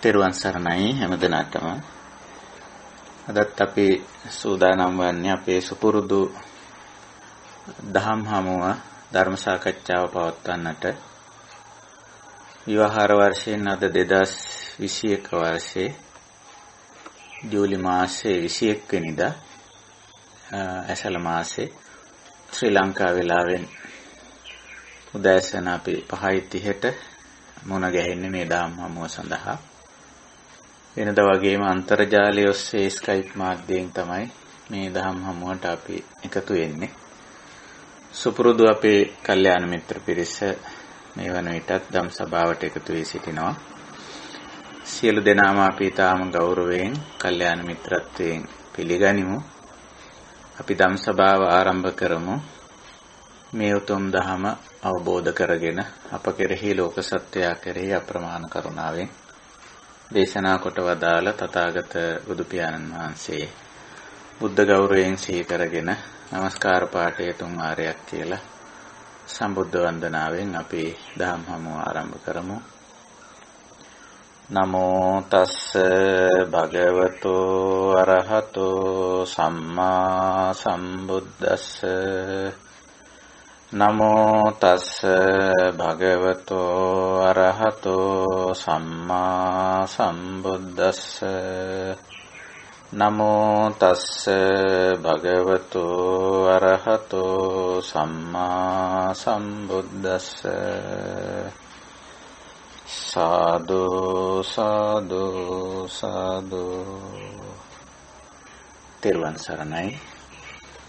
තෙරුවන් සරණයි හැමදෙනාටම. අදත් අපි සූදානම් වන්නේ අපේ සුපුරුදු දහම් හමුව ධර්ම සාකච්ඡාව පවත්වන්නට. විවාහාර වර්ෂයෙන් අද 2021 වර්ෂයේ ජූලි මාසයේ 21 වෙනිදා ඇසළ මාසයේ ශ්‍රී ලංකා වේලාවෙන් උදෑසන අපි 5:30ට මුණ ගැහෙන්නේ මේ දහම් හමුව සඳහා. වෙනදා වගේම අන්තර්ජාලය ඔස්සේ ස්කයිප් මාධ්‍යයෙන් තමයි මේ දහම් හමුවට අපි එකතු වෙන්නේ. සුපුරුදු අපේ කල්යාණ මිත්‍ර පිරිස මේ වන විටත් ධම් සභාවට එකතු වී සිටිනවා. සියලු දෙනාම අපි තාම ගෞරවයෙන් කල්යාණ මිත්‍රත්වයෙන් පිළිගනිමු. අපි ධම් සභාව ආරම්භ කරමු. මේ උතුම් දහම අවබෝධ කරගෙන අප කෙරෙහි ලෝක සත්‍යය කෙරෙහි අප්‍රමාණ කරුණාවෙන් දේශනා කොට වදාළ තථාගත බුදු පියාණන් වහන්සේ බුද්ධ ගෞරවයෙන් සිහි කරගෙන නමස්කාර පාඨය තුන් වාරයක් කියලා සම්බුද්ධ වන්දනාවෙන් අපි දහම් හමුව ආරම්භ කරමු. නමෝ තස්ස භගවතෝ අරහතෝ සම්මා සම්බුද්දස්ස නමෝ තස්ස භගවතෝ අරහතෝ සම්මා සම්බුද්දස්ස නමෝ තස්ස භගවතෝ අරහතෝ සම්මා සම්බුද්දස්ස සාදු සාදු සාදු. තෙරුවන් සරණයි.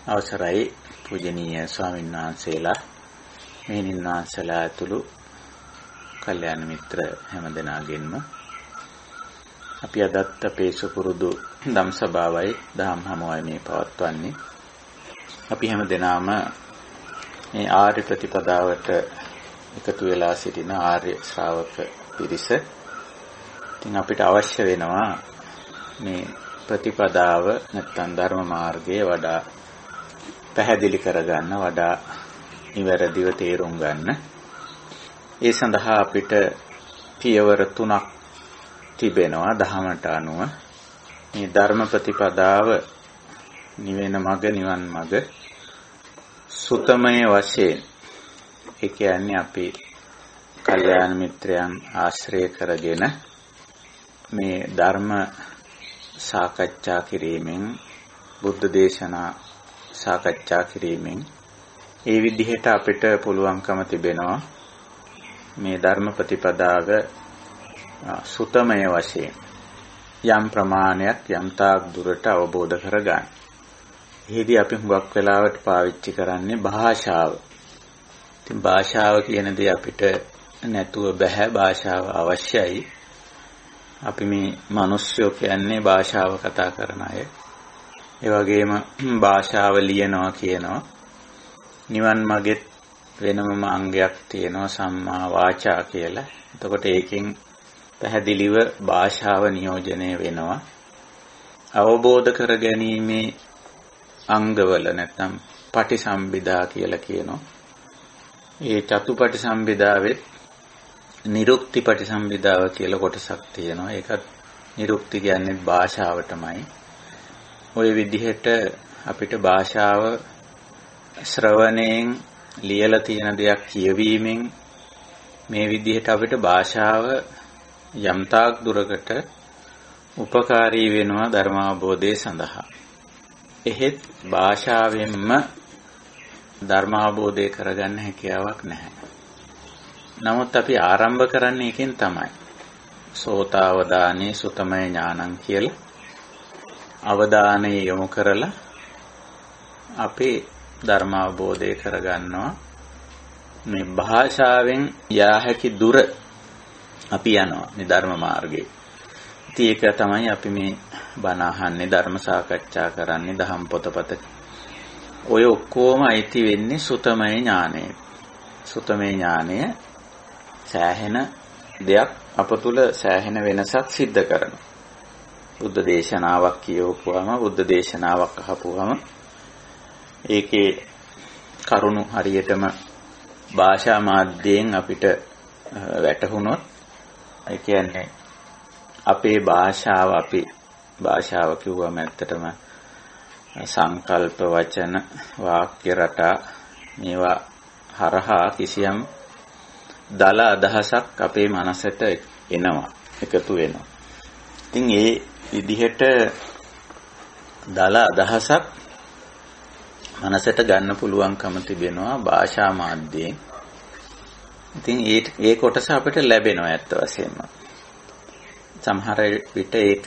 අවසරයි පූජනීය ස්වාමීන් වහන්සේලා, මෙහෙණින් වහන්සේලා ඇතුළු කල්යාණ මිත්‍ර හැමදෙනාගෙන්ම අපි අදත් අපේ සුපුරුදු ධම් සභාවයි දහම් හමුවයි මේ පවත්වන්නේ. අපි හැමදෙනාම මේ ආර්ය ප්‍රතිපදාවට එකතු වෙලා සිටින ආර්ය ශ්‍රාවක පිරිස. ඉතින් අපිට අවශ්‍ය වෙනවා මේ ප්‍රතිපදාව නැත්නම් ධර්ම මාර්ගය වඩා පැහැදිලි කරගන්න, වඩා නිවැරදිව තේරුම් ගන්න. ඒ සඳහා අපිට පියවර 3ක් තිබෙනවා දහමට අනුව. මේ ධර්ම ප්‍රතිපදාව නිවෙන මඟ, නිවන් මඟ සුතමය වශයෙන්, ඒ කියන්නේ අපි කල්යාණ මිත්‍රයන් ආශ්‍රය කරගෙන මේ ධර්ම සාකච්ඡා කිරීමෙන්, බුද්ධ දේශනා සාකච්ඡා කිරීමෙන් ඒ විදිහට අපිට පුළුවන්කම තිබෙනවා මේ ධර්ම ප්‍රතිපදාව සුතමය වශයෙන් යම් ප්‍රමාණයක්, යම් තාක් දුරට අවබෝධ කරගන්න. එහිදී අපි හුඟක් වෙලාවට පාවිච්චි කරන්නේ භාෂාව. ඉතින් භාෂාව කියන දේ අපිට නැතුව බෑ. භාෂාව අවශ්‍යයි. අපි මේ මිනිස්සු කියන්නේ භාෂාව කතා කරන අය. ඒ වගේම භාෂාව ලියනවා කියනවා. නිවන් මාගෙත් වෙනමම අංගයක් තියෙනවා, සම්මා වාචා කියලා. එතකොට ඒකෙන් පැහැදිලිව භාෂාව නියෝජනය වෙනවා. අවබෝධ කර ගැනීමේ අංගවල නැත්නම් පටිසම්භිදා කියලා කියනවා. ඒ චතුපටිසම්භිදාවෙත් නිරුක්ති පටිසම්භිදාව කියලා කොටසක් තියෙනවා. ඒකත් නිරුක්ති කියන්නේ භාෂාවටමයි. ওই විදිහට අපිට භාෂාව ශ්‍රවණයෙන්, ලියලා තියෙන දෙයක් කියවීමෙන් මේ විදිහට අපිට භාෂාව යම්තාක් දුරකට උපකාරී වෙනවා ධර්මාවබෝධය සඳහා. එහෙත් භාෂාවෙන්ම ධර්මාවබෝධය කරගන්න හැකියාවක් නැහැ. නමුත් අපි ආරම්භ කරන්නේ එකෙන් තමයි. සෝතාවදානේ සුතමය ඥානං කියලා අවධානය යොමු කරලා අපේ ධර්මාවබෝධය කරගන්නවා. මේ භාෂාවෙන් යා හැකි දුර අපි යනවා මේ ධර්ම මාර්ගයේ. ඉතින් ඒක තමයි අපි මේ බණ අහන්නේ, ධර්ම සාකච්ඡා කරන්නේ, දහම් පොතපත. ඔය ඔක්කොම අයිති වෙන්නේ සුතමය ඥානයට. සුතමය ඥානය සෑහෙන දෙයක් අප තුළ සෑහෙන වෙනසක් සිද්ධ කරනවා. බුද්ධ දේශනාවක් කියවපුවම, බුද්ධ දේශනාවක් අහපුවම ඒකේ කරුණු හරියටම භාෂා මාධ්‍යයෙන් අපිට වැටහුණොත්, ඒ කියන්නේ අපේ භාෂාව කිව්වම ඇත්තටම සංකල්ප වචන වාක්‍ය රටා මේවා හරහා කිසියම් දල අදහසක් අපේ මනසට එනවා එකතු වෙනවා. ඉතින් ඒ විදිහට දල අදහසක් මනසට ගන්න පුළුවන්කම තිබෙනවා භාෂා මාධ්‍යයෙන්. ඉතින් ඒ කොටස අපිට ලැබෙනවා ඇත්ත වශයෙන්ම. සමහර විට ඒක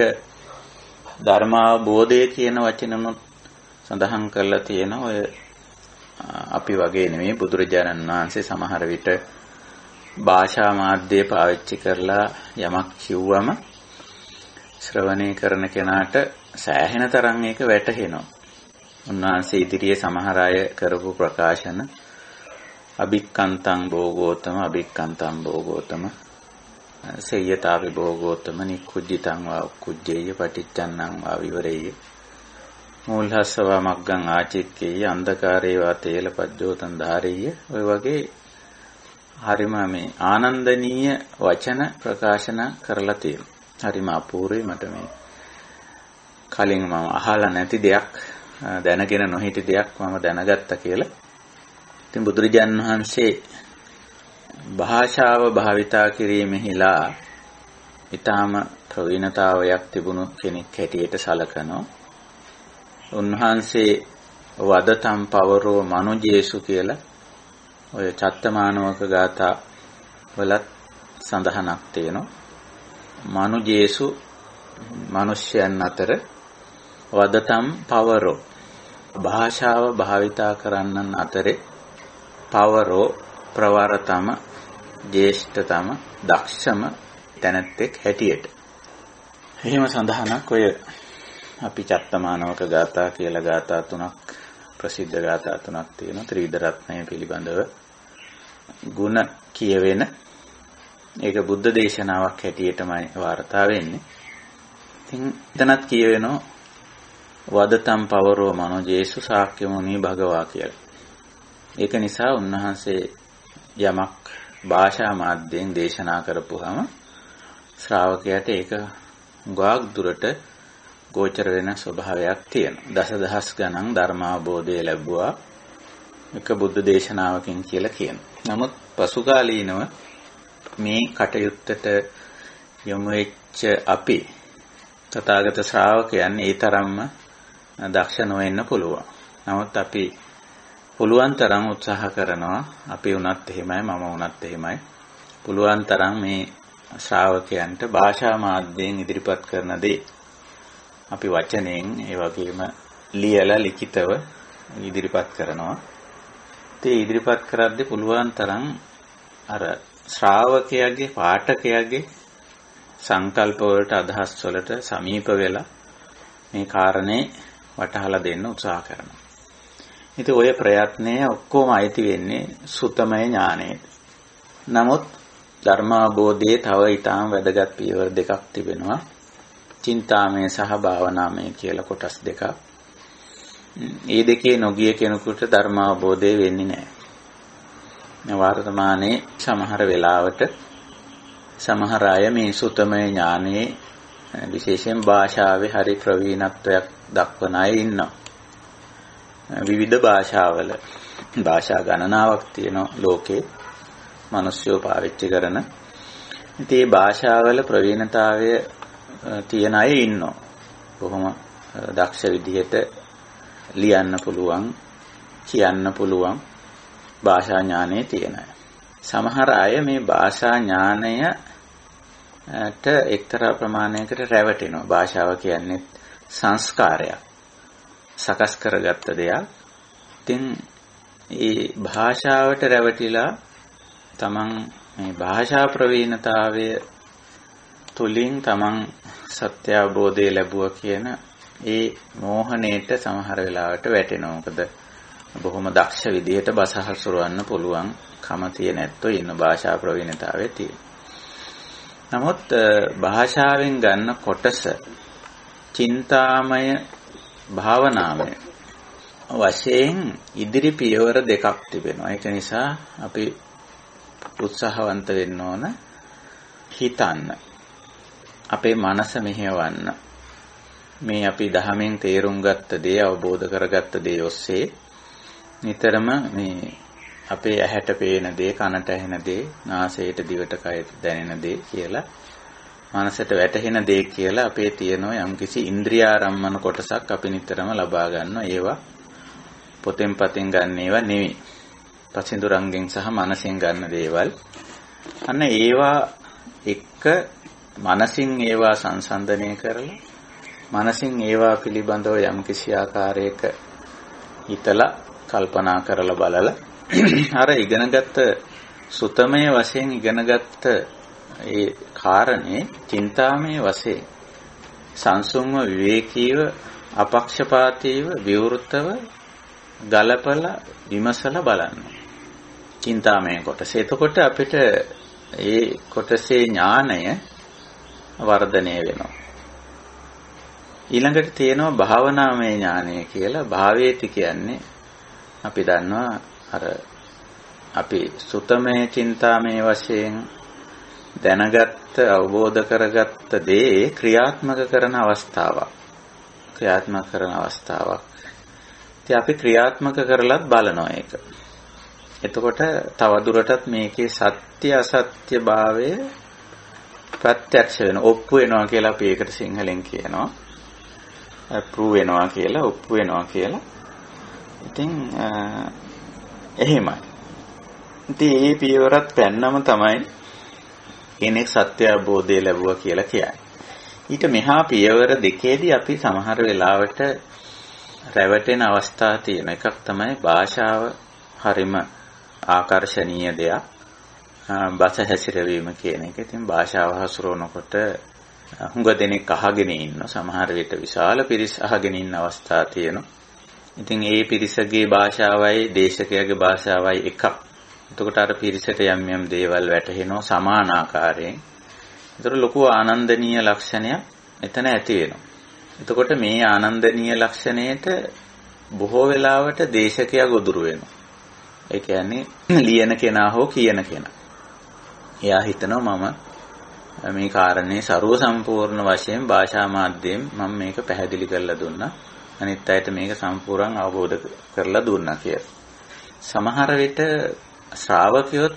ධර්මාවබෝධය කියන වචනමුත් සඳහන් කරලා තියෙන ඔය අපි වගේ නෙමෙයි බුදුරජාණන් වහන්සේ සමහර විට භාෂා මාධ්‍ය පාවිච්චි කරලා යමක් කිව්වම ශ්‍රවණය කරන කෙනාට සෑහෙන තරම් ඒක වැටහෙනවා. උන්වහන්සේ ඉදිරියේ සමහර අය කරපු ප්‍රකාශන අභික්කන්තං භෝගෝතම සේයතාපි භෝගෝතම නික්කුජ්ජිතං වා උක්කුජ්ජේය පටිච්චන්නං වා විවරේය මූලහස්සවා මග්ගං ආචික්කේය අන්ධකාරේ වා තේලපජ්ජෝතං ධාරේය. ඔය වගේ හරිම මේ ආනන්දනීය වචන ප්‍රකාශන කරලා තියෙනවා. හරිම අපූර්වයි. මට මේ කලින් මම අහලා නැති දෙයක් දැනගෙන නොහිටි දෙයක් මම දැනගත්තා කියලා. ඉතින් බුදුරජාණන් වහන්සේ භාෂාව භාවිතා කිරීමෙහිලා ඊටාම ප්‍රවීණතාවයක් තිබුණු කෙනෙක් හැටියට සැලකනවා. උන්වහන්සේ වදතම් පවරෝ මනුජේසු කියලා ඔය චත්තමානවක ගාථා වලත් සඳහනක් තියෙනවා. මනුජේසු මිනිස්යන් අතර වදතම් පවරෝ භාෂාව භාවිතා කරන්නන් අතරේ පවරෝ ප්‍රවරතම ජේෂ්ඨතම දක්ෂම තැනැත්තෙක් හැටියට. එහෙම සඳහනක් ඔය අපි චත්තමානවක ගාථා කියලා ගාථා තුනක් ප්‍රසිද්ධ ගාථා තුනක් තියෙනවා. ත්‍රිවිධ රත්නය පිළිබඳව ගුණ කියවෙන ඒක බුද්ධ දේශනාවක් හැටියටමයි වාර්තා වෙන්නේ. ඉතින් එතනත් කියවෙනවා වදතම් පවරෝ මනෝජේසු ශාක්‍ය මුනි භගවා කියලා. ඒක නිසා උන්වහන්සේ යමක් භාෂා මාධ්‍යයෙන් දේශනා කරපුවාම ශ්‍රාවකයාට ඒක ගාක් දුරට ගෝචර වෙන ස්වභාවයක් තියෙනවා. දසදහස් ගණන් ධර්මාවබෝධය ලැබුවා එක බුද්ධ දේශනාවකින් කියලා කියනවා. නමුත් පසුකාලීනව මේ කටයුත්තට යොමු වෙච්ච අපි තථාගත ශ්‍රාවකයන් ඒ තරම්ම දක්ෂ නොවෙන්න පුළුවන්. නමුත් අපි පුළුවන් තරම් උත්සාහ කරනවා. අපි වුණත් එහෙමයි, මම වුණත් එහෙමයි. පුළුවන් තරම් මේ ශ්‍රාවකයන්ට භාෂා මාධ්‍යයෙන් ඉදිරිපත් කරන දේ අපි වචනයෙන් ඒ වගේම ලියලා ලිඛිතව ඉදිරිපත් කරනවා. ඒ ඉදිරිපත් කරද්දී පුළුවන් තරම් අර ශ්‍රාවකයාගේ පාඨකයාගේ සංකල්ප වලට අදහස් වලට සමීප වෙලා මේ කාරණේ වටහලා දෙන්න උත්සාහ කරනවා. ඉතින් ඔය ප්‍රයත්නය ඔක්කොම අයිති වෙන්නේ සුතමය ඥානයට. නමුත් ධර්මාවබෝධයේ තව ඊටාම වැදගත් පියවර දෙකක් තිබෙනවා. චින්තාමය සහ භාවනාමය කියලා කොටස් දෙකක්. මේ දෙකේ නොගිය කෙනෙකුට ධර්මාවබෝධය වෙන්නේ නැහැ. වර්තමානයේ සමහර වෙලාවට සමහර අය මේ සුතමය ඥානයේ විශේෂයෙන් භාෂාවේ හරි ප්‍රවීණත්වයක් දක්වන අය ඉන්නවා. විවිධ භාෂාවල භාෂා ගණනාවක් තියෙනවා ලෝකේ මිනිස්සු පාවිච්චි කරන. ඉතින් මේ භාෂාවල ප්‍රවීණතාවය තියෙන අය ඉන්නවා. බොහොම දක්ෂ විදිහට ලියන්න පුළුවන්, කියන්න පුළුවන් භාෂා ඥානය තියෙන අය. සමහර අය මේ භාෂා ඥානයට එක්තරා ප්‍රමාණයකට රැවටෙනවා. භාෂාව කියන්නේ සංස්කාරයක්. සකස් කරගත්ත දෙයක්. ඉතින් මේ භාෂාවට රැවටිලා තමන් මේ භාෂා ප්‍රවීණතාවය තුලින් තමන් සත්‍ය අවබෝධය ලැබුවා කියන ඒ මෝහණයට සමහර වෙලාවට වැටෙනවා. මොකද බොහොම දක්ෂ විදිහට බස හසුරවන්න පුළුවන් කම තියෙන ඇත්තෝ ඉන්න භාෂා ප්‍රවීණතාවයේ තියෙන. නමුත් භාෂාවෙන් ගන්න කොටස චින්තාමය භාවනාමය වශයෙන් ඉදිරි පියවර දෙකක් තිබෙනවා. ඒක නිසා අපි උත්සාහවන්ත වෙන්න ඕන හිතන්න. අපේ මනස මෙහෙවන්න. මේ අපි දහමෙන් තේරුම් ගත්ත දේ, අවබෝධ කරගත්ත දේ ඔස්සේ නිතරම මේ අපේ ඇහැට පේන දේ, කනට ඇහෙන දේ, නාසයට, දිවට, කයට දැනෙන දේ කියලා, මනසට වැටහෙන දේ කියලා අපේ තියෙන යම්කිසි ඉන්ද්‍රියාරම්මන කොටසක් අපි නිතරම ලබා ගන්නවා. ඒවා පොතෙන් පතෙන් ගන්න ඒවා නෙවෙයි. පසින්දුරංගෙන් සහ මනසෙන් ගන්න දේවල්. අන්න ඒවා එක්ක මනසින් ඒවා සංසන්දනය කරලා, මනසින් ඒවා පිළිබඳව යම්කිසි ආකාරයක හිතලා කල්පනා කරලා බලලා අර ඉගෙනගත්ත සුතමය වශයෙන් ඉගෙනගත්ත ඒ කාරණේ චින්තාමය වශයෙන් සංසුන්ව විවේකීව අපක්ෂපාතීව විවෘතව ගලපලා විමසලා බලන්න. චින්තාමය කොටස. එතකොට අපිට ඒ කොටසේ ඥානය වර්ධනය වෙනවා. ඊළඟට තියෙනවා භාවනාමය ඥානය කියලා. භාවේති කියන්නේ අපි දන්නවා අර අපි සුතමේ චින්තාමය වශයෙන් දැනගත්ත අවබෝධ කරගත්ත දේ ක්‍රියාත්මක කරන අවස්ථාවක්. ක්‍රියාත්මක කරන අවස්ථාවක්. ඉතින් අපි ක්‍රියාත්මක කරලත් බලනවා ඒක. එතකොට තවදුරටත් මේකේ සත්‍ය අසත්‍ය භාවය ප්‍රත්‍යක්ෂ වෙන ඔප්පු වෙනවා කියලා අපි ඒකට සිංහලෙන් කියනවා. ප්‍රූව් වෙනවා කියලා, ඔප්පු වෙනවා කියලා. ඉතින් එහෙමයි. ඉතින් මේ පියවරත් පැන්නම තමයි කෙනෙක් සත්‍ය අවබෝධය ලැබුවා කියලා කියන්නේ. ඊට මෙහා පියවර දෙකේදී අපි සමහර වෙලාවට රැවටෙන අවස්ථා තියෙන එකක් තමයි භාෂාව හරිම ආකර්ශනීය දෙයක්. භාෂා හැසිරවීම කියන එක. ඉතින් භාෂාව හසුරවනකොට හුඟ දෙනෙක් අහගෙන ඉන්න, සමහර විට විශාල පිරිස් අහගෙන ඉන්න අවස්ථා තියෙනවා. ඉතින් ඒ පිරිසගේ භාෂාවයි දේශකයාගේ භාෂාවයි එකක්. එතකොට අර පිරිසට යම් යම් දේවල් වැටහෙනවා සමාන ආකාරයෙන්. ඒතර ලොකු ආනන්දනීය ලක්ෂණයක් එතන ඇති වෙනවා. එතකොට මේ ආනන්දනීය ලක්ෂණයට බොහෝ වෙලාවට දේශකයා ගොදුරු වෙනවා. ඒ කියන්නේ ලියන කෙනා හෝ කියන කෙනා. එයා හිතනවා මම මේ කාරණේ ਸਰව සම්පූර්ණ වශයෙන් භාෂා මාධ්‍යයෙන් මම මේක පැහැදිලි කරලා දුන්නා. අනිත් අයට මේක සම්පූර්ණ අවබෝධ කරලා දුන්නා කියලා. සමහර විට ශ්‍රාවකයොත්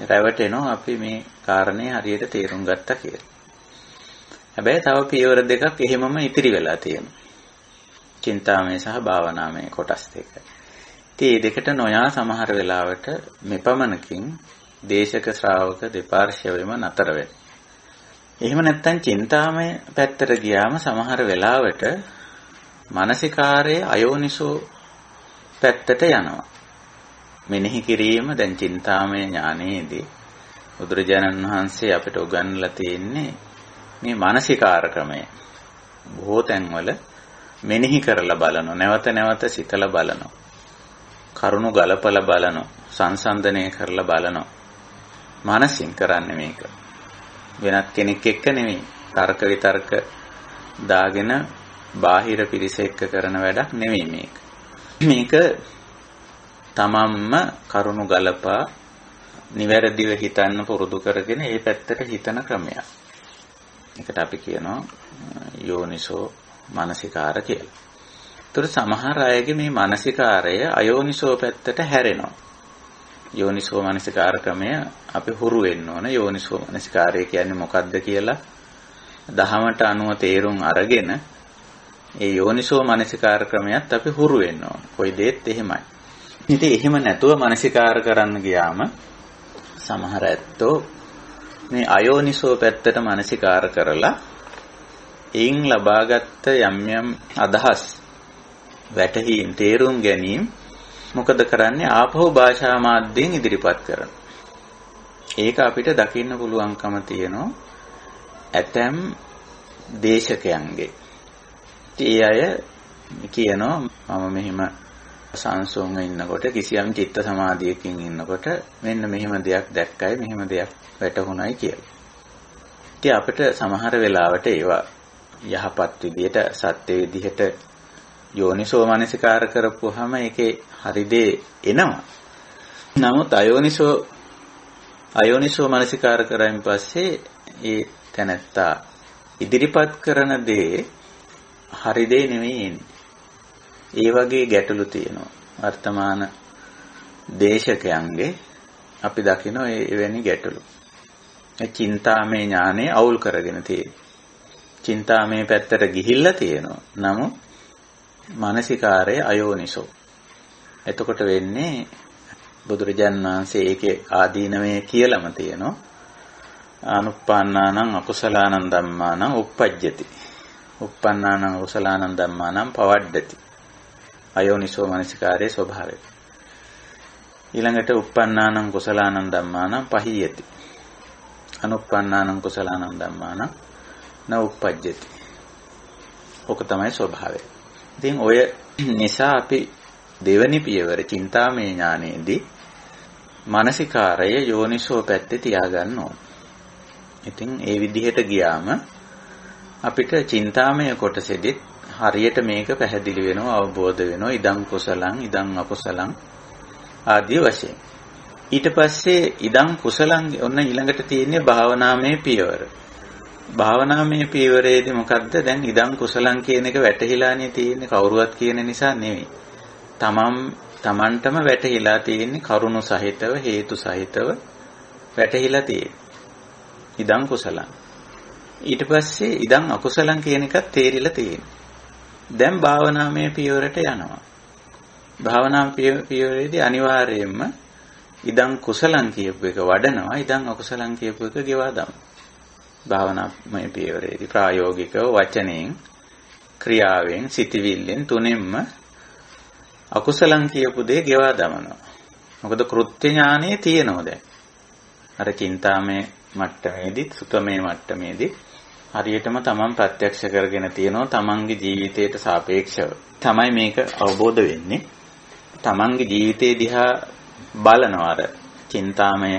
රැවටෙනවා අපි මේ කාරණේ හරියට තේරුම් ගත්තා කියලා. හැබැයි තව පියවර දෙකක් එහෙමම ඉතිරි වෙලා තියෙනවා. චින්තාමය සහ භාවනාමය කොටස් දෙක. ඉතින් මේ දෙකට නොයා සමහර වෙලාවට මෙපමණකින් දේශක ශ්‍රාවක දෙපාර්ශ්වයම නතර වෙනවා. එහෙම නැත්නම් චින්තාමය පැත්තට ගියාම සමහර වෙලාවට මානසිකාරයේ අයෝනිසෝ පැත්තට යනවා. මෙනෙහි කිරීම දැන් චින්තාමය ඥානයේදී බුදුරජාණන් වහන්සේ අපිට උගන්වලා තියෙන්නේ මේ මානසිකාර ක්‍රමය. බොහෝ තැන්වල මෙනෙහි කරලා බලනවා, නැවත නැවත සිතලා බලනවා, කරුණු ගලපලා බලනවා, සංසන්දනය කරලා බලනවා. මානසින් කරන්නේ මේක. වෙනත් කෙනෙක් එක්ක නෙමෙයි. තර්ක විතර්ක දාගෙන බාහිර පිරිස එක්ක කරන වැඩක් නෙමෙයි මේක. මේක තමන්ම කරුණු ගලපා නිවැරදිව හිතන්න පුරුදු කරගෙන ඒ පැත්තට හිතන ක්‍රමයක්. ඒකට අපි කියනවා යෝනිසෝ මනසිකාර කියලා. ඒතර සමහර අයගේ මේ මනසිකාරය අයෝනිසෝ පැත්තට හැරෙනවා. යෝනිසෝ මනසිකාර ක්‍රමය අපි හුරු වෙන්න ඕන. යෝනිසෝ මනසිකාරය කියන්නේ මොකක්ද කියලා දහමට අනුව තේරුම් අරගෙන ඒ යෝනිසෝ මනසිකාර ක්‍රමයක් අපි හුරු වෙන්න ඕන. කොයි දෙයක් එහෙමයි. ඉතින් එහෙම නැතුව මනසිකාර කරන්න ගියාම සමහර ඇත්තෝ මේ අයෝනිසෝ පැත්තට මනසිකාර කරලා එයින් ලබාගත් යම් යම් අදහස් වැටහීම් තේරුම් ගැනීම මොකද කරන්නේ ආපහු භාෂා මාධ්‍යයෙන් ඉදිරිපත් කරන. ඒක අපිට දකින්න පුළුවන්කම තියෙනවා ඇතැම් දේශකයන්ගේ. ඒ අය කියනවා මම මෙහිම සංසුන්ව ඉන්නකොට කිසියම් චිත්ත සමාධියකින් ඉන්නකොට මෙන්න මෙහෙම දෙයක් දැක්කයි මෙහෙම දෙයක් වැටහුණයි කියලා. ඉතින් අපිට සමහර වෙලාවට ඒවා යහපත් විදියට සත්‍ය විදිහට යෝනිසෝ මනසිකාර කරපුවාම ඒකේ හරි දේ එනවා. නමුත් අයෝනිසෝ මනසිකාර කරායින් පස්සේ ඒ තැනත්තා ඉදිරිපත් කරන දේ හරි දේ නෙවෙයි එන්නේ. ඒ වගේ ගැටලු තියෙනවා. වර්තමාන දේශකයන්ගේ අපි දකින එවැනි ගැටලු. ඒ චින්තාමය ඥානෙ අවුල් කරගෙන තියෙනවා. චින්තාමය පැත්තට ගිහිල්ලා තියෙනවා. නමුත් මානසිකාරය අයෝනිසෝ. එතකොට වෙන්නේ බුදුරජාණන් වහන්සේ ඒකේ ආදීනමය කියලාම තියෙනවා. අනුප්පන්නානං අකුසලානං ධම්මානං උප්පජ්ජති. උප්පන්නානං අකුසලානං ධම්මානං පවඩ්ඩති. අයෝනිසෝ මනසිකාරයේ ස්වභාවය. ඊළඟට උප්පන්නානං කුසලානං ධම්මානං පහියති. අනුප්පන්නානං කුසලානං ධම්මානං න උප්පජ්ජති. ඔක තමයි ස්වභාවය. ඉතින් ඔය නිසා අපි දෙවනි පියවර චින්තාමය ඥානයේදී මානසිකාරය යෝනිසෝ පැත්තේ තියාගන්න ඕන. ඉතින් ඒ විදිහට ගියාම අපිට චින්තාමය කොටසෙදිත් හරියට මේක පැහැදිලි වෙනවා, අවබෝධ වෙනවා. ඉදං කුසලං ඉදං අකුසලං ආදී වශයෙන්. ඊට පස්සේ ඉදං කුසලං ඔන්න ඊළඟට තියෙන්නේ භාවනාමය පියවර. භාවනාමය පියවරේදී මොකද්ද? දැන් ඉදං කුසලං කියන එක වැටහිලානේ තියෙන්නේ, කවුරුවත් කියන නිසා නෙවෙයි. තමන්ටම වැටහිලා තියෙන්නේ, කරුණු සහිතව හේතු සහිතව වැටහිලා තියෙන්නේ. ඉදං කුසලං. ඊට පස්සේ ඉදං අකුසලං කියන එකත් තේරිලා තියෙන්නේ. දැන් භාවනාමය පියවරට යනවා. භාවනා පියවරේදී අනිවාර්යයෙන්ම ඉදං කුසලං කියපු එක වඩනවා, ඉදං අකුසලං කියපු එක ගෙවා දානවා. භාවනාමය පියවරේදී ප්‍රායෝගිකව වචනයෙන්, ක්‍රියාවෙන්, සිතවිල්ලෙන් තුනෙන්ම අකුසලං කියපු දේ ගෙවා දමනවා. මොකද කෘත්‍ය ඥානෙ තියෙනවා දැන්. අර චින්තාමය මට්ටමේදී, සුතමේ මට්ටමේදී හරියටම තමන් ප්‍රත්‍යක්ෂ කරගෙන තියෙනවා. තමන්ගේ ජීවිතයට සාපේක්ෂව තමයි මේක අවබෝධ වෙන්නේ. තමන්ගේ ජීවිතේ දිහා බලනවා. අර චින්තාමය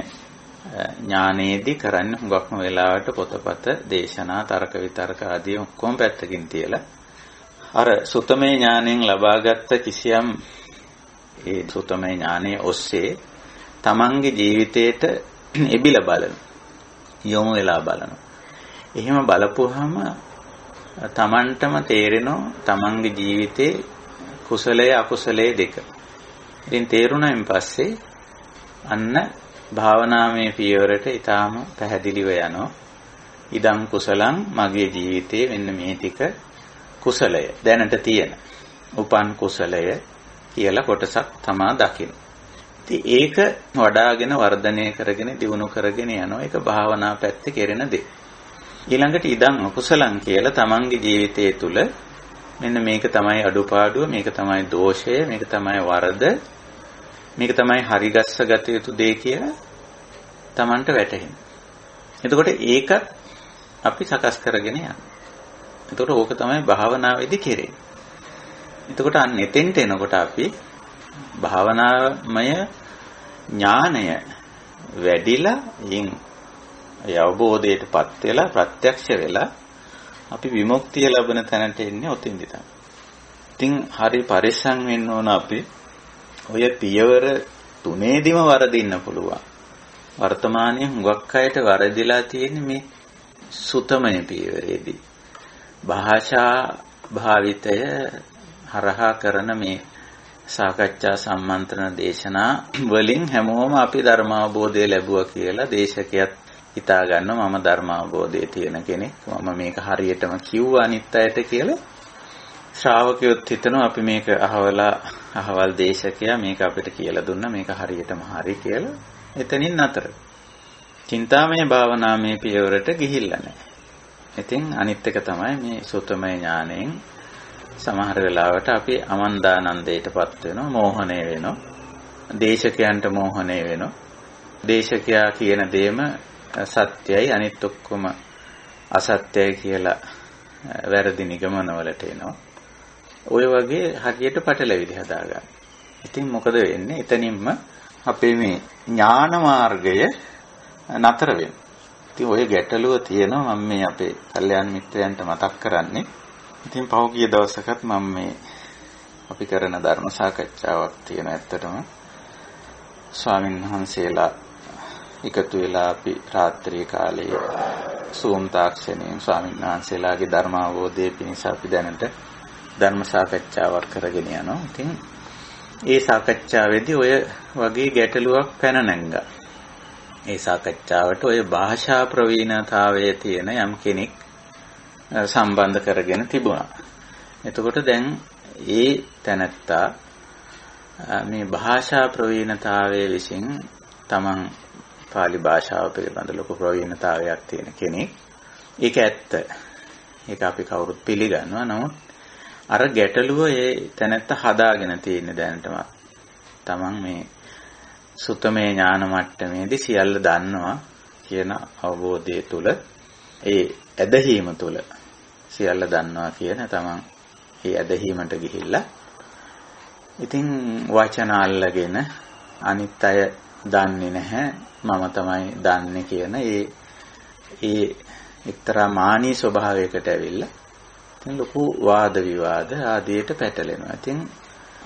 ඥානයේදී කරන්නේ හුඟක්ම වෙලාවට පොතපත, දේශනා, තර්ක විතර්ක ආදී ඔක්කොම පැත්තකින් තියලා අර සුතමේ ඥාණයෙන් ලබාගත් කිසියම් ඒ සුතමේ ඥානයේ ඔස්සේ තමන්ගේ ජීවිතේට එබිලා බලන, යොමු වෙලා බලනවා. එහෙම බලපුවාම තමන්ටම තේරෙනවා තමන්ගේ ජීවිතේ කුසලයේ අකුසලයේ දෙක. ඉතින් තේරුණායින් පස්සේ අන්න භාවනාමය පියවරට ඊටාම පැහැදිලිව යනවා. ඉදං කුසලං මගේ ජීවිතේ මෙන්න මේ ටික කුසලය දැනට තියෙන උපන් කුසලය කියලා කොටසක් තමා දකින්න. ඉතින් ඒක වඩාගෙන වර්ධනය කරගෙන දියුණු කරගෙන යනවා. ඒක භාවනා පැත්තේ කෙරෙන දේ. ඊළඟට ඉදං අකුසලං කියලා තමන්ගේ ජීවිතය තුළ මෙන්න මේක තමයි අඩුපාඩුව, මේක තමයි දෝෂය, මේක තමයි වරද, මේක තමයි හරිගස්ස ගත යුතු දේ කියලා තමන්ට වැටහෙනවා. එතකොට ඒක අපි සකස් කරගෙන යනවා. එතකොට ඕක තමයි භාවනාවේදී කෙරෙන්නේ. එතකොට අන්න එතෙන්ට එනකොට අපි භාවනාමය ඥානය වැඩිලා ඒ අවබෝධයටපත් වෙලා ප්‍රත්‍යක්ෂ වෙලා අපි විමුක්තිය ලබන තැනට එන්නේ ඔතින්දි තමයි. ඉතින් හරි පරිස්සම් වෙන්න ඕන අපි. ඔය පියවර තුනේදිම වරදින්න පුළුවන්. වර්තමානයේ හුඟක් අයට වරදිලා තියෙන්නේ මේ සුතමය පියවරේදී. භාෂා භාවිතය හරහා කරන මේ සාකච්ඡා සම්මන්ත්‍රණ දේශනා වලින් හැමෝම අපි ධර්මාවබෝධය ලැබුවා කියලා දේශකයාත් හිතා ගන්නවා මම ධර්මාවබෝධය තියෙන කෙනෙක්. මම මේක හරියටම කිව්වා අනිත් අයට කියලා. ශ්‍රාවකයොත් හිතනවා අපි මේක අහවල් දේශකයා මේක අපිට කියලා දුන්නා මේක හරියටම හරි කියලා. එතනින් නතර. චින්තාමය භාවනාමය පියවරට ගිහිල්ලා නැහැ. ඉතින් අනිත් එක තමයි මේ සුතමය ඥාණයෙන් සමහර වෙලාවට අපි අමන්දානන්දයටපත් වෙනවා, මෝහණය වෙනවා. දේශකයන්ට මෝහණය වෙනවා. දේශකයා කියන දේම සත්‍යයි අනිත් ඔක්කොම අසත්‍යයි කියලා වැරදි නිගමනවලට එනවා. ඔය වගේ හරියට පටලවිලි හදාගන්න. ඉතින් මොකද වෙන්නේ? එතනින්ම අපේ මේ ඥාන මාර්ගය නතර වෙනවා. ඉතින් ඔය ගැටලුව තියෙනවා මම මේ අපේ කල්යාණ මිත්‍රයන්ට මතක් කරන්නේ. ඉතින් පහුගිය දවසකත් මම මේ අපි කරන ධර්ම සාකච්ඡාවක් තියෙන ඇත්තටම ස්වාමීන් වහන්සේලා එකතු වෙලා අපි රාත්‍රී කාලයේ සූම් තාක්ෂණයෙන් ස්වාමීන් වහන්සේලාගේ ධර්ම අවබෝධය පිණිස අපි දැනට ධර්ම සාකච්ඡාවක් කරගෙන යනවා. ඉතින් ඒ සාකච්ඡාවේදී ඔය වගේ ගැටලුවක් පැන නැංගා. ඒ සාකච්ඡාවට ඔය භාෂා ප්‍රවීණතාවයේ තියෙන යම් කෙනෙක් සම්බන්ධ කරගෙන තිබුණා. එතකොට දැන් ඒ තැනත්තා මේ භාෂා ප්‍රවීණතාවයේ විසින් තමන් පාලි භාෂාව පිළිබඳ ලොකු ප්‍රවීණතාවයක් තියෙන කෙනෙක්. ඒක ඇත්ත. ඒක අපි කවුරුත් පිළිගන්නවා. නමුත් අර ගැටලුව ඒ තැනත්තා හදාගෙන තියෙන දැනටම තමන් මේ සුතමේ ඥාන මට්ටමේදී සියල්ල දන්නවා කියන අවබෝධය තුල ඒ ඇදහිීම තුල සියල්ල දන්නවා කියන තමන් ඒ ඇදහිීමට ගිහිල්ලා ඉතින් වචන අල්ලගෙන අනිත් අය දන්නේ නැහැ මම තමයි දන්නේ කියන ඒ එක්තරා මානී ස්වභාවයකට ඇවිල්ලා ඉතින් ලොකු වාද විවාද ආදියට පැටලෙනවා. ඉතින්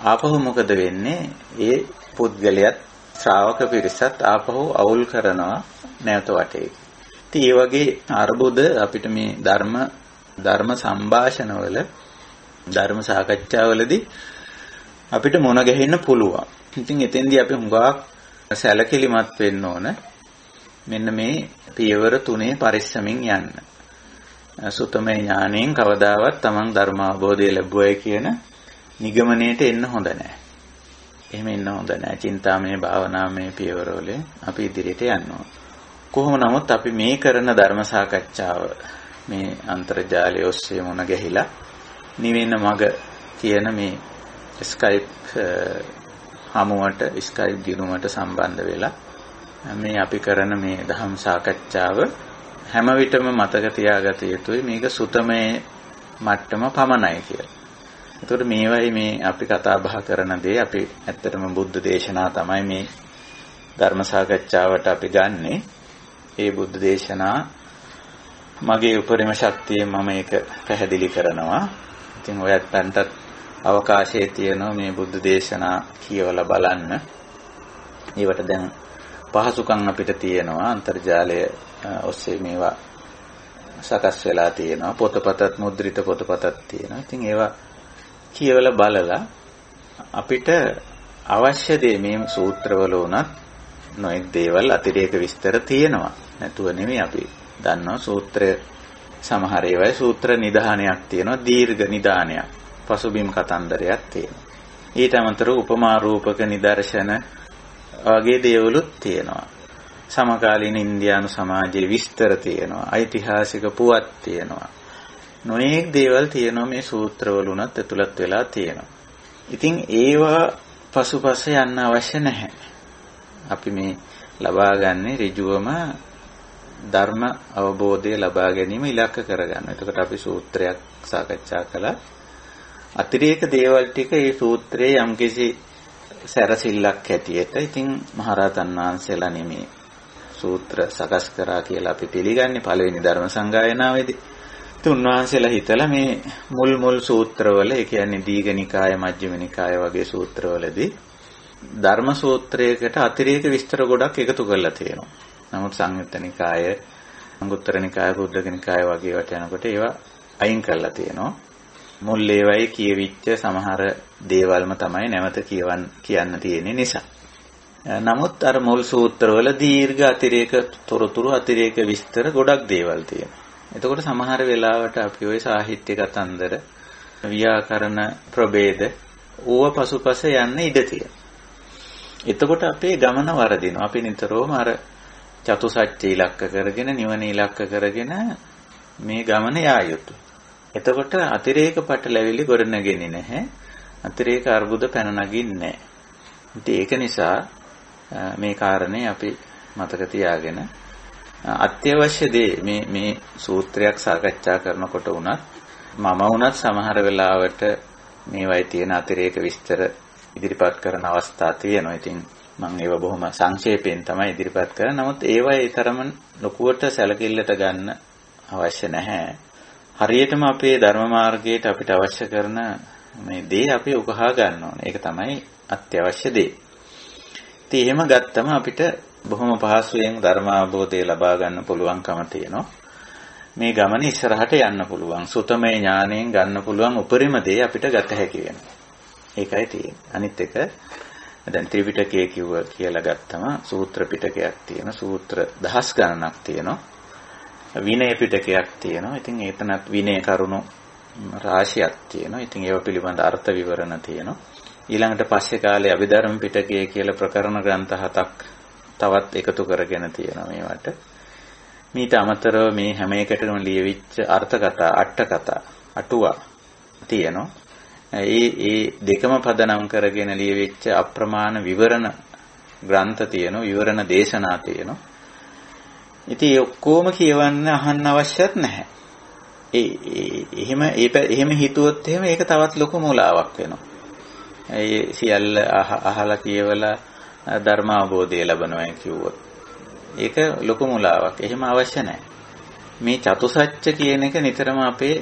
ආපහු මොකද වෙන්නේ? ඒ පුද්ගලයාත් ශ්‍රාවක පිරිසත් ආපහු අවුල් කරනවා නැවත වටේ. ඉතින් මේ වගේ අරුබුද අපිට මේ ධර්ම සංഭാෂණවල ධර්ම සාකච්ඡාවලදී අපිට මොන ගැහෙන්න පුළුවන්. ඉතින් එතෙන්දී අපි හුඟක් සැලකිලිමත් වෙන්න ඕන. මෙන්න මේ පියවර තුනේ පරිස්සමින් යන්න. සුතමේ ඥාණයෙන් කවදාවත් තමන් ධර්ම අවබෝධය ලැබුවයි කියන නිගමනයට එන්න හොඳ නැහැ. එහෙම එන්න හොඳ නැහැ. චින්තාමය භාවනාමය පියවරවල අපි ඉදිරියට යන්න ඕන. කොහොම නමුත් අපි මේ කරන ධර්ම සාකච්ඡාව මේ අන්තර්ජාලය ඔස්සේ මුණ ගැහිලා නිවෙන මග කියන මේ Skype හමුවට Skype දිනුමට සම්බන්ධ වෙලා මේ අපි කරන මේ ධම් සාකච්ඡාව හැම විටම මතක තියාගත යුතුයි මේක සුතමේ මට්ටම පමණයි කියලා. එතකොට මේවයි මේ අපි කතා බහ කරන දේ අපි ඇත්තටම බුද්ධ දේශනා තමයි මේ ධර්ම සාකච්ඡාවට අපි ගන්නෙ. ඒ බුද්ධ දේශනා මගේ උපරිම ශක්තියෙන් මම ඒක පැහැදිලි කරනවා. ඉතින් ඔයත්න්ටත් අවකාශයේ තියෙනවා මේ බුද්ධ දේශනා කියවලා බලන්න. ඒවට දැන් පහසුකම් අපිට තියෙනවා අන්තර්ජාලය ඔස්සේ මේවා සකස් වෙලා තියෙනවා. පොතපතත් මුද්‍රිත පොතපතත් තියෙනවා. ඉතින් ඒවා කියවලා බලලා අපිට අවශ්‍ය දේ මේ සූත්‍රවල උනත් නොඑක් දේවල් අතිරේක විස්තර තියෙනවා. නැතුව නෙමෙයි අපි දන්නවා සූත්‍රය සමහර ඒවායි සූත්‍ර නිදානයක් තියෙනවා. දීර්ඝ නිදානයක්. පසුබිම් කතන්දරයක් තියෙනවා. ඊට අමතරව උපමා රූපක නිදර්ශන වගේ දේවලුත් තියෙනවා. සමකාලීන ඉන්දියානු සමාජයේ විස්තර තියෙනවා. ඓතිහාසික පුවත් තියෙනවා. නොඑක් දේවල් තියෙනවා මේ සූත්‍රවල උනත් ඇතුළත් වෙලා තියෙනවා. ඉතින් ඒවා පසුපස යන්න අවශ්‍ය නැහැ. අපි මේ ලබා ගන්න ඍජුවම ධර්ම අවබෝධය ලබා ගැනීම ඉලක්ක කරගන්න. එතකොට අපි සූත්‍රයක් සාකච්ඡා කළා. අතිරේක දේවල් ටික ඒ සූත්‍රයේ යම්කිසි සැරසිල්ලක් හැටියට ඉතින් මහරහතන් වහන්සේලා නෙමේ සූත්‍ර සකස් කරා කියලා අපි පිළිගන්නේ පළවෙනි ධර්ම සංගායනාවේදී. ඉතින් උන්වහන්සේලා හිතලා මේ මුල් සූත්‍රවල ඒ කියන්නේ දීඝනිකාය මජ්ක්‍ධිම නිකාය වගේ සූත්‍රවලදී ධර්ම සූත්‍රයකට අතිරේක විස්තර ගොඩක් එකතු කරලා තියෙනවා. නමුත් සංයුත්ත නිකාය, අංගුත්තර නිකාය, කුද්දක නිකාය වගේ වට යනකොට ඒවා අයින් කරලා තියෙනවා. මුල් ඒවායේ කියවිච්ච සමහර දේවල්ම තමයි නැවත කියන්න තියෙන්නේ නිසා. නමුත් අර මුල් සූත්‍රවල දීර්ඝ අතිරේක තොරතුරු අතිරේක විස්තර ගොඩක් දේවල් තියෙනවා. එතකොට සමහර වෙලාවට අපි ওই සාහිත්‍ය කතන්දර ව්‍යාකරණ ප්‍රභේද ඕව පසුපස යන්න ඉඩ තියෙනවා. එතකොට අපේ ගමන වරදිනවා. අපි නිතරම අර චතුසත්‍ය ඉලක්ක කරගෙන නිවන ඉලක්ක කරගෙන මේ ගමන යා යුතුයි. එතකොට අතිරේක පටලැවිලි ගොඩනගෙන්නේ නැහැ. අතිරේක අර්බුද පැන නගින්නේ නැහැ. ඒක නිසා මේ කාරණේ අපි මතක තියාගෙන අත්‍යවශ්‍ය දේ මේ සූත්‍රයක් සාකච්ඡා කරනකොට වුණත් මම වුණත් සමහර වෙලාවට මේවයි තියෙන අතිරේක විස්තර ඉදිරිපත් කරන අවස්ථා තියෙනවා. ඉතින් මම ඒව බොහොම සංක්ෂේපයෙන් තමයි ඉදිරිපත් කරන්නේ. නමුත් ඒවා ඒ තරම ලොකුවට සැලකිල්ලට ගන්න අවශ්‍ය නැහැ. හරියටම අපේ ධර්ම මාර්ගයට අපිට අවශ්‍ය කරන මේ දේ අපි උකහා ගන්න ඕනේ. ඒක තමයි අත්‍යවශ්‍ය දේ. ඉතින් එහෙම ගත්තම අපිට බොහොම පහසුවෙන් ධර්ම අවබෝධය ලබා ගන්න පුළුවන්කම තියෙනවා. මේ ගමන ඉස්සරහට යන්න පුළුවන්. සුතමේ ඥාණයෙන් ගන්න පුළුවන් උපරිම දේ අපිට ගත හැකි වෙනවා. ඒකයි තියෙන්නේ. අනිත් එක දැන් ත්‍රිපිටකය කියලා ගත්තම සූත්‍ර පිටකයක් තියෙනවා. සූත්‍ර දහස් ගණනක් තියෙනවා. විනය පිටකයක් තියෙනවා. ඉතින් ඒතනත් විනය කරුණු රාශියක් තියෙනවා. ඉතින් ඒව පිළිබඳ අර්ථ විවරණ තියෙනවා. ඊළඟට පස්සේ කාලේ අභිධර්ම පිටකය කියලා ප්‍රකරණ ග්‍රන්ථ 7ක් තවත් එකතු කරගෙන තියෙනවා මේවට. මීට අමතරව මේ හැම එකටම ලියවිච්ච අර්ථ කතා, අට කතා, අටුවා තියෙනවා. ඒ දෙකම පදනම් කරගෙන ලියවිච්ච අප්‍රමාණ විවරණ ග්‍රන්ථ තියෙනවා, විවරණ දේශනා තියෙනවා. ඉතින් ඒ ඔක්කොම කියවන්න අහන්න අවශ්‍යත් නැහැ. එහෙම හිතුවොත් එහෙම ඒක තවත් ලොකු මුලාවක් වෙනවා. ඒ සියල්ල අහලා කියවලා ධර්ම අවබෝධය ලැබනවා කිව්වොත් ඒක ලොකු මුලාවක්. එහෙම අවශ්‍ය නැහැ. මේ චතුසත්‍ය කියන එක නිතරම අපේ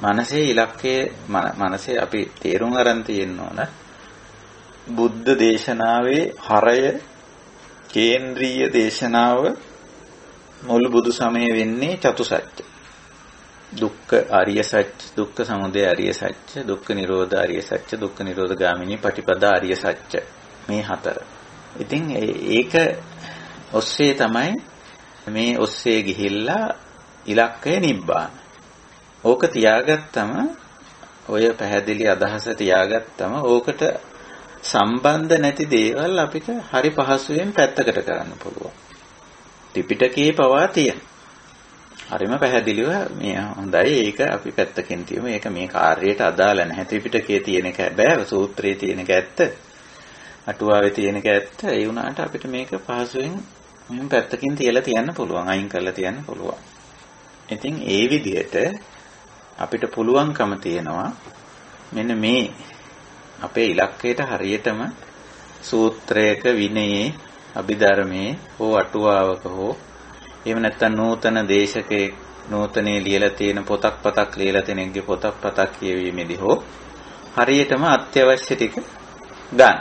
මනසේ ඉලක්කයේ මනසේ අපි තේරුම් අරන් තියෙන්න ඕන. බුද්ධ දේශනාවේ හරය කේන්ද්‍රීය දේශනාව මුළු බුදු සමය වෙන්නේ චතුසත්‍ය. දුක්ඛ ආර්ය සත්‍ය, දුක්ඛ සමුදය ආර්ය සත්‍ය, දුක්ඛ නිරෝධ ආර්ය සත්‍ය, දුක්ඛ නිරෝධ ගාමිනී පටිපදා ආර්ය සත්‍ය. මේ හතර. ඉතින් ඒක ඔස්සේ තමයි මේ ඔස්සේ ගිහිල්ලා ඉලක්කය නිබ්බාන. ඕක තියාගත්තම ඔය පැහැදිලි අදහස තියාගත්තම ඕකට සම්බන්ධ නැති දේවල් අපිට හරි පහසුවෙන් පැත්තකට කරන්න පුළුවන්. ත්‍රිපිටකයේ පවා තියෙන. හරිම පැහැදිලිව මේ හොඳයි ඒක අපි පැත්තකින් තියමු. ඒක මේ කාර්යයට අදාළ නැහැ. ත්‍රිපිටකයේ තියෙන එක බෑ. සූත්‍රයේ තියෙන එක ඇත්ත. අටුවාවේ තියෙන එක ඇත්ත. ඒ වුණාට අපිට මේක පහසුවෙන් මෙහෙම පැත්තකින් තියලා තියන්න පුළුවන්. අයින් කරලා තියන්න පුළුවන්. ඉතින් ඒ විදිහට අපිට පුළුවන්කම තියෙනවා මෙන්න මේ අපේ ඉලක්කයට හරියටම සූත්‍රයක විනයේ අභිධර්මයේ හෝ අටුවාවක හෝ එහෙම නැත්නම් නූතන දේශකේ නූතනේ ලියලා තියෙන පොතක් ලියලා තියෙනගේ පොතක් කියවීමේදී හෝ හරියටම අත්‍යවශ්‍ය ටික ගන්න.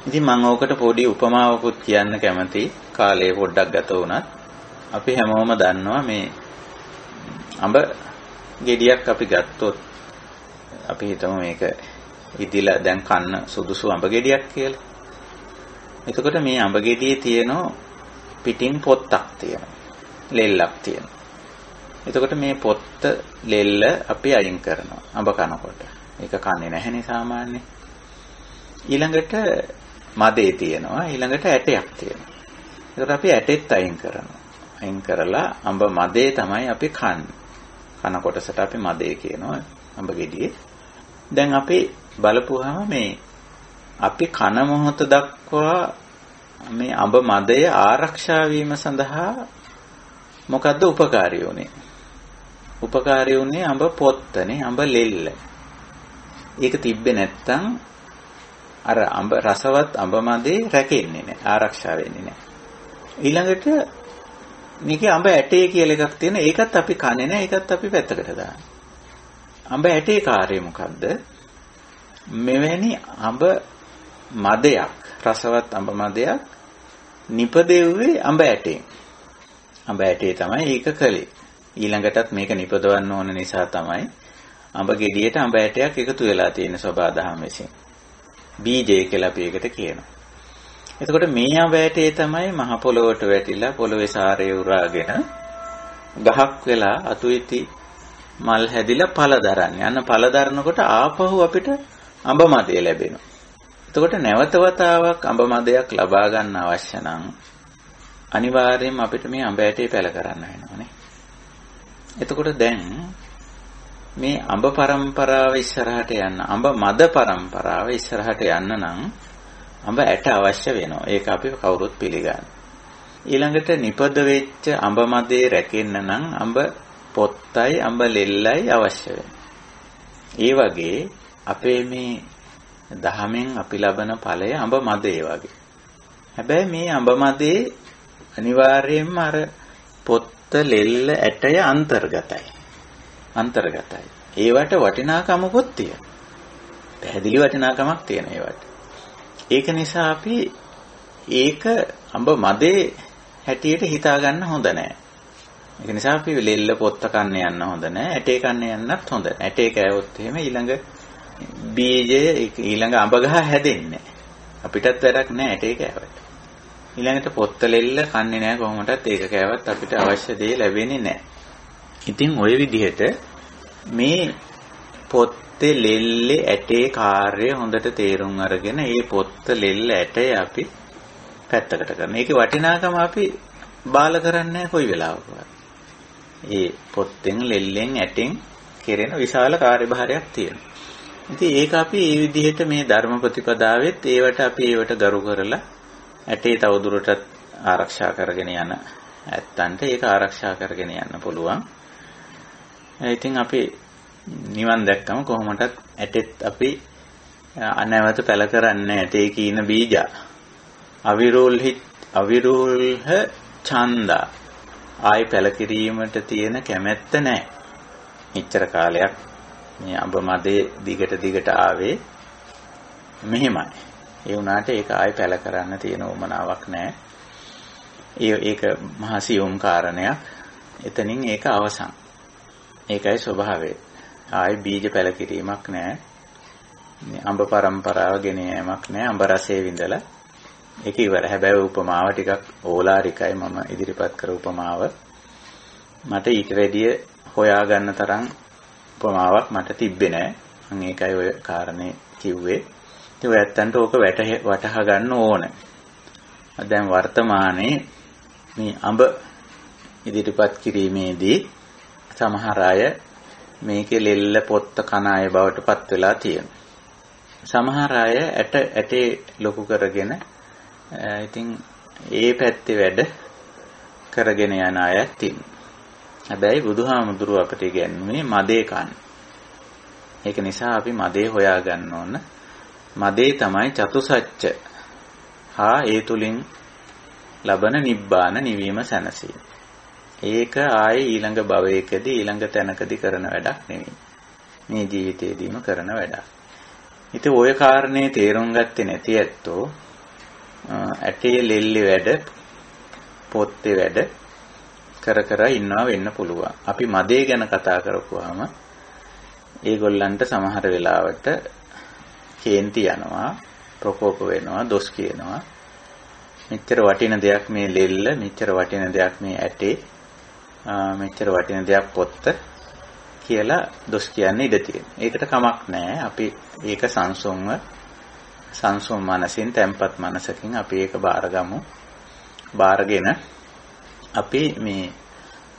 ඉතින් මම ඕකට පොඩි උපමාවකුත් කියන්න කැමතියි. කාලය පොඩ්ඩක් ගත වුණත් අපි හැමෝම දන්නවා මේ අඹ ගෙඩියක් අපි ගත්තොත් අපි හිතමු මේක ඉදිලා දැන් කන්න සුදුසු අඹ ගෙඩියක් කියලා. එතකොට මේ අඹ ගෙඩියේ තියෙන පිටින් පොත්තක් තියෙනවා. ලෙල්ලක් තියෙනවා. එතකොට මේ පොත්ත ලෙල්ල අපි අයින් කරනවා අඹ කනකොට. ඒක කන්නේ නැහැනේ සාමාන්‍යයෙන්. ඊළඟට මදේ තියෙනවා. ඊළඟට ඇටයක් තියෙනවා. එතකොට අපි ඇටෙත් අයින් කරනවා. අයින් කරලා අඹ මදේ තමයි අපි කන්නේ. කන කොටසට අපි මදේ කියනවා අඹ ගෙඩියේ. දැන් අපි බලපුවාම මේ අපි කන මොහොත දක්වා මේ අඹ මදය ආරක්ෂා වීම සඳහා මොකද්ද උපකාරී වුනේ? උපකාරී වුනේ අඹ පොත්තනේ, අඹ ලෙල්ල. ඒක තිබ්බේ නැත්තම් අර අඹ රසවත් අඹ මදේ රැකෙන්නේ නැහැ, ආරක්ෂා වෙන්නේ නැහැ. ඊළඟට මේකේ අඹ ඇටේ කියලා එකක් තියෙන. ඒකත් අපි කන්නේ නැහැ. ඒකත් අපි පැත්තකට දානවා. අඹ ඇටේ කාර්යය මොකද්ද? මෙවැනි අඹ මදයක්, රසවත් අඹ මදයක් නිපදෙව්වේ අඹ ඇටේ. අඹ ඇටේ තමයි ඒක කළේ. ඊළඟටත් මේක නිපදවන්න ඕන නිසා තමයි අඹ ගෙඩියට අඹ ඇටයක් එකතු වෙලා තියෙන සබාදහම විසින්. බීජය කියලා අපි ඒකට කියනවා. එතකොට මේ අඹ ඇටේ තමයි මහ පොළොවට වැටිලා පොළොවේ සාරය උරාගෙන ගහක් වෙලා අතු ඉති මල් හැදිලා පළ දරන්නේ. අන්න පළ දරනකොට ආපහු අපිට අඹ මදය ලැබෙනවා. එතකොට නැවත වතාවක් අඹ මදයක් ලබා ගන්න අවශ්‍ය නම් අනිවාර්යයෙන්ම අපිට මේ අඹ ඇටේ පැල කරන්න වෙනවානේ. එතකොට දැන් මේ අඹ පරම්පරාව ඉස්සරහට යන්න, අඹ මද පරම්පරාව ඉස්සරහට යන්න නම් අඹ ඇට අවශ්‍ය වෙනවා. ඒක අපි කවුරුත් පිළිගන්න. ඊළඟට නිපද වෙච්ච අඹ මදේ රැකෙන්න නම් අඹ පොත්තයි අඹ ලෙල්ලයි අවශ්‍ය වෙනවා. ඒ වගේ අපේ මේ දහමෙන් අපි ලබන ඵලය අඹ මදේ වගේ. හැබැයි මේ අඹ මදේ අනිවාර්යයෙන්ම අර පොත්ත ලෙල්ල ඇටය අන්තර්ගතයි. ඒවට වටිනාකමකුත් තියෙනවා. පැහැදිලි වටිනාකමක් තියෙන ඒවට. ඒක නිසා අපි ඒක අඹ මදේ හැටියට හිතා ගන්න හොඳ නෑ. ඒක නිසා අපි ලෙල්ල පොත්ත කන්න යන්න හොඳ නෑ. ඇටේ කන්න යන්නත් හොඳ නෑ. ඇටේ කෑවොත් එහෙම ඊළඟ බීජය ඊළඟ අඹ ගහ හැදෙන්නේ නෑ. අපිටත් වැඩක් නෑ ඇටේ කෑවට. ඊළඟට පොත්ත ලෙල්ල කන්නේ නෑ කොහොමදත් ඒක කෑවත් අපිට අවශ්‍ය දේ ලැබෙන්නේ නෑ. ඉතින් ওই විදිහට මේ පොත්තේ ලෙල්ලේ ඇටේ කාර්යය හොඳට තේරුම් අරගෙන ඒ පොත්ත ලෙල්ල ඇටේ අපි පැත්තකට කරනවා. ඒකේ වටිනාකම අපි බාල කරන්නේ කොයි වෙලාවකවත්. ඒ පොත්තෙන් ලෙල්ලෙන් ඇටෙන් කෙරෙන විශාල කාර්යභාරයක් තියෙනවා. ඉතින් ඒක අපි මේ විදිහට මේ ධර්ම ප්‍රතිපදාවෙත් ඒවට ගරු කරලා ඇටේ තවදුරටත් ආරක්ෂා කරගෙන යන ඇත්තන්ට ඒක ආරක්ෂා කරගෙන යන්න පුළුවන්. ඉතින් අපි නිවන් දැක්කම කොහොමදත් ඇටෙත් අපි අනවත පැල කරන්නේ ඇටේ කීන බීජ අවිරෝල්හ ඡන්දා ආයි පැල කිරීමට තියෙන කැමැත්ත නැහැ. මෙච්චර කාලයක් මේ අඹ මදේ දිගට ආවේ මෙහෙමයි. ඒ වුණාට ඒක ආයි පැල කරන්න තියෙන උවමනාවක් නැහැ. ඒක මහා සියුම් කාරණයක්. එතනින් ඒක අවසන්. ඒකයි ස්වභාවය. ආයි බීජ පැල කිරීමක් නැහැ. මේ අඹ පරම්පරාව ගෙන යෑමක් නැහැ. අඹ රසයේ විඳලා ඒක ඉවර. හැබැයි උපමාව ටිකක් ඕලාරිකයි මම ඉදිරිපත් කර උපමාව. මට ඊට වැඩිය හොයා ගන්න තරම් උපමාවක් මට තිබ්බේ නැහැ. මම ඒකයි ඔය කාරණේ කිව්වේ. ඉතින් ඔය ඇත්තන්ට ඕක වටහා ගන්න ඕනේ. දැන් වර්තමානයේ මේ අඹ ඉදිරිපත් කිරීමේදී සමහර අය මේකේ ලෙල්ල පොත්ත කන අය බවට පත් වෙලා තියෙනවා. සමහර අය ඇටේ ලොකු කරගෙන ඉතින් ඒ පැත්තේ වැඩ කරගෙන යන අයත් ඉන්නවා. හැබැයි බුදුහාමුදුරුව අපට ඉගැන්වුවේ මදේ කන්න. ඒක නිසා අපි මදේ හොයා ගන්න ඕන. මදේ තමයි චතුසත්‍ය හා ඒ තුලින් ලබන නිබ්බාන නිවීම සැනසීම. ඒක ආයේ ඊළඟ භවයකදී ඊළඟ තැනකදී කරන වැඩක් නෙවෙයි. මේ ජීවිතේදීම කරන වැඩක්. ඉතින් ওই කාරණේ තේරුම් ගත්තේ නැති ඇත්තෝ ඇටේ ලෙල්ලේ වැඩ පොත්තේ වැඩ කර ඉන්නවා වෙන්න පුළුවන්. අපි මදේ ගැන කතා කරපුවාම ඒගොල්ලන්ට සමහර වෙලාවට කේන්ති යනවා, ප්‍රකෝප වෙනවා, දොස් කියනවා. මෙච්චර වටින දෙයක් මේ ලෙල්ල, මෙච්චර වටින දෙයක් මේ ඇටේ, මෙච්චර වටින දෙයක් පොත්ත කියලා දොස් කියන්නේ ඉඩ තියෙනවා. ඒකට කමක් නැහැ. අපි ඒක සංසුම් මනසින්, තැම්පත් මනසකින් අපි ඒක බාරගමු. බාරගෙන අපි මේ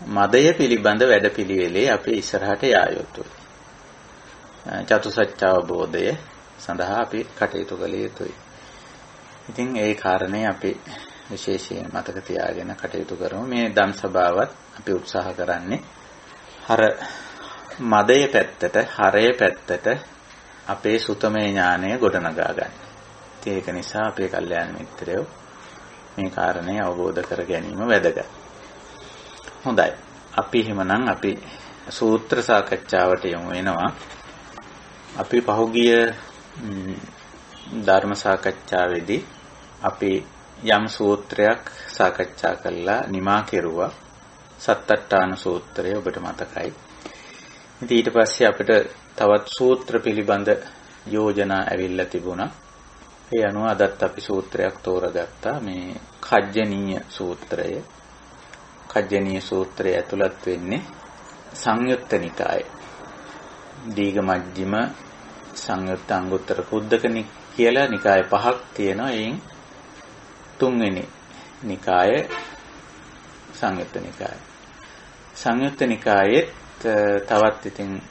මදය පිළිබඳ වැඩපිළිවෙලේ අපි ඉස්සරහට යා යුතුයි. චතුසත්‍ය අවබෝධය සඳහා අපි කටයුතු කළ යුතුයි. ඉතින් ඒ කාරණේ අපි විශේෂයෙන් මතක තියාගෙන කටයුතු කරමු. මේ ධම් සභාවත් අපි උත්සාහ කරන්නේ අර මදය පැත්තට, හරය පැත්තට අපේ සුතමේ ඥානය ගොඩනගා ගන්න. ඒක නිසා අපේ කල්යාණ මිත්‍රයෝ මේ කාරණේ අවබෝධ කර ගැනීම වැදගත්. හොඳයි. අපි එහෙමනම් අපි සූත්‍ර සාකච්ඡාවට යමු වෙනවා. අපි පහුගිය ධර්ම සාකච්ඡාවේදී අපි යම් සූත්‍රයක් සාකච්ඡා කළා, නිමා කෙරුවා. සත්තට්ඨාන සූත්‍රය ඔබට මතකයි. ඉතින් ඊට පස්සේ අපිට තවත් සූත්‍ර පිළිබඳ යෝජනා ඇවිල්ලා තිබුණා. ඒ අනුව අදත් අපි සූත්‍රයක් තෝරගත්තා. මේ කජ්ජනීය සූත්‍රය. කජ්ජනීය සූත්‍රය ඇතුළත් වෙන්නේ සංයුත්ත නිකාය. දීඝ මජ්ක්‍ධිම, සංයුත්ත, අංගුත්තර, කුද්දක කියලා නිකාය පහක් තියෙනවා. එයින් තුන්වෙනි නිකාය සංයුත්ත නිකාය. සංයුත්ත නිකායේ තවත් ඉතින්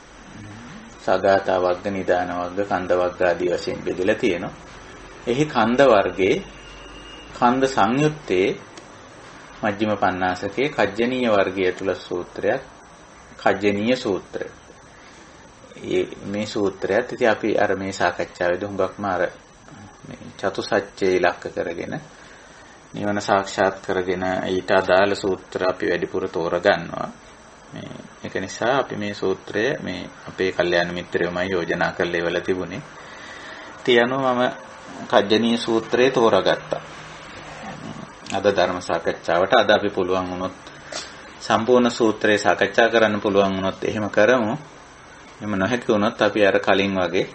සගතා වග්ග, නිදාන වග්ග, කන්ද වග්ග ආදී වශයෙන් බෙදලා තියෙනවා. එහි කන්ද වර්ගයේ කන්ද සංයුත්තේ මජ්ක්‍ධිම පඤ්ඤාසකේ කජ්ජනීය වර්ගය තුල සූත්‍රයක්, කජ්ජනීය සූත්‍රය. මේ සූත්‍රයත් ඉතින් අපි අර මේ සාකච්ඡාවේදී හුඟක්ම අර මේ චතුසත්‍ය ඉලක්ක කරගෙන නිවන සාක්ෂාත් කරගෙන ඊට අදාළ සූත්‍ර අපි වැඩිපුර තෝරගන්නවා. ඒක නිසා අපි මේ සූත්‍රය මේ අපේ කල්යාණ මිත්‍රයෝමයි යෝජනා කරලා ඉවලා තිබුණේ. තියනවා මම කජ්ජනීය සූත්‍රය තෝරාගත්තා. අද ධර්ම සාකච්ඡාවට අද අපි පුළුවන් වුණොත් සම්පූර්ණ සූත්‍රය සාකච්ඡා කරන්න පුළුවන් වුණොත් එහෙම කරමු. එහෙම නොහැකි වුණොත් අපි අර කලින් වගේ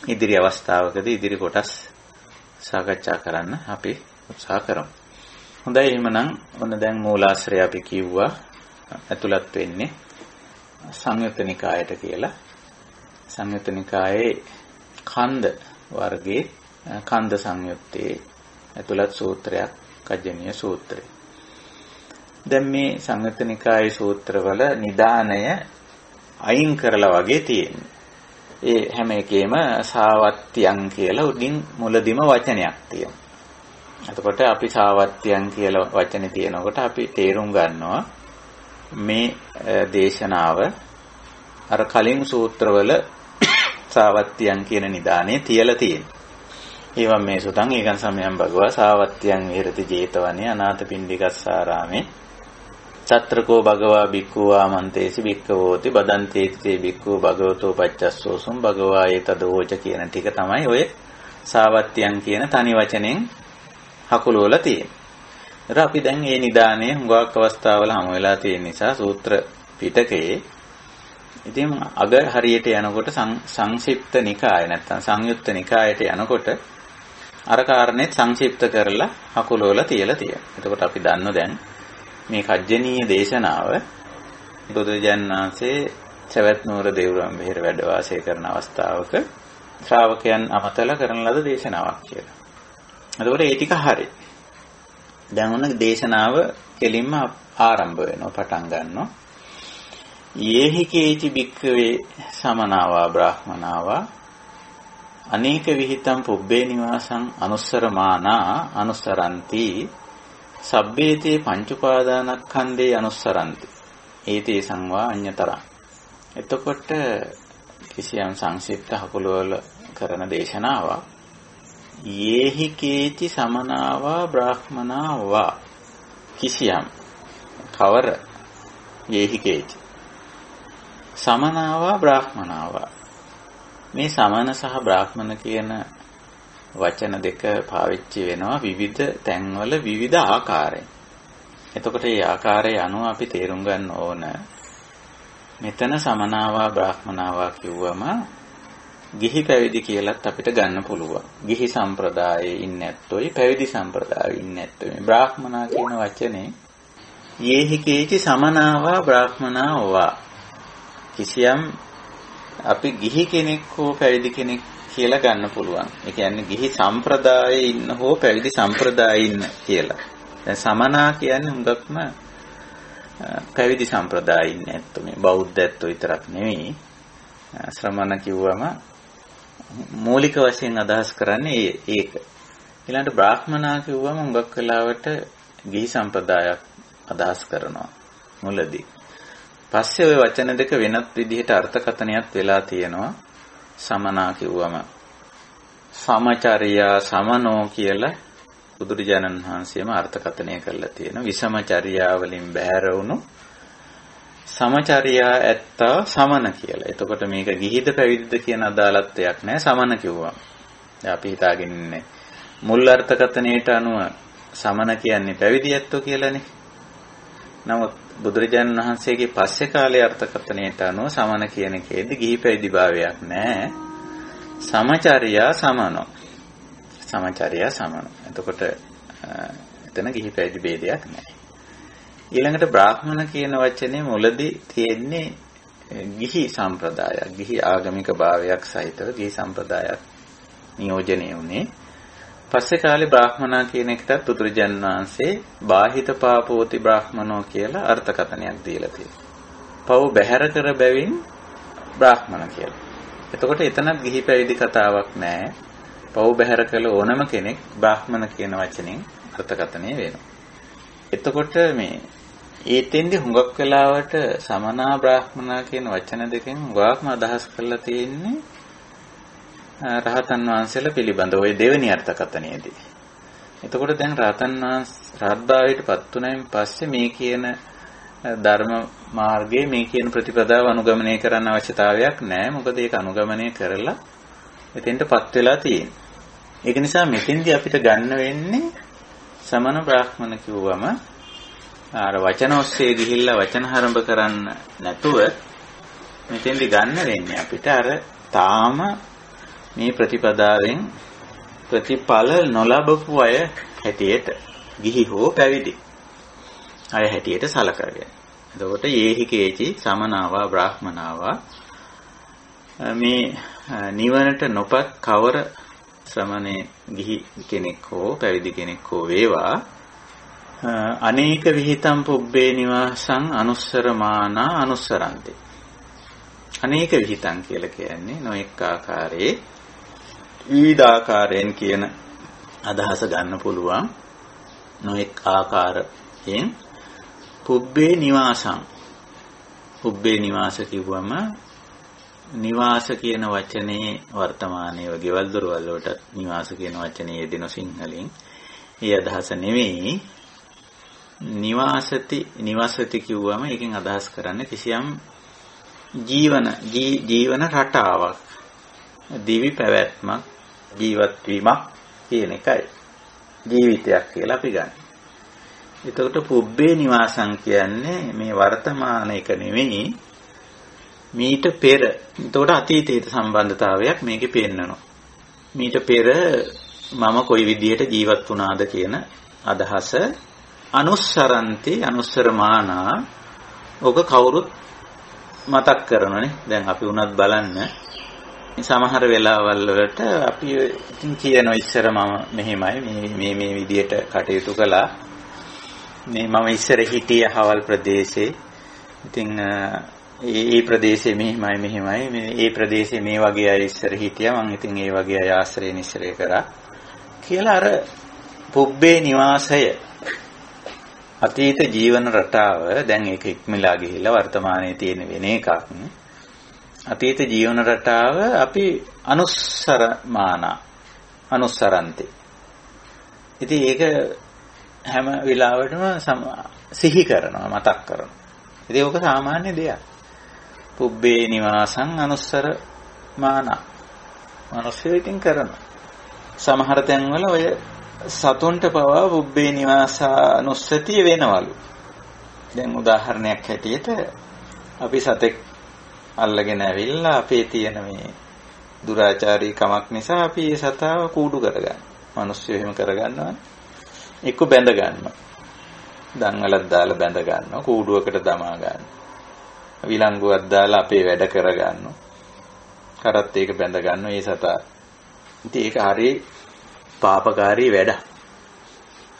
ඉදිරි අවස්ථාවකදී ඉදිරි කොටස් සාකච්ඡා කරන්න අපි උත්සාහ කරමු. හොඳයි එහෙමනම් ඔන්න දැන් මූලාශ්‍රය අපි කිව්වා ඇතුළත් වෙන්නේ සංයුත්ත නිකායට කියලා. සංයුත්ත නිකායේ කන්ද වර්ගයේ කන්ද සංයුත්තේ ඇතුළත් සූත්‍රයක් කජ්ජනීය සූත්‍රය. දැන් මේ සංයුත්ත නිකායේ සූත්‍රවල නිදානය අයින් කරලා වගේ තියෙන්නේ. ඒ හැම එකේම සාවත්‍යං කියලා උඩින් මුලදිම වචනයක් තියෙනවා. එතකොට අපි සාවත්‍යං කියලා වචනේ තියෙනකොට අපි තේරුම් ගන්නවා මේ දේශනාව අර කලින් සූත්‍රවල සාවත්‍යං කියන නිදානේ තියලා තියෙනවා. ඒවම් මේ සුතං ඒකං සමයං භගවා සාවත්‍යං විහෙරති 제තවනේ අනාථපිණ්ඩිකස්සාරාමේ සත්‍රකෝ භගවා බික්ඛු ආමන්තේසි බික්ඛවෝති බදන්තේති තේ බික්ඛු භගවතෝ පච්චස්සෝසුම් භගවා ඒතදෝච කියන ටික තමයි ඔය සාවත්‍යං කියන තනි වචනෙන් හකුලවල තියෙන්නේ. ඒත් අපි දැන් මේ නිදානේ හුඟක් අවස්ථාවල හමු වෙලා තියෙන නිසා සූත්‍ර පිටකයේ ඉතින් අග හරියට යනකොට සංක්ෂිප්ත නිකාය නැත්නම් සංයුත්ත නිකායට යනකොට අර කාරණේ සංක්ෂිප්ත කරලා හකුලවල තියලා තියෙනවා. එතකොට අපි දන්නවා දැන් මේ කජ්ජනීය දේශනාව බුදුරජාණන් වහන්සේ සවැත් නුවර දේවරම් විහෙර වැඩ වාසය කරන අවස්ථාවක ශ්‍රාවකයන් අමතලා කරන ලද දේශනාවක් කියලා. එතකොට ඒ ටික හරි. දැන් ඔන්න දේශනාව කෙලින්ම ආරම්භ වෙනවා පටන් ගන්නවා. යේහි කේචි භික්ඛවේ සමනාවා බ්‍රාහ්මනාවා අනේක විහිතං පුබ්බේ නිවාසං අනුස්සරමානා අනුස්සරಂತಿ සබ්බේතේ පංච උපාදානස්කන්ධේ අනුස්සරಂತಿ ඒතේ සංවා අඤ්‍යතරං. එතකොට කිසියම් සංක්ෂිප්ත හකුලවල කරන දේශනාවක් යේහි කේචි සමනාවා බ්‍රාහ්මනාවා කිසියම් කවර යේහි කේචි සමනාවා බ්‍රාහ්මනාවා මේ සමන සහ බ්‍රාහ්මණ කියන වචන දෙක පාවිච්චි වෙනවා විවිධ තැන්වල විවිධ ආකාරයෙන්. එතකොට මේ ආකාරය අනුව අපි තේරුම් ගන්න ඕන මෙතන සමනාවා බ්‍රාහ්මනාවා කිව්වම ගිහි පැවිදි කියලාත් අපිට ගන්න පුළුවන්. ගිහි සම්ප්‍රදායේ ඉන්නේ නැත්තොයි පැවිදි සම්ප්‍රදායේ ඉන්නේ නැත්තොයි. මේ බ්‍රාහ්මනා කියන වචනේ යේහි කේචි සමනාවා බ්‍රාහ්මනාවා කිසියම් අපි ගිහි කෙනෙක් හෝ පැවිදි කෙනෙක් කියලා ගන්න පුළුවන්. ඒ කියන්නේ ගිහි සම්ප්‍රදායේ ඉන්න හෝ පැවිදි සම්ප්‍රදායේ ඉන්න කියලා. දැන් සමනා කියන්නේ හුඟක්ම පැවිදි සම්ප්‍රදායේ ඉන්නේ නැත්තු මේ බෞද්ධත්ව විතරක් නෙවෙයි. ශ්‍රමණ කිව්වම මූලික වශයෙන් අදහස් කරන්නේ ඒක. ඊළඟට බ්‍රාහ්මනා කිව්වම හුඟක් වෙලාවට ගිහි සම්ප්‍රදායක් අදහස් කරනවා මුලදී. පස්සේ ওই වචන දෙක වෙනත් විදිහට අර්ථකථනයක් වෙලා තියෙනවා. සමනා කිව්වම සමචර්යා සමනෝ කියලා බුදුරජාණන් වහන්සේම අර්ථකථනය කරලා තියෙනවා. විසමචර්යා වලින් බැහැර වුණු සමචර්යා ඇත්තා සමන කියලා. එතකොට මේක ගිහිද පැවිදිද කියන අදාළත්වයක් නැහැ සමන කිව්වම. දැන් අපි හිතාගෙන ඉන්නේ මුල් අර්ථකථනයට අනුව සමන කියන්නේ පැවිදි ඇත්තෝ කියලානේ. නමුත් බුදුරජාණන් වහන්සේගේ පස්සේ කාලේ අර්ථකථනයට අනුව සමන කියන එකේදී ගිහි පැවිදි භාවයක් නැහැ. සමචර්යා සමනෝ. සමචර්යා සමනෝ. එතකොට එතන ගිහි පැවිදි ભેදයක් නැහැ. ඊළඟට බ්‍රාහ්මණ කියන වචනේ මුලදී තියෙන්නේ ගිහි සම්ප්‍රදායක්. ගිහි ආගමික භාවයක් සහිතව ගිහි සම්ප්‍රදායක් නියෝජනය වුණේ. පස්සේ කාලේ බ්‍රාහ්මනා කියන එකටත් බුදුරජාණන් වහන්සේ බාහිත පාපෝති බ්‍රාහ්මනෝ කියලා අර්ථකථනයක් දීලා තියෙනවා. පව් බැහැර කර බැවින් බ්‍රාහ්මණ කියලා. එතකොට එතනත් ගිහි පැවිදි කතාවක් නැහැ. පව් බැහැර කළ ඕනම කෙනෙක් බ්‍රාහ්මණ කියන වචනෙන් අර්ථකථනය වෙනවා. එතකොට මේ ඒතෙන්දී හුඟක් වෙලාවට සමනා බ්‍රාහ්මනා කියන වචන දෙකෙන් හුඟක්ම අදහස් කරලා තියෙන්නේ රහතන් වහන්සේලා පිළිබඳ ওই දෙවෙනි අර්ථකථනයේදී. එතකොට දැන් රහතන් වහන්සේ රහත්භාවයටපත් උනයින් පස්සේ මේ කියන ධර්ම මාර්ගයේ මේ කියන ප්‍රතිපදාව අනුගමනය කරන්න අවශ්‍යතාවයක් නැහැ. මොකද ඒක අනුගමනය කරලා එතෙන්ටපත් වෙලා තියෙන්නේ. ඒක නිසා මෙතෙන්දී අපිට ගන්න වෙන්නේ සමන බ්‍රාහ්මණ කිව්වම අර වචන ඔස්සේ ගිහිල්ලා වචන හරඹ කරන්න නැතුව මෙතෙන්දි ගන්න වෙන්නේ අපිට අර තාම මේ ප්‍රතිපදාවෙන් ප්‍රතිඵල නොලබපු අය හැටියට ගිහි හෝ පැවිදි අය හැටියට සලකගෙන. එතකොට යේහිකේචි සමනාවා බ්‍රාහ්මනාවා මේ නිවනට නොපත් කවර ශ්‍රමණේ ගිහි කෙනෙක් හෝ පැවිදි කෙනෙක් හෝ වේවා අනේක විහිතම් පුබ්බේ නිවාසං අනුස්සරමානා අනුස්සරන්ති. අනේක විහිතං කියලා කියන්නේ නොඑක ආකාරයේ විවිධ ආකාරයෙන් කියන අදහස ගන්න පුළුවන්. නොඑක ආකාරයෙන් පුබ්බේ නිවාසං. පුබ්බේ නිවාස කිව්වම නිවාස කියන වචනේ වර්තමානයේ ගෙවල් දොරවල් වලට නිවාස කියන වචනේ යෙදෙන සිංහලෙන් ඒ අදහස නෙවෙයි. නිවාසති කිව්වම ඒකෙන් අදහස් කරන්නේ කිසියම් ජීවන රටාවක්, දිවි පැවැත්මක්, ජීවත් වීමක් කියන එකයි ජීවිතයක් කියලා අපි ගන්න. එතකොට පුබ්බේ නිවාසං කියන්නේ මේ වර්තමාන එක නෙවෙයි, මීට පෙර. එතකොට අතීතයට සම්බන්ධතාවයක් මේකේ පෙන්නනවා. මීට පෙර මම කොයි විදිහට ජීවත් වුණාද කියන අදහස අනුස්සරන්ති අනුස්සරමානා. ඔක කවුරුත් මතක් කරනනේ. දැන් අපි උනත් බලන්න සමහර වෙලාවල් වලට අපි ඉතින් කියනවා ඉස්සර මම මෙහෙමයි මේ විදිහට කටයුතු කළා. මේ මම ඉස්සර හිටිය හවල් ප්‍රදේශේ. ඉතින් ඒ ප්‍රදේශේ මෙහෙමයි මේ ප්‍රදේශේ මේ වගේ අය ඉස්සර හිටියා. මම ඉතින් ඒ වගේ අය ආශ්‍රය නිශ්‍රය කරා කියලා අර පුබ්බේ නිවාසය අතීත ජීවන රටාව දැන් ඒක ඉක්මලා ගිහිල්ලා වර්තමානයේ තියෙන වෙන එකක්. අතීත ජීවන රටාව අපි අනුස්සරන්ති. ඉතින් ඒක හැම වෙලාවෙම සිහි කරනවා, මතක් කරනවා. ඉතින් ඕක සාමාන්‍ය දෙයක්. පුබ්බේ නිවාසං අනුස්සරමානා. මිනිස්සු ඉතින් කරනවා. සමහර තැන්වල ඔය සතුන්ට පවා පුබ්බේ නිවාසානුස්සතිය වෙනවලු. දැන් උදාහරණයක් හැටියට අපි සතෙක් අල්ලගෙන ඇවිල්ලා අපේ තියෙන මේ දුරාචාරී කමක් නිසා අපි ඒ සතාව කූඩු කරගන්න. මිනිස්සු එහෙම කරගන්නවනේ. එක්ක බැඳ ගන්නවා. දන්වලක් දාලා බැඳ ගන්නවා. කූඩුවකට දමා ගන්නවා. විලංගුවක් දාලා අපේ වැඩ කරගන්නවා. කරත් ඒක බැඳ ගන්නවා ඒ සතා. ඉතින් ඒක හරිය පාපකාරී වැඩ.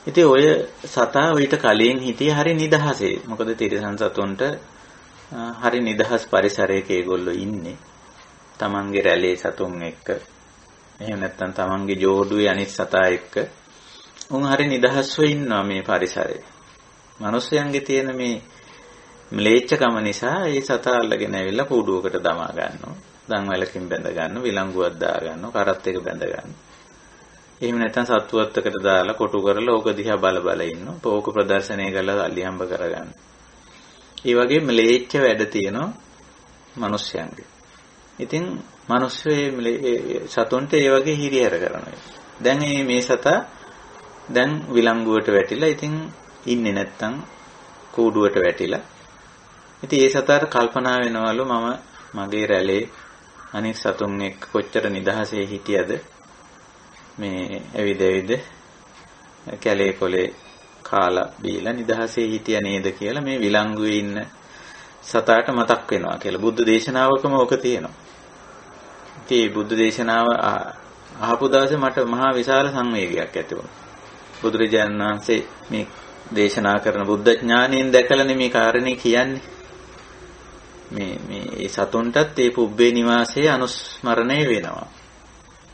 ඉතින් ඔය සතා ඊට කලින් හිටියේ හරි නිදහසේ. මොකද තිරිසන් සතුන්ට හරි නිදහස් පරිසරයක ඒගොල්ලෝ ඉන්නේ. තමන්ගේ රැළේ සතුන් එක්ක. එහෙම නැත්නම් තමන්ගේ ජෝඩුවේ අනිත් සතා එක්ක. උන් හරි නිදහස්ව ඉන්නවා මේ පරිසරයේ. මිනිස්යන්ගේ තියෙන මේ ම්ලේච්ඡකම නිසා ඒ සතා අල්ලගෙන ඇවිල්ලා කූඩුවකට දමා ගන්නවා. දන්වැලකින් බැඳ ගන්නවා, විලංගුවක් දා ගන්නවා, කරත් එක බැඳ ගන්නවා. එහෙම නැත්නම් සත්තුවත්තකට දාලා කොටු කරලා ඕක දිහා බල ඉන්නවා. ඕක ප්‍රදර්ශනය කරලා අලි හම්බ කරගන්න. ඒ වගේ ම්ලේච්ඡ වැඩ තියෙනවා මිනිස්යන්ගේ. ඉතින් මිනිස්සු සතුන්ට ඒ වගේ හිරිහැර කරනවා. දැන් මේ සතා දැන් විලංගුවට වැටිලා ඉතින් ඉන්නේ නැත්තම් කූඩුවට වැටිලා. ඉතින් ඒ සතාට කල්පනා වෙනවලු මම මගේ රැළේ අනිත් සතුන් එක්ක කොච්චර නිදහසේ හිටියද මේ ඇවිද කැලේ කොලේ කාලා බීලා නිදහසේ හිටිය නේද කියලා මේ විලංගුවේ ඉන්න සතාට මතක් වෙනවා කියලා. බුද්ධ දේශනාවකම ඕක තියෙනවා. ඉතින් බුද්ධ දේශනාව අහපු දවසේ මට මහා විශාල සංවේගයක් ඇති වුණා. බුදුරජාණන් වහන්සේ මේ දේශනා කරන බුද්ධ ඥානයෙන් දැකලානේ මේ කාරණේ කියන්නේ. මේ සතුන්ටත් මේ පුබ්බේ නිවාසයේ අනුස්මරණය වෙනවා.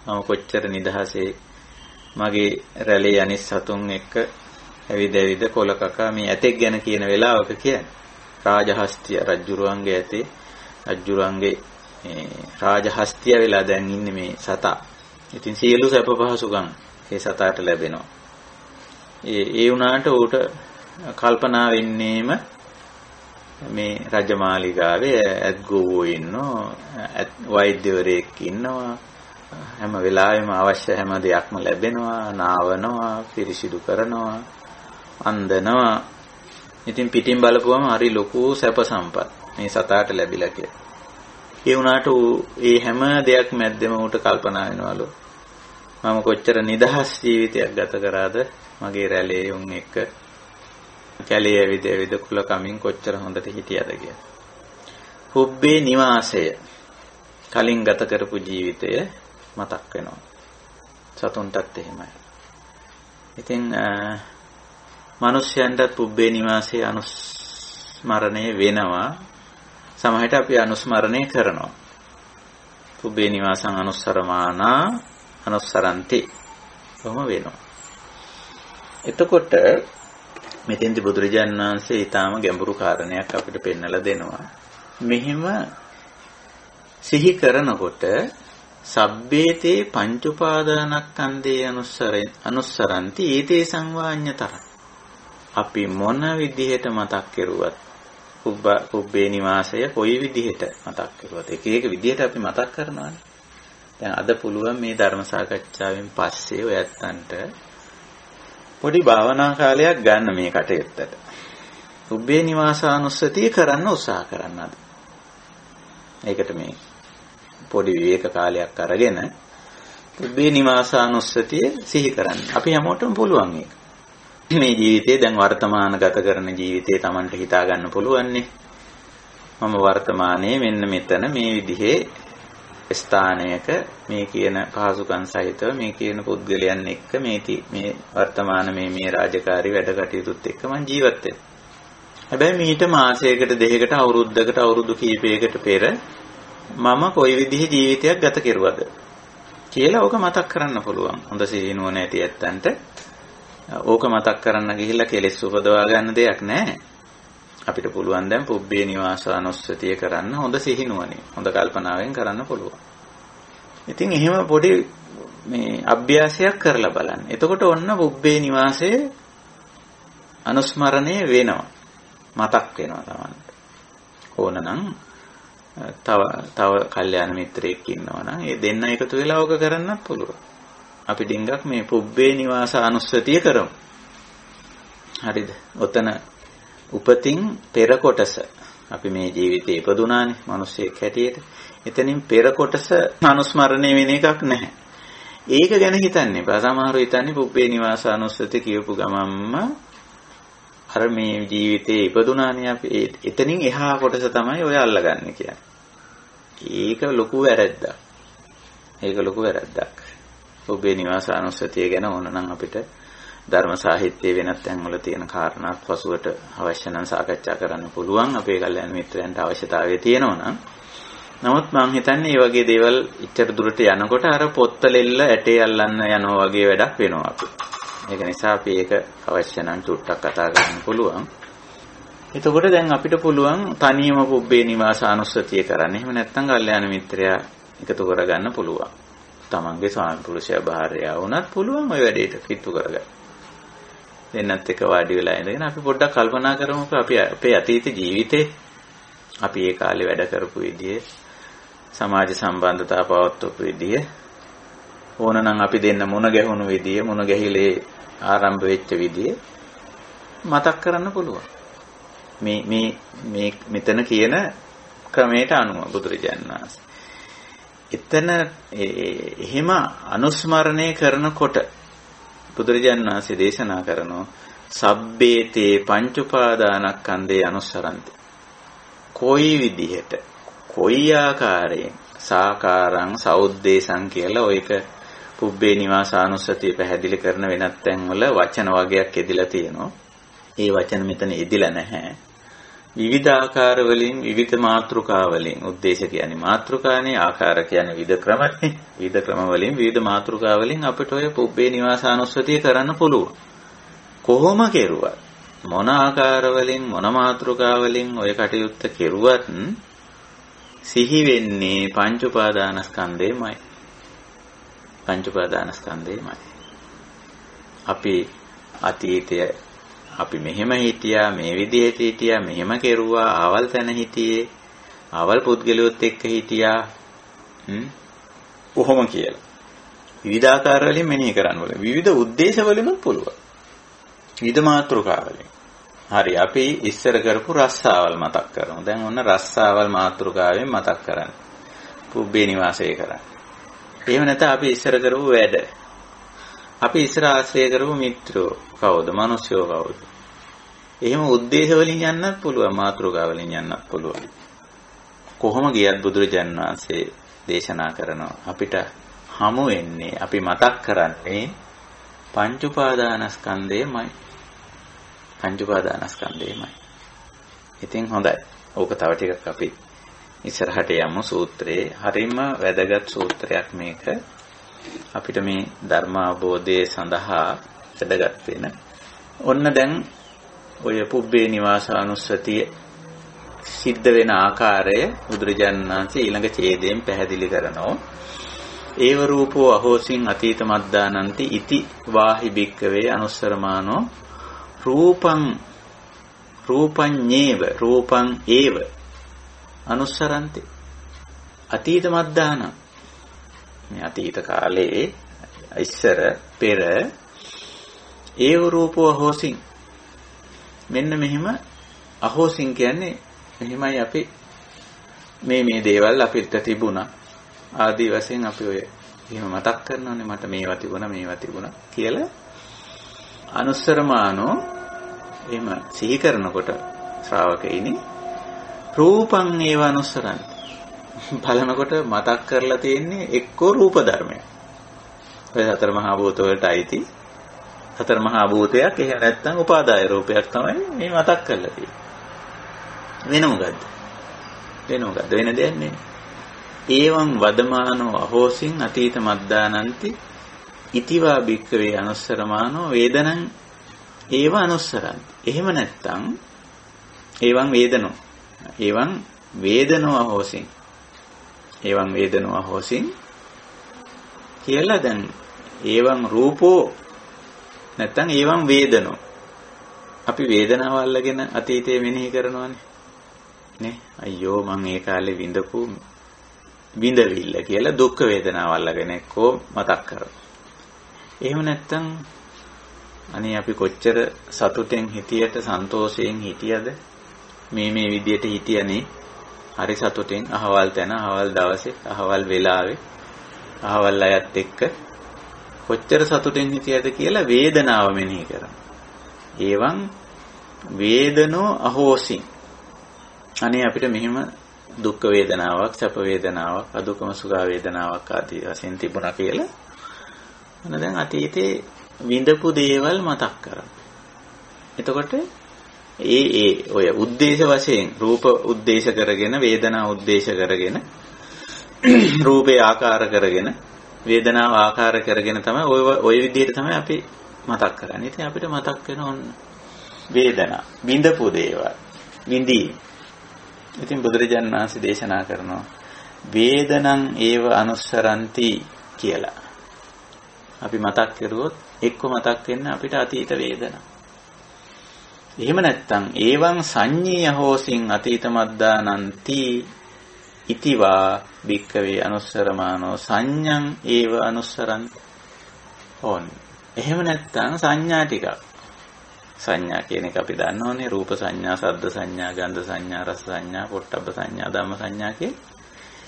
මම කොච්චර නිදහසේ මගේ රැළේ අනිත් සතුන් එක්ක ඇවිද කොල කකා මේ ඇතෙක් ගැන කියන වෙලාවක කියන්නේ. රාජහස්තිය රජුරුවන්ගේ ඇතේ රජුරුවන්ගේ රාජහස්තිය වෙලා දැන් ඉන්නේ මේ සතා. ඉතින් සියලු සැප පහසුකම් ඒ සතාට ලැබෙනවා. ඒ වුණාට ඌට කල්පනා වෙන්නේම මේ රජමාලිගාවේ ඇත්ගොවෝ ඉන්නවා, වෛද්‍යවරයෙක් ඉන්නවා, හැම වෙලාවෙම අවශ්‍ය හැම දෙයක්ම ලැබෙනවා, නාවනවා, පිරිසිදු කරනවා, අන්දනවා. ඉතින් පිටින් බලපුවම හරි ලොකු සැප සම්පත් මේ සතාට ලැබිලා කියලා. ඒ වුණාට ඒ හැම දෙයක් මැද්දෙම උට කල්පනා වෙනවලු. මම කොච්චර නිදහස් ජීවිතයක් ගත කරාද මගේ රැළේ උන් එක්ක. කැලේ ඇවිද කුල කමින් කොච්චර හොඳට හිටියද කියලා. පුබ්බේ නිවාසය කලින් ගත කරපු ජීවිතය මතක් වෙනවා. සතුන්ටත් එහෙමයි. ඉතින් මිනිස්යන්ටත් පුබ්බේ නිවාසයේ අනුස්මරණය වෙනවා. සමහරට අපි අනුස්මරණය කරනවා. පුබ්බේ නිවාසං අනුස්සරමානා අනුස්සරන්ති. කොහොම වෙනවා. එතකොට මෙතෙන්දි බුදුරජාණන් වහන්සේ ඊටාම ගැඹුරු කාරණයක් අපිට පෙන්වලා දෙනවා. මෙහිම සිහි කරනකොට සබ්බේතේ පංච උපාදානස්කන්ධේ අනුස්සරන්ති ඒතේ සංවාඤ්ඤතර. අපි මොන විදිහට මතක් කරුවත් පුබ්බේ නිවාසය කොයි විදිහට මතක් කරුවත් එක විදිහට අපි මතක් කරනවානේ. දැන් අද පුළුවන් මේ ධර්ම සාකච්ඡාවෙන් පස්සේ ඔයත්තන්ට පොඩි භාවනා කාලයක් ගන්න මේ කටයුත්තට. පුබ්බේ නිවාසානුස්සතිය කරන්න උත්සාහ කරන්න අද. ඒකට මේ පොඩි විවේක කාලයක් අරගෙන පුබ්බේ නිවාසානුස්සතිය සිහි කරන්න. අපි හැමෝටම පුළුවන් ඒක. මේ ජීවිතේ දැන් වර්තමාන ගත කරන ජීවිතේ Tamanට හිතා ගන්න පුළුවන්නේ. මම වර්තමානයේ මෙන්න මෙතන මේ විදිහේ ස්ථානයක මේ කියන පහසුකම් සහිතව මේ කියන පුද්ගලයන් එක්ක මේ වර්තමාන මේ රාජකාරී වැඩ කටයුතුත් එක්ක මම ජීවත් වෙනවා. හැබැයි මීට මාසයකට දෙකකට අවුරුද්දකට අවුරුදු කීපයකට පෙර මම කොයි විදිහේ ජීවිතයක් ගත කෙරුවද කියලා ඕක මතක් කරන්න පුළුවන්. හොඳ සිහිනුවණ ඇති ඇත්තන්ට ඕක මතක් කරන්න ගිහිල්ලා කෙලෙස් උපදවා ගන්න දෙයක් නැහැ. අපිට පුළුවන් දැන් පුබ්බේ නිවාසානුස්සතිය කරන්න හොඳ සිහිනුවණින් හොඳ කල්පනාවෙන් කරන්න පුළුවන්. ඉතින් එහෙම පොඩි මේ අභ්‍යාසයක් කරලා බලන්න. එතකොට ඔන්න පුබ්බේ නිවාසයේ අනුස්මරණය වෙනවා. මතක් වෙනවා Tamanට. ඕනනම් තව කල්යාණ මිත්‍රයෙක් ඉන්නවා නම් ඒ දෙන්න එකතු වෙලා ඕක කරන්නත් පුළුවන්. අපි ඩිංගක් මේ පුබ්බේ නිවාසානුස්සතිය කරමු. හරිද? ඔතන උපතින් පෙර කොටස අපි මේ ජීවිතේ ඉපදුනානේ මිනිස්සෙක් හැටියට. එතනින් පෙර කොටස අනුස්මරණය වෙන එකක් නැහැ. ඒක ගැන හිතන්නේ. සමහරව හිතන්නේ පුබ්බේ නිවාසානුස්සතිය කියපු ගමන්ම අර මේ ජීවිතේ ඉපදුනානේ අපි එතනින් එහා කොටස තමයි ඔය අල්ලගන්නේ කියන්නේ. ඒක ලොකු වැරැද්දක්. පුබ්බේ නිවාසානුස්සතිය ගැන ඕනනම් අපිට ධර්ම සාහිත්‍යයේ වෙනත් තැන්වල තියෙන කාරණාත් පසුවට අවශ්‍ය නම් සාකච්ඡා කරන්න පුළුවන්. අපේ කල්යාණ මිත්‍රයන්ට අවශ්‍යතාවය තියෙනවා නම්. නමුත් මම හිතන්නේ මේ වගේ දේවල් ඉච්ඡර දුරට යනකොට අර පොත්තලෙල්ල ඇටේ අල්ලන්න යනවා වගේ වැඩක් වෙනවා අපි. ඒක නිසා අපි ඒක අවශ්‍ය නම් චුට්ටක් කතා කරන්න පුළුවන්. එතකොට දැන් අපිට පුළුවන් තනියම පුබ්බේ නිවාසානුස්සතිය කරන්න. එහෙම නැත්නම් කල්යාණ මිත්‍රයා එකතු කරගන්න පුළුවන්. තමන්ගේ ස්වාමි පුරුෂයා භාර්යාව වුණත් පුළුවන් ওই වැඩේට කිට්ටු කරගන්න. දෙන්නත් එක වාඩි වෙලා ඉඳගෙන අපි පොඩ්ඩක් කල්පනා කරමුකෝ අපි අපේ අතීත ජීවිතේ අපි ඒ කාලේ වැඩ කරපු විදිය සමාජ සම්බන්ධතා පවත්වපු විදිය ඕනනම් අපි දෙන්න මුණ ගැහුණු විදිය මුණ ගැහිලේ ආරම්භ වෙච්ච විදිය මතක් කරන්න පුළුවන්. මේ මෙතන කියන ක්‍රමයට අනුව බුදුරජාණන් වහන්සේ එතන එහෙම අනුස්මරණය කරනකොට බුදුරජාණන් වහන්සේ දේශනා කරනවා සබ්බේතේ පංච උපාදානස්කන්ධේ අනුස්සරන්ති. කොයි විදිහට කොයි ආකාරයෙන් සාකාරං සෞද්දේශං කියලා ඔයක පුබ්බේ නිවාසානුස්සතිය පැහැදිලි කරන වෙනත් තැන්වල වචන වගයක් එදිලා තියෙනවා. ඒ වචන මෙතන එදිලා නැහැ. විවිධ ආකාර වලින් විවිධ මාතෘකා වලින් උද්දේශ කියන්නේ මාතෘකානේ ආකාර කියන්නේ විවිධ ක්‍රමනේ විවිධ ක්‍රම වලින් විවිධ මාතෘකා වලින් අපිට ඔය පුබ්බේ නිවාසානුස්සතිය කරන්න පුළුවන්. කොහොම කෙරුවත් මොන ආකාර වලින් මොන මාතෘකා වලින් ඔය කටයුත්ත කෙරුවත් සිහි වෙන්නේ පංච උපාදානස්කන්ධේමයි. පංච උපාදානස්කන්ධේමයි. අපි අතීතයේ අපි මෙහෙම හිටියා මේ විදිහට හිටියා මෙහෙම කෙරුවා ආවල් තැන හිටියේ ආවල් පුද්ගලයොත් එක්ක හිටියා කොහොම කියලා. විවිධාකාර වලින් මෙනෙහි කරන්න ඕනේ. විවිධ ಉದ್ದೇಶ වලිනුත් පුළුවන්. විවිධ මාත්‍රිකා වලින්. හරි අපි ඉස්සර කරපු රස්සාවල් මතක් කරමු. දැන් ඔන්න රස්සාවල් මාත්‍රිකාවෙන් මතක් කරන්න. පුබ්බේ නිවාසය කරන්න. එහෙම නැත්නම් අපි ඉස්සර කරපු වැඩ. අපි ඉස්සර ආශ්‍රය කරපු මිත්‍රයෝ කවුද? මිනිස්සුયો කවුද? එහෙම ಉದ್ದೇಶ වලින් යන්නත් පුළුවන්, මාත්‍රිකා වලින් යන්නත් පුළුවන්. කොහොම ගියත් බුදුරජාණන් වහන්සේ දේශනා කරනවා අපිට හමු වෙන්නේ අපි මතක් කරන්නේ පංච උපාදානස්කන්ධයමයි. පංච උපාදානස්කන්ධයමයි. ඉතින් හොඳයි. ඕක තව ටිකක් අපි ඉස්සරහට යමු සූත්‍රයේ. හරිම වැදගත් සූත්‍රයක් මේක. අපිට මේ ධර්ම අවබෝධය සඳහා වැදගත් වෙන. ඔන්න දැන් ඔය පුබ්බේ නිවාසානුස්සතිය සිද්ධ වෙන ආකාරය බුදුරජාණන් වහන්සේ ඊළඟ ඡේදයෙන් පැහැදිලි කරනවා. ඒව රූපෝ අහෝසින් අතීත මද්දානන්ති ඉති වාහි භික්කවේ අනුස්සරමානෝ රූපං ඒව අනුස්සරන්ති අතීත මද්දාන. මේ අතීත කාලේ ඉස්සර පෙර ඒව රූපෝ අහෝසින් මෙන්න මෙහිම අහෝසින් කියන්නේ මෙහිමයි අපි මේ දේවල් අපිට තිබුණා ආදී වශයෙන් අපි ඔය එහෙම මතක් කරනවානේ මට මේවා තිබුණා කියලා අනුස්සරමානෝ එහෙම සිහි කරනකොට ශ්‍රාවකෙයිනි රූපං ඒව අනුස්සරන්ති බලනකොට මතක් කරලා තියෙන්නේ එක්කෝ රූප ධර්මයක්. ඔය සතර මහා භූත වලට අයිති සතර මහා භූතයක් එහෙම නැත්නම් උපාදාය රූපයක් තමයි මේ මතක් කරලා තියෙන්නේ. වෙන මොකද්ද? වෙන දෙයක් නෙමෙයි. ඒවං වදමානෝ අහෝසින් අතීත මද්දානන්ති ඉතිවා භික්කවේ අනුස්සරමානෝ වේදනං ඒව අනුස්සරන්ති. එහෙම නැත්නම් ඒවං වේදනෝ අහෝසින් කියලා දැන් ඒවං රූපෝ නැත්නම් ඒවං වේදනෝ අපි වේදනාව අල්ලගෙන අතීතයේ මෙනෙහි කරනවානේ නේ. අයියෝ මං ඒ කාලේ විඳපු විඳවිල්ල කියලා දුක් වේදනාව අල්ලගෙන එක්කෝ මතක් කරනවා. එහෙම නැත්නම් අනේ අපි කොච්චර සතුටෙන් හිටියට සන්තෝෂයෙන් හිටියද මේ විදියට හිටියනේ හරි සතුටෙන් අහවල් තැන අහවල් දවසේ අහවල් වෙලාවේ අහවල් අයත් එක්ක කොච්චර සතුටෙන් හිටියද කියලා වේදනාව මෙනෙහි කරනවා. ඒවං වේදනෝ අහෝසින් අනේ අපිට මෙහෙම දුක් වේදනාවක් සැප වේදනාවක් අදුකම සුඛ වේදනාවක් ආදී වශයෙන් තිබුණා කියලා මොන දැන් අතීතේ විඳපු දේවල් මතක් කරගන්න. එතකොට ඔය ಉದ್ದೇಶ වශයෙන් රූප ಉದ್ದೇಶ කරගෙන වේදනා ಉದ್ದೇಶ කරගෙන රූපේ ආකාර කරගෙන වේදනාව ආකාර කරගෙන තමයි ඔය විදිහට තමයි අපි මතක් කරන්නේ. ඉතින් අපිට මතක් වෙන ඕන වේදනා විඳපු දේවල් විඳී. ඉතින් බුදුරජාණන් වහන්සේ දේශනා කරනවා වේදනං ඒව අනුස්සරන්ති කියලා. අපි මතක් කරුවොත් එක්ක මතක් වෙන්න අපිට අතීත වේදනා. එහෙම නැත්නම් ඒවං සංඤීය හෝසින් අතීත මද්දානන්ති ඉතිවා භික්කවේ අනුස්සරමානෝ සංඤං ඒව අනුස්සරන්ති. එහෙම නැත්නම් සංඥා ටිකක්. සංඥා කියන එක අපි දන්නෝනේ රූප සංඥා, ශබ්ද සංඥා, ගන්ධ සංඥා, රස සංඥා, පොට්ටබ්බ සංඥා, ධම්ම සංඥා කිය.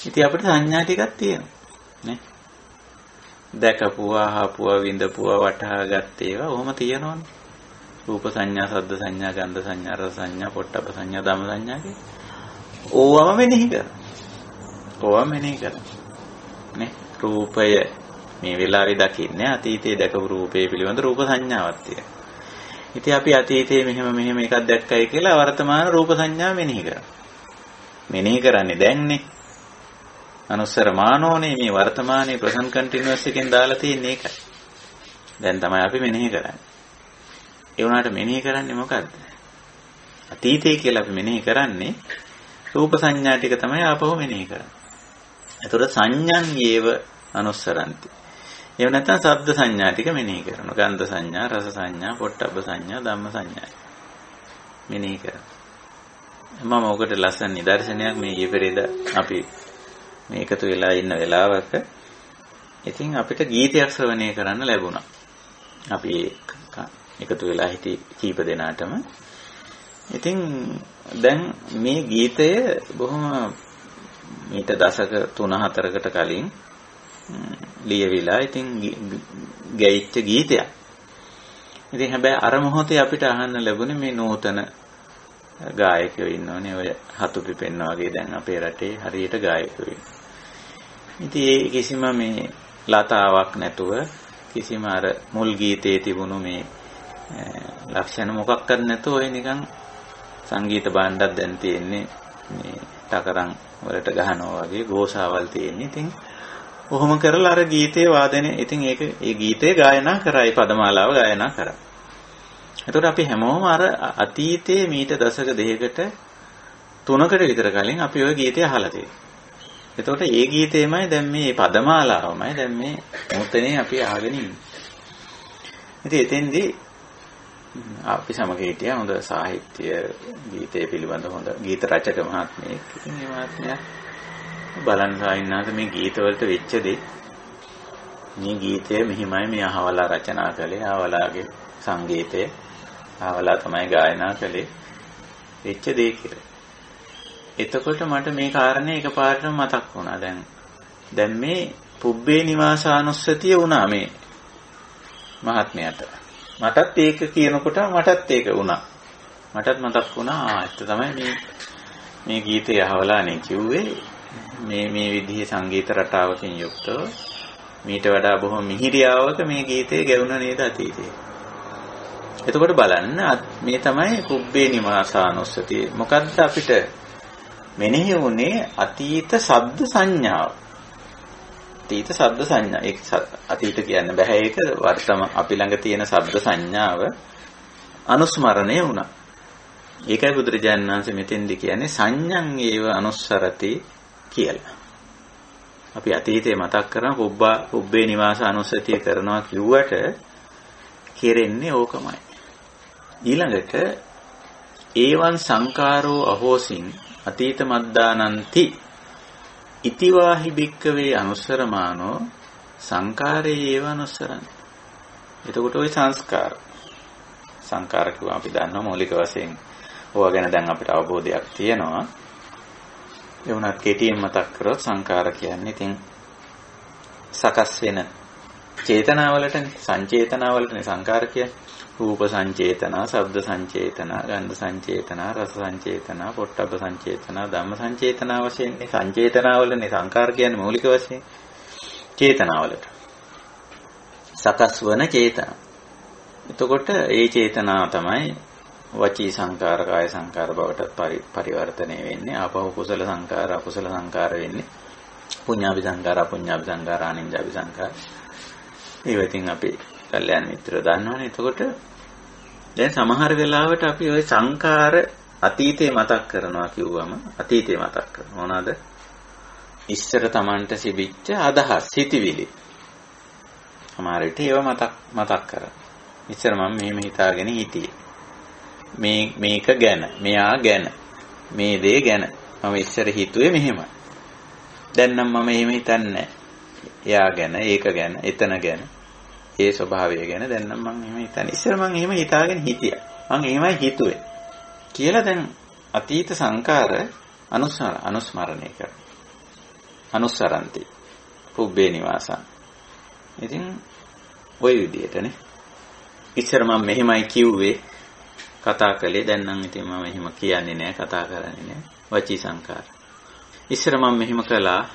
ඉතින් අපිට සංඥා ටිකක් තියෙනවා නේ. දැකපුවා, අහපුවා, විඳපුවා, වටහා ගත්ත ඒවා ඔහොම තියෙනවනේ. රූප සංඥා, ශබ්ද සංඥා, ගන්ධ සංඥා, රස සංඥා, පොට්ටබ්බ සංඥා, ධම්ම සංඥා කිය. ඕවම මෙනෙහි කරනවා. නේ. රූපය මේ වෙලාවේ දකින්නේ අතීතයේ දැකපු රූපේ පිළිබඳ රූප සංඥාවක් තියෙනවා. ඉතින් අපි අතීතයේ මෙහෙම එකක් දැක්කයි කියලා වර්තමාන රූප සංඥා මෙනෙහි කරනවා. මෙනෙහි කරන්නේ දැන්නේ. අනුස්සරමානෝනේ මේ වර්තමානයේ ප්‍රසන්ට් කන්ටිනියස් එකෙන් දාලා තියෙන එකයි. දැන් තමයි අපි මෙනෙහි කරන්නේ. ඒ වුණාට මෙනෙහි කරන්නේ මොකද්ද? අතීතයේ කියලා අපි මෙනෙහි කරන්නේ රූප සංඥා ටික තමයි ආපහු මෙනෙහි කරන්නේ. ඒතර සංඥං ඒව අනුස්සරන්ති. එහෙම නැත්නම් ශබ්ද සංඥා ටික මෙනෙහි කරනවා. ගන්ධ සංඥා, රස සංඥා, පොට්ටබ්බ සංඥා, ධම්ම සංඥා මෙනෙහි කරනවා. මම ඔකට ලස්සන නිදර්ශනයක් මේ ඊපෙරේද අපි මේ එකතු වෙලා ඉන්න වෙලාවක ඉතින් අපිට ගීතයක් ශ්‍රවණය කරන්න ලැබුණා. අපි එකතු වෙලා හිටි කීප දෙනාටම. ඉතින් දැන් මේ ගීතය බොහොම මීට දශක 3-4කට කලින් ලියවිලා ඉතින් ගැයිච්ච ගීතයක්. ඉතින් හැබැයි අර මොහොතේ අපිට අහන්න ලැබුණේ මේ නූතන ගායකයෝ ඉන්නෝනේ. ඔය හතු පිපෙන්න වගේ දැන් අපේ රටේ හරියට ගායකයෝ ඉන්නවා. ඉතින් ඒ කිසිම මේ ලතාවක් නැතුව කිසිම අර මුල් ගීතයේ තිබුණු මේ ලක්ෂණ මොකක්වත් නැතුව ඔය නිකන් සංගීත භාණ්ඩයක් දැන් තියෙන්නේ මේ ටකරන් වලට ගහනවා වගේ ගෝසාවල් තියෙන්නේ. ඉතින් කොහොම කරලා අර ගීතේ වාදනය ඉතින් ඒ ගීතේ ගායනා කරා. ඒ පදමාලාව ගායනා කරා. එතකොට අපි හැමෝම අර අතීතයේ මීට දශක 2කට 3කට විතර කලින් අපි ওই ගීතය අහලා තියෙනවා. එතකොට ඒ ගීතේමයි දැන් මේ පදමාලාවමයි දැන් මේ නූතනේ අපි අහගෙන ඉන්නේ. ඉතින් එතෙන්දී අපි සමග හිටියා හොඳ සාහිත්‍ය ගීතය පිළිබඳ හොඳ ගීත රචක මහත්මයෙක්. ඉතින් මේ මහත්මයා බලන් සාහිණාද මේ ගීතවලට වෙච්ච දේ මේ ගීතය මෙහිමයි මේ අහවලා රචනා කළේ. අහවලාගේ සංගීතය අහවලා තමයි ගායනා කළේ. වෙච්ච දේ කියලා. එතකොට මට මේ කාරණේ එකපාරටම මතක් වුණා. දැන් මේ පුබ්බේ නිවාසානුස්සතිය වුණා මේ මහත්මයාට. මටත් ඒක කියනකොට මටත් ඒක වුණා. මටත් මතක් වුණා ඇත්ත තමයි මේ ගීතය අහවලානේ කිව්වේ. මේ විදිහේ සංගීත රටාවකින් යුක්තව මීට වඩා බොහොම මිහිරියාවක මේ ගීතේ ගැවුණ නේද අතීතේ. එතකොට බලන්න මේ තමයි පුබ්බේ නිවාසානුස්සතිය. මොකද්ද අපිට මෙනෙහි වුණේ අතීත ශබ්ද සංඥාව. අතීත ශබ්ද සංඥා. ඒක අතීත කියන්න බෑ. ඒක අපි ළඟ තියෙන ශබ්ද සංඥාව අනුස්මරණය වුණා. ඒකයි බුදුරජාණන් වහන්සේ මෙතෙන්දි කියන්නේ සංඥං ඒව අනුස්සරති කියලා. අපි අතීතේ මතක් කරන පුබ්බේ නිවාස අනුස්සතිය කරනවා කිව්වට කෙරෙන්නේ ඕකමයි. ඊළඟට ඒවන් සංකාරෝ අහෝසින් අතීත මද්දානන්ති ඉතිවාහි භික්කවේ අනුස්සරමානෝ සංකාරේ ඒව අනුස්සරන්. එතකොට ওই සංකාර කිව්වා අපි දන්නවා මৌলিক වශයෙන් ඕවා ගැන දැන් අපිට අවබෝධයක් තියෙනවා. ඒ වුණත් කෙටියෙන් මතක් කරොත් සංකාර කියන්නේ ඉතින් සකස් වෙන චේතනාවලටනේ සංචේතනාවලටනේ සංකාර කියන්නේ. රූප සංචේතනා, ශබ්ද සංචේතනා, ගන්ධ සංචේතනා, රස සංචේතනා, පොට්ටබ්බ සංචේතනා, ධම්ම සංචේතනා වශයෙන් සංචේතනාවලනේ සංකාර කියන්නේ මৌলিক වශයෙන් චේතනාවලට. සකස් වන චේතනා. එතකොට ඒ චේතනාව තමයි වචී සංකාර, කාය සංකාර බවට පරිවර්තනය වෙන්නේ. ආපහු කුසල සංකාර, අකුසල සංකාර වෙන්නේ. පුඤ්ඤාභි සංකාර, අපුඤ්ඤාභි සංකාර, ආනින්ජාභි සංකාර. ඒවා ඉතින් අපි කල්යාණ මිත්‍ර දන්නවනේ. එතකොට දැන් සමහර වෙලාවට අපි ওই සංකාර අතීතේ මතක් කරනවා කිව්වම අතීතේ මතක් කරනවා මොනවාද? ඉස්සර Tamanට සිබිච්ච අදහස්, හිතවිලි. සමහර විට ඒවා මතක් කරනවා. ඉස්සර මම මෙහෙම හිතාගෙන හිටියේ. මේක ගැන, මෙයා ගැන, මේ දේ ගැන මම ඉස්සර හිතුවේ මෙහෙමයි. දැන් නම් මම එහෙම හිතන්නේ නැහැ. එයා ගැන, ඒක ගැන, එතන ගැන, ඒ ස්වභාවය ගැන දැන් නම් මම එහෙම හිතන්නේ. ඉස්සර මම එහෙම හිතාගෙන හිටියා. මම එහෙමයි හිතුවේ. කියලා දැන් අතීත සංකාර අනුස්මරණය කරනවා. අනුස්සරන්ති. පුබ්බේ නිවාසං. ඉතින් ওই විදිහටනේ. ඉස්සර මම මෙහෙමයි කිව්වේ කතා කළේ දැන් නම් ඉතින් මම එහෙම කියන්නේ නැහැ කතා කරන්නේ නැහැ වචී සංකාර. ඉස්සර මම මෙහෙම කළා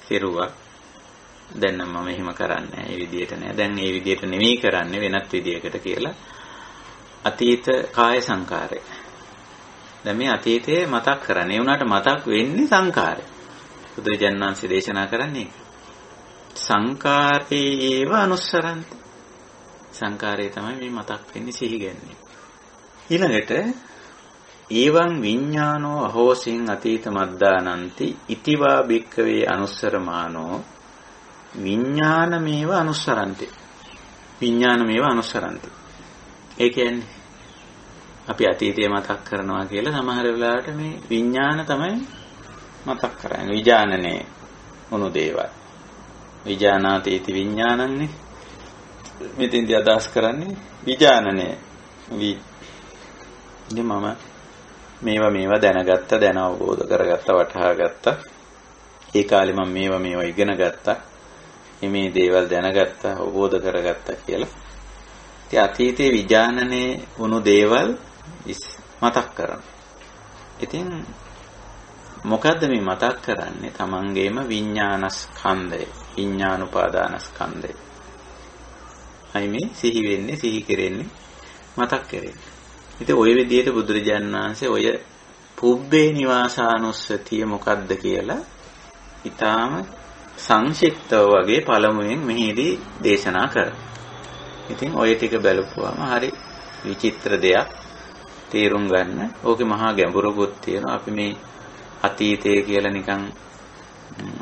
කෙරුවා දැන් නම් මම එහෙම කරන්නේ නැහැ. ඒ විදිහට නෑ. දැන් මේ විදිහට නෙමෙයි කරන්නේ වෙනත් විදිහකට කියලා අතීත කාය සංකාරය. දැන් මේ අතීතයේ මතක් කරන්නේ. ඒ වුණාට මතක් වෙන්නේ සංකාරය. බුදුරජාණන් වහන්සේ දේශනා කරන්නේ සංකාරේව අනුස්සරන්ති. සංකාරය තමයි මේ මතක් වෙන්නේ සිහිගන්නේ. ඊළඟට ඒවං විඥානෝ අහෝසින් අතීත මද්දානන්ති ඉතිවා භික්ඛවේ අනුස්සරමානෝ විඥානමේව අනුස්සරන්ති. විඥානමේව අනුස්සරන්ති. ඒ කියන්නේ අපි අතීතය මතක් කරනවා කියලා සමහර වෙලාවට මේ විඥාන තමයි මතක් කරන්නේ. විඥානනේ මොන දේවල්. විජානාති इति විඥානන්නේ. මෙතෙන්දී අදහස් කරන්නේ විඥානනය. ඉතින් මම මේවා දැනගත්ත, දැන අවබෝධ කරගත්ත, වටහා ගත්තා. ඒ කාලේ මම මේවා ඉගෙන ගත්තා. මේ දේවල් දැනගත්තා, අවබෝධ කරගත්තා කියලා. ඉතින් අතීතයේ විඥානනේ වුණු දේවල් මතක් කරනවා. ඉතින් මොකද්ද මේ මතක් කරන්නේ? තමන්ගේම විඥානස්කන්ධය, විඥානුපාදානස්කන්ධය. අයි මේ සිහි වෙන්නේ, සිහි කෙරෙන්නේ, මතක් කරන්නේ. ඉතින් ওই විදිහට බුදුරජාණන් වහන්සේ ඔය පුබ්බේ නිවාසානුස්සතිය මොකද්ද කියලා ඊටාම සංක්ෂිප්තව වගේ පළමුවෙන් මෙහිදී දේශනා කරා. ඉතින් ඔය ටික බලපුවාම හරි විචිත්‍ර දෙයක් තේරුම් ගන්න. ඕකේ මහා ගැඹුරකුත් තියෙනවා. අපි මේ අතීතය කියලා නිකන්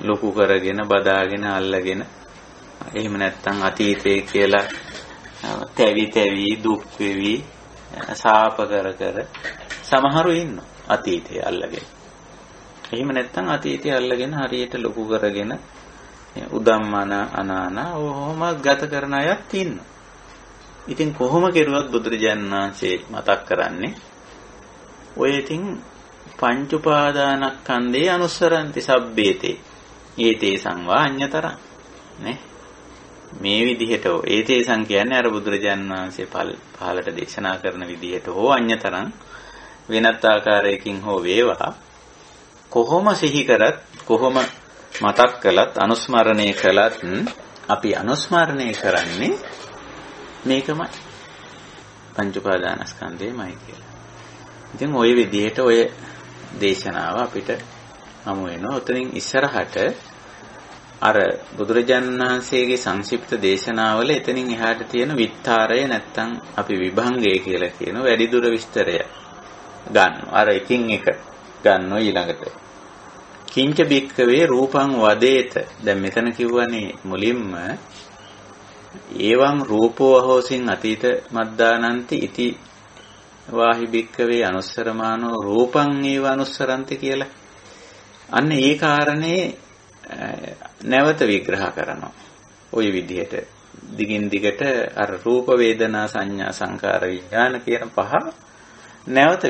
ලොකු කරගෙන බදාගෙන අල්ලගෙන එහෙම නැත්නම් අතීතය කියලා තැවි දුක් වෙවි සාප කර සමහරු ඉන්නවා අතීතය අල්ලගෙන. එහෙම නැත්නම් අතීතය අල්ලගෙන හරියට ලොකු කරගෙන උදම්මන අනාන ඔහොම ගත කරන අයත් ඉන්නවා. ඉතින් කොහොම කෙරුවත් බුදුරජාණන් වහන්සේ මතක් කරන්නේ ඔය ඉතින් පංච උපාදානස්කන්ධේ අනුස්සරන්ති සබ්බේතේ ඒතේ සංවා අඤ්‍යතරං නේ මේ විදිහට ඒතේසං කියන්නේ අර බුදුරජාණන් වහන්සේ පහලට දේශනා කරන විදිහට හෝ අඤ්‍යතරං වෙනත් ආකාරයකින් හෝ වේවා කොහොම සිහි කරත් කොහොම මතක් කළත් අනුස්මරණය කළත් අපි අනුස්මරණය කරන්නේ මේකමයි පංච උපාදානස්කන්ධයමයි කියලා. ඉතින් ওই විදිහට ඔය දේශනාව අපිට හමු වෙනවා. උතනින් ඉස්සරහට අර බුදුරජාණන් වහන්සේගේ සංක්ෂිප්ත දේශනාවල එතනින් එහාට තියෙන විත්තරය නැත්තම් අපි විභංගය කියලා කියන වැඩිදුර විස්තරය ගන්නවා. අර එකින් එක ගන්නවා ඊළඟට. කිංච බික්කවේ රූපං වදේත. දැන් මෙතන කිව්වනේ මුලින්ම ඒවං රූපෝ අහෝසින් අතීත මද්දානන්ති ඉති වාහි බික්කවේ අනුස්සරමානෝ රූපං ඒව අනුස්සරන්ති කියලා. අන්න ඒ කාරණේ නැවත විග්‍රහ කරනවා. ওই විදිහට දිගින් දිගට අර රූප වේදනා සංඥා සංකාර විඥාන කියන පහ නැවත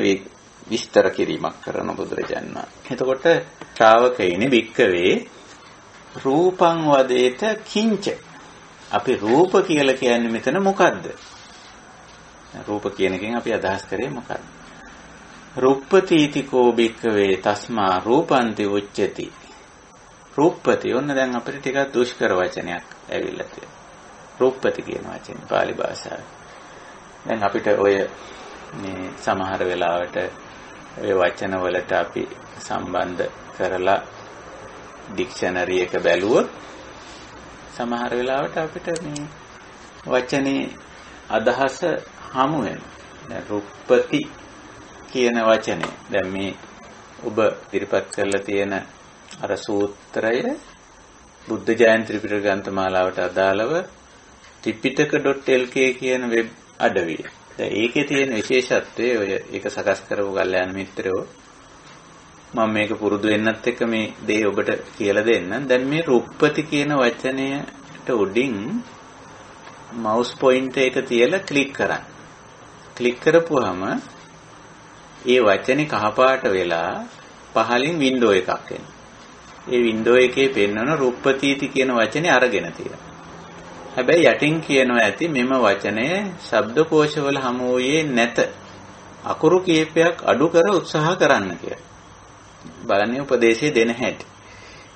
විස්තර කිරීමක් කරන බුදුරජාණන් වහන්සේ. එතකොට ශ්‍රාවකයිනේ වික්කවේ රූපං වදේත කිංච. අපි රූප කියලා කියන්නේ මෙතන මොකද්ද? රූප කියන එකෙන් අපි අදහස් කරේ මොකක්ද? රුප්පතිතිකෝ බික්කවේ තස්මා රූපන්ති උච්චති. රුප්පති ඔන්න දැන් අපිට ටිකක් දුෂ්කර වචනයක් ඇවිල්ලා තියෙනවා. රුප්පති කියන වචනේ පාලි භාෂාවේ. දැන් අපිට ඔය මේ සමහර වෙලාවට ඔය වචන වලට අපි සම්බන්ධ කරලා ඩික්ෂනරි එක බැලුවොත් සමහර වෙලාවට අපිට මේ වචනේ අදහස හමු වෙනවා. දැන් රුප්පති කියන වචනේ දැන් මේ ඔබ ඉදිරිපත් කරලා තියෙන අර සූත්‍රය බුද්ධ ජයන්ති ත්‍රිපිටක ග්‍රන්ථමාලාවට අදාළව tipitaka.lk කියන වෙබ් අඩවිය. දැන් ඒකේ තියෙන විශේෂත්වය ඔය ඒක සකස් කරපු කල්යාණ මිත්‍රයෝ මම මේක පුරුදු වෙන්නත් එක්ක මේ දේ ඔබට කියලා දෙන්නම්. දැන් මේ රුප්පති කියන වචනයට උඩින් මවුස් පොයින්ටර් එක තියලා ක්ලික් කරන්න. ක්ලික් කරපුවාම ඒ වචනේ කහපාට වෙලා පහලින් වින්ඩෝ එකක් එනවා. ඒ වින්ඩෝ එකේ පෙන්වන රුප්පතිති කියන වචනේ අරගෙන තියෙනවා. හැබැයි යටින් කියනවා ඇති මෙම වචනය ශබ්දකෝශවල හමු වූයේ නැත. අකුරු කීපයක් අඩු කර උත්සාහ කරන්න කියලා. බලන්නේ උපදේශය දෙන හැටි.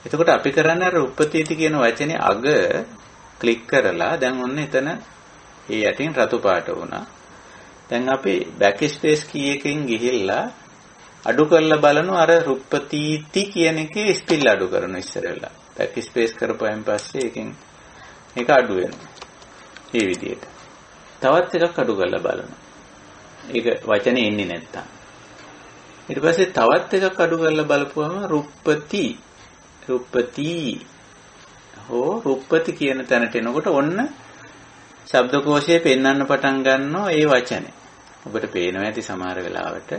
එතකොට අපි කරන්නේ අර රුප්පතිති කියන වචනේ අග ක්ලික් කරලා දැන් ඔන්න එතන ඒ යටින් රතු පාට වුණා. දැන් අපි බෑක් ස්පේස් කී එකෙන් ගිහිල්ලා අඩු කරලා බලනවා අර රුප්පතිති කියන එකේ ස්පෙල් අඩු කරන ඉස්සර වෙලා. බෑක් ස්පේස් කරපුවාන් පස්සේ එකෙන් ඒක අඩු වෙනවා. මේ විදිහට. තවත් එකක් අඩු කරලා බලනවා. ඒක වචනේ එන්නේ නැත්තම්. ඊට පස්සේ තවත් එකක් අඩු කරලා බලපුවම රුප්පති හෝ රුප්පති කියන තැනට එනකොට ඔන්න ශබ්දකෝෂයේ පෙන්වන්න පටන් ගන්නවා ඒ වචනේ. ඔබට පේනවා ඇති සමහර වෙලාවට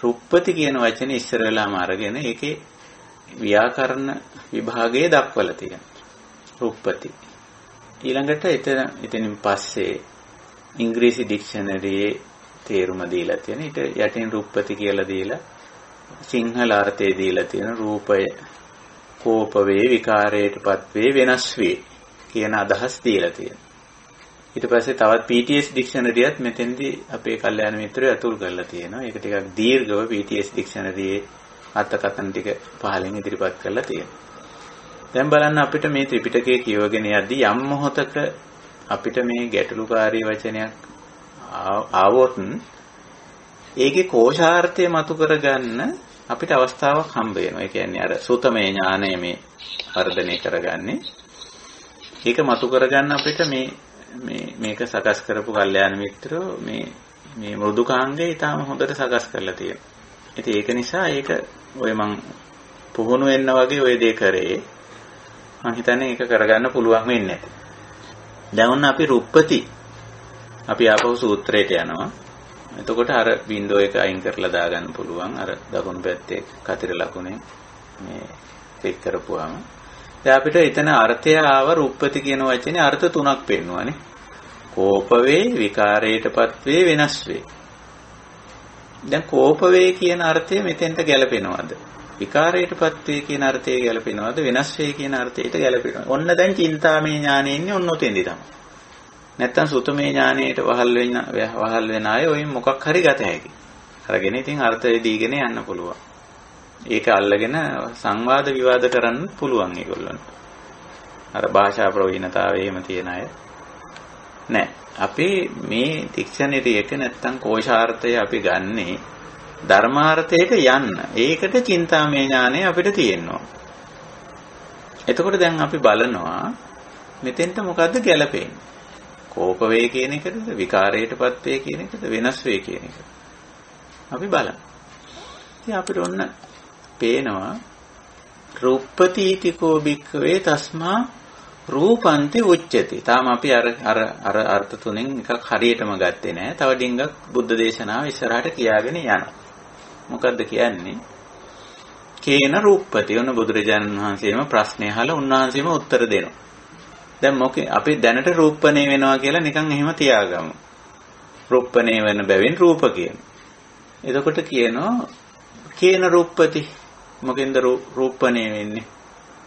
රුප්පති කියන වචනේ ඉස්සර වෙලාම අරගෙන ඒකේ ව්‍යාකරණ විභාගයේ දක්වලා තියෙනවා. රුප්පති. ඊළඟට එතනින් පස්සේ ඉංග්‍රීසි ඩික්ෂනරියේ තේරුම දීලා තියෙන. ඊට යටින් රුප්පති කියලා දීලා සිංහල අර්ථය දීලා තියෙන රූපය කෝප වේ විකාරයටපත් වේ වෙනස් වේ කියන අදහස් දීලා තියෙනවා. ඊට පස්සේ තවත් PTS ඩික්ෂනරියත් මෙතෙන්දී අපේ කල්යාණ මිත්‍රයෝ අතුල් කරලා තියෙනවා. ඒක ටිකක් දීර්ඝව PTS ඩික්ෂනරියේ අර්ථකථන ටික පහලින් ඉදිරිපත් කරලා තියෙනවා. දැන් බලන්න අපිට මේ ත්‍රිපිටකය කියවගෙන යද්දී යම් මොහොතක අපිට මේ ගැටලුකාරී වචනයක් ආවොත් ඒකේ කෝෂාර්ථය මතු කරගන්න අපිට අවස්ථාවක් හම්බ වෙනවා. ඒ කියන්නේ අර සුතමේ ඥානය මේ වර්ධනය කරගන්නේ. ඒක මතු කරගන්න අපිට මේක සකස් කරපු කල්යාණ මිත්‍රෝ මේ මෘදුකාංගය ඊටාම හොඳට සකස් කරලා තියෙනවා. ඉතින් ඒක නිසා ඒක ඔය මං පුහුණු වෙන්න වගේ ඔය දේ කරේ. මං හිතන්නේ ඒක කරගන්න පුළුවන් වෙන්නේ නැති. දැන් අපි රුප්පති අපි ආපහු සූත්‍රයට යනවා. එතකොට අර බින්දුව එක අයින් කරලා දාගන්න පුළුවන්. අර දකුණු පැත්තේ කතර ලකුණේ මේ ක්ලික් කරපුවාම දැන් අපිට එතන අර්ථය ආව රුප්පති කියන වචනේ අර්ථ තුනක් පෙන්වුවානේ. කෝප වේ, විකාරයටපත් වේ, වෙනස් වේ. දැන් කෝප වේ කියන අර්ථය මෙතෙන්ට ගැලපෙනවද? විකාරයටපත් වේ කියන අර්ථය ගැලපෙනවද? වෙනස් වේ කියන අර්ථයට ගැලපෙනවද? ඔන්න දැන් චින්තාමය ඥානෙ ඉන්නේ ඔන්න ඔතෙන්දි තමයි. නැත්තම් සුතමේ ඥානයට වහල් වෙන අය ඔයින් මොකක් හරි ගත හැකි. අරගෙන ඉතින් අර්ථය දීගෙන යන්න පුළුවන්. ඒක අල්ලගෙන සංවාද විවාද කරන්න පුළුවන් ඒගොල්ලන්ට. අර භාෂා ප්‍රවීණතාවය එහෙම තියන අය නෑ. අපි මේ ඩික්ෂනරි එක නැත්තම් කෝෂාර්ථය අපි ගන්නේ ධර්මාර්ථයට යන්න. ඒකට චින්තාමය ඥානය අපිට තියෙනවා. එතකොට දැන් අපි බලනවා මෙතෙන්ට මොකද්ද ගැලපෙන්නේ? කෝප වේ කියන එකද විකාරයටපත් වේ කියන එකද වෙනස් වේ කියන එකද? අපි බලමු. ඉතින් අපිට ඔන්න පේනවා රුප්පතිතිකෝ භික්ඛවේ තස්මා රූපන්ති උච්චති. තාම අපි අර අර්ථ තුනෙන් එකක් හරියටම ගත්තේ නෑ. තව ඩිංගක් බුද්ධ දේශනාව ඉස්සරහට කියාගෙන යනවා. මොකද්ද කියන්නේ? කේන රුප්පති. ඔන්න බුදුරජාණන් වහන්සේම ප්‍රශ්නය අහලා උන්වහන්සේම උත්තර දෙනවා. දැන් මොකේ අපි දැනට රූපණේ වෙනවා කියලා නිකන් එහෙම තියාගමු. රූපණේ වෙන බැවින් රූප කියන. එතකොට කියනවා කේන රුප්පති. මොකෙන්ද රූපණේ වෙන්නේ?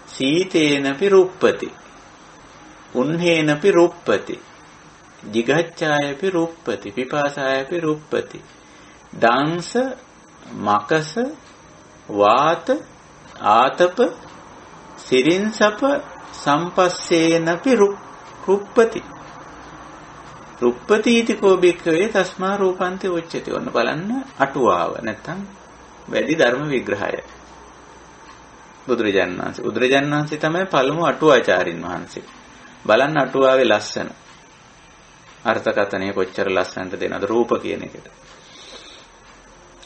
සීතේනපි රුප්පති. උන්හේනපි රුප්පති. දිගච්ඡායපි රුප්පති. පිපාසායපි රුප්පති. දාංශ මකස වාත ආතප සිරින්සප සම්පස්සේනපි රුප්පති. රුප්පතිති කෝ භික්ඛවේ තස්මා රූපන්ති උච්චති. ඔන්න බලන්න අටුවාව නැත්තම් වැඩි ධර්ම විග්‍රහය. බුදුරජාණන් වහන්සේ තමයි පළමු අටුවාචාරින් වහන්සේ. බලන්න අටුවාවේ ලස්සන අර්ථකථනය කොච්චර ලස්සනට දෙනවද රූප කියන එකට.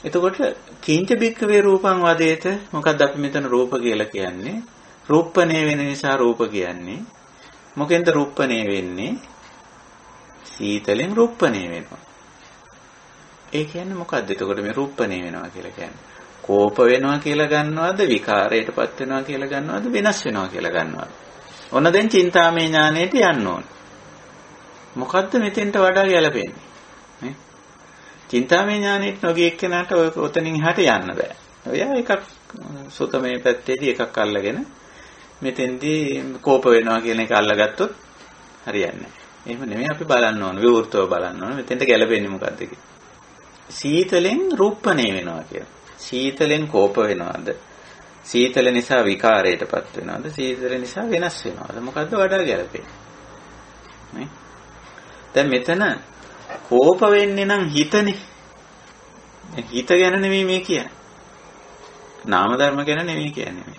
එතකොට කිංච භික්ඛවේ රූපං වදේත. මොකක්ද අපි මෙතන රූප කියලා කියන්නේ? රූපණේ වෙන නිසා රූප කියන්නේ. මොකෙන්ද රූපණේ වෙන්නේ? සීතලෙන් රූපණේ වෙනවා. ඒ කියන්නේ මොකද්ද? එතකොට මේ රූපණේ වෙනවා කියලා කියන්නේ කෝප වෙනවා කියලා ගන්නවද? විකාරයටපත් වෙනවා කියලා ගන්නවද? වෙනස් වෙනවා කියලා ගන්නවද? ඔන්න දැන් චින්තාමය ඥානයට යන්න ඕන. මොකද්ද මෙතෙන්ට වඩා ගැලපෙන්නේ? නේ? චින්තාමය ඥානෙට නොගිය එක්කෙනාට ඔතනින් එහාට යන්න බෑ. ඔයා එකක් සුතමේ පැත්තේදී එකක් අල්ලගෙන මෙතෙන්දී කෝප වෙනවා කියන එක අල්ලගත්තොත් හරියන්නේ නැහැ. එහෙම නෙමෙයි අපි බලන්න ඕන. විවෘතව බලන්න ඕන. මෙතෙන්ට ගැලපෙන්නේ මොකද්ද කියලා. සීතලෙන් රූපණේ වෙනවා කියලා. සීතලෙන් කෝප වෙනවද? සීතල නිසා විකාරයටපත් වෙනවද? සීතල නිසා වෙනස් වෙනවද? මොකද්ද වඩා ගැලපෙන්නේ? නේ? දැන් මෙතන කෝප වෙන්නේ නම් හිතනේ. හිත ගැන නෙමෙයි මේ කියන්නේ. නාම ධර්ම ගැන නෙමෙයි කියන්නේ.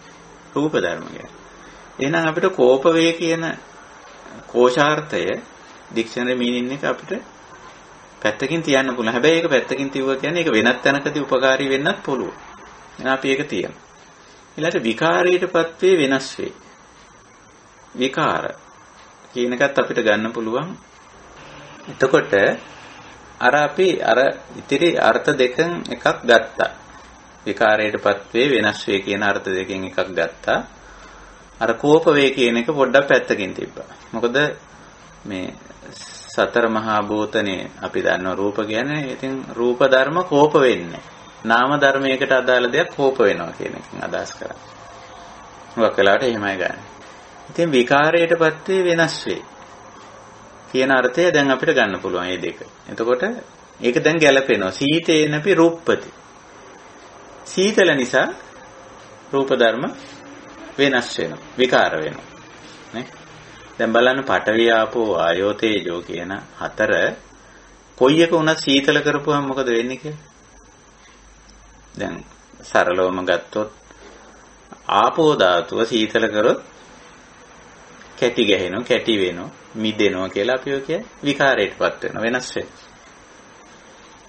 රූප ධර්ම ගැන. එහෙනම් අපිට කෝප වේ කියන කෝෂාර්ථය ඩික්ෂනරි මීනින් එක අපිට පැත්තකින් තියන්න පුළුවන්. හැබැයි ඒක පැත්තකින් තියුවා කියන්නේ ඒක වෙනත් තැනකදී උපකාරී වෙන්නත් පුළුවන්. එහෙනම් අපි ඒක තියමු. ඊළඟට විකාරයටපත් වේ වෙනස් වේ. විකාර කියන එකත් අපිට ගන්න පුළුවන්. එතකොට අපි ඉතිරි අර්ථ දෙකෙන් එකක් ගත්තා. විකාරයටපත් වේ වෙනස් වේ කියන අර්ථ දෙකෙන් එකක් ගත්තා. අර කෝප වේ කියන එක පොඩ්ඩක් පැත්තකින් තිබ්බා. මොකද මේ සතර මහා භූතනේ අපි දන්නවා රූප කියන්නේ. ඉතින් රූප ධර්ම කෝප වෙන්නේ. නාම ධර්මයකට අදාළ දෙයක් කෝප වෙනවා කියන එකෙන් අදහස් කරන්නේ. මොකක් වෙලාවට එහෙමයි ගන්න. ඉතින් විකාරයටපත් වෙනස් වේ කියන අර්ථය දැන් අපිට ගන්න පුළුවන් මේ දෙක. එතකොට ඒක දැන් ගැලපෙනවා. සීතේනපි රූපපති. සීතල නිසා රූප ධර්ම වෙනස් වෙනවා. විකාර වෙනවා. නේ? දැන් බලන්න පඨවි ආපෝ ආයෝ තේජෝ කියන හතර කොයි එක උනත් සීතල කරපුවම මොකද වෙන්නේ කියලා? දැන් සරලවම ගත්තොත් ආපෝ ධාතුව සීතල කරොත් කැටි ගැහෙනවා, කැටි වෙනවා, මිදෙනවා කියලා අපි ඔය කිය විකාරයටපත් වෙනවා, වෙනස් වෙනවා.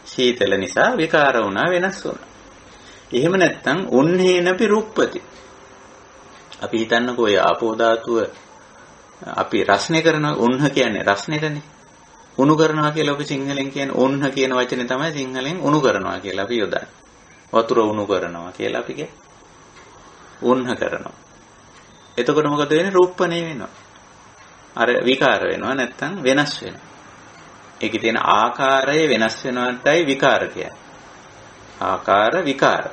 සීතල නිසා විකාර වුණා, වෙනස් වුණා. එහෙම නැත්නම් උන්නේනපි රුප්පති. අපි හිතන්නකෝ ඔය ආපෝ ධාතුව අපි රස්නේ කරන උන්හ කියන්නේ රස්නෙටනේ. උණු කරනවා කියලා අපි සිංහලෙන් කියන්නේ උන්හ කියන වචනේ තමයි සිංහලෙන් උණු කරනවා කියලා අපි යොදන්නේ. වතුර උණු කරනවා කියලා අපි කියන්නේ. උන්හ කරනවා. එතකොට මොකද වෙන්නේ? රූපණේ වෙනවා. අර විකාර වෙනවා නැත්නම් වෙනස් වෙනවා. ඒකේ තියෙන ආකාරය වෙනස් වෙනවටයි විකාර කියන්නේ. ආකාර විකාර.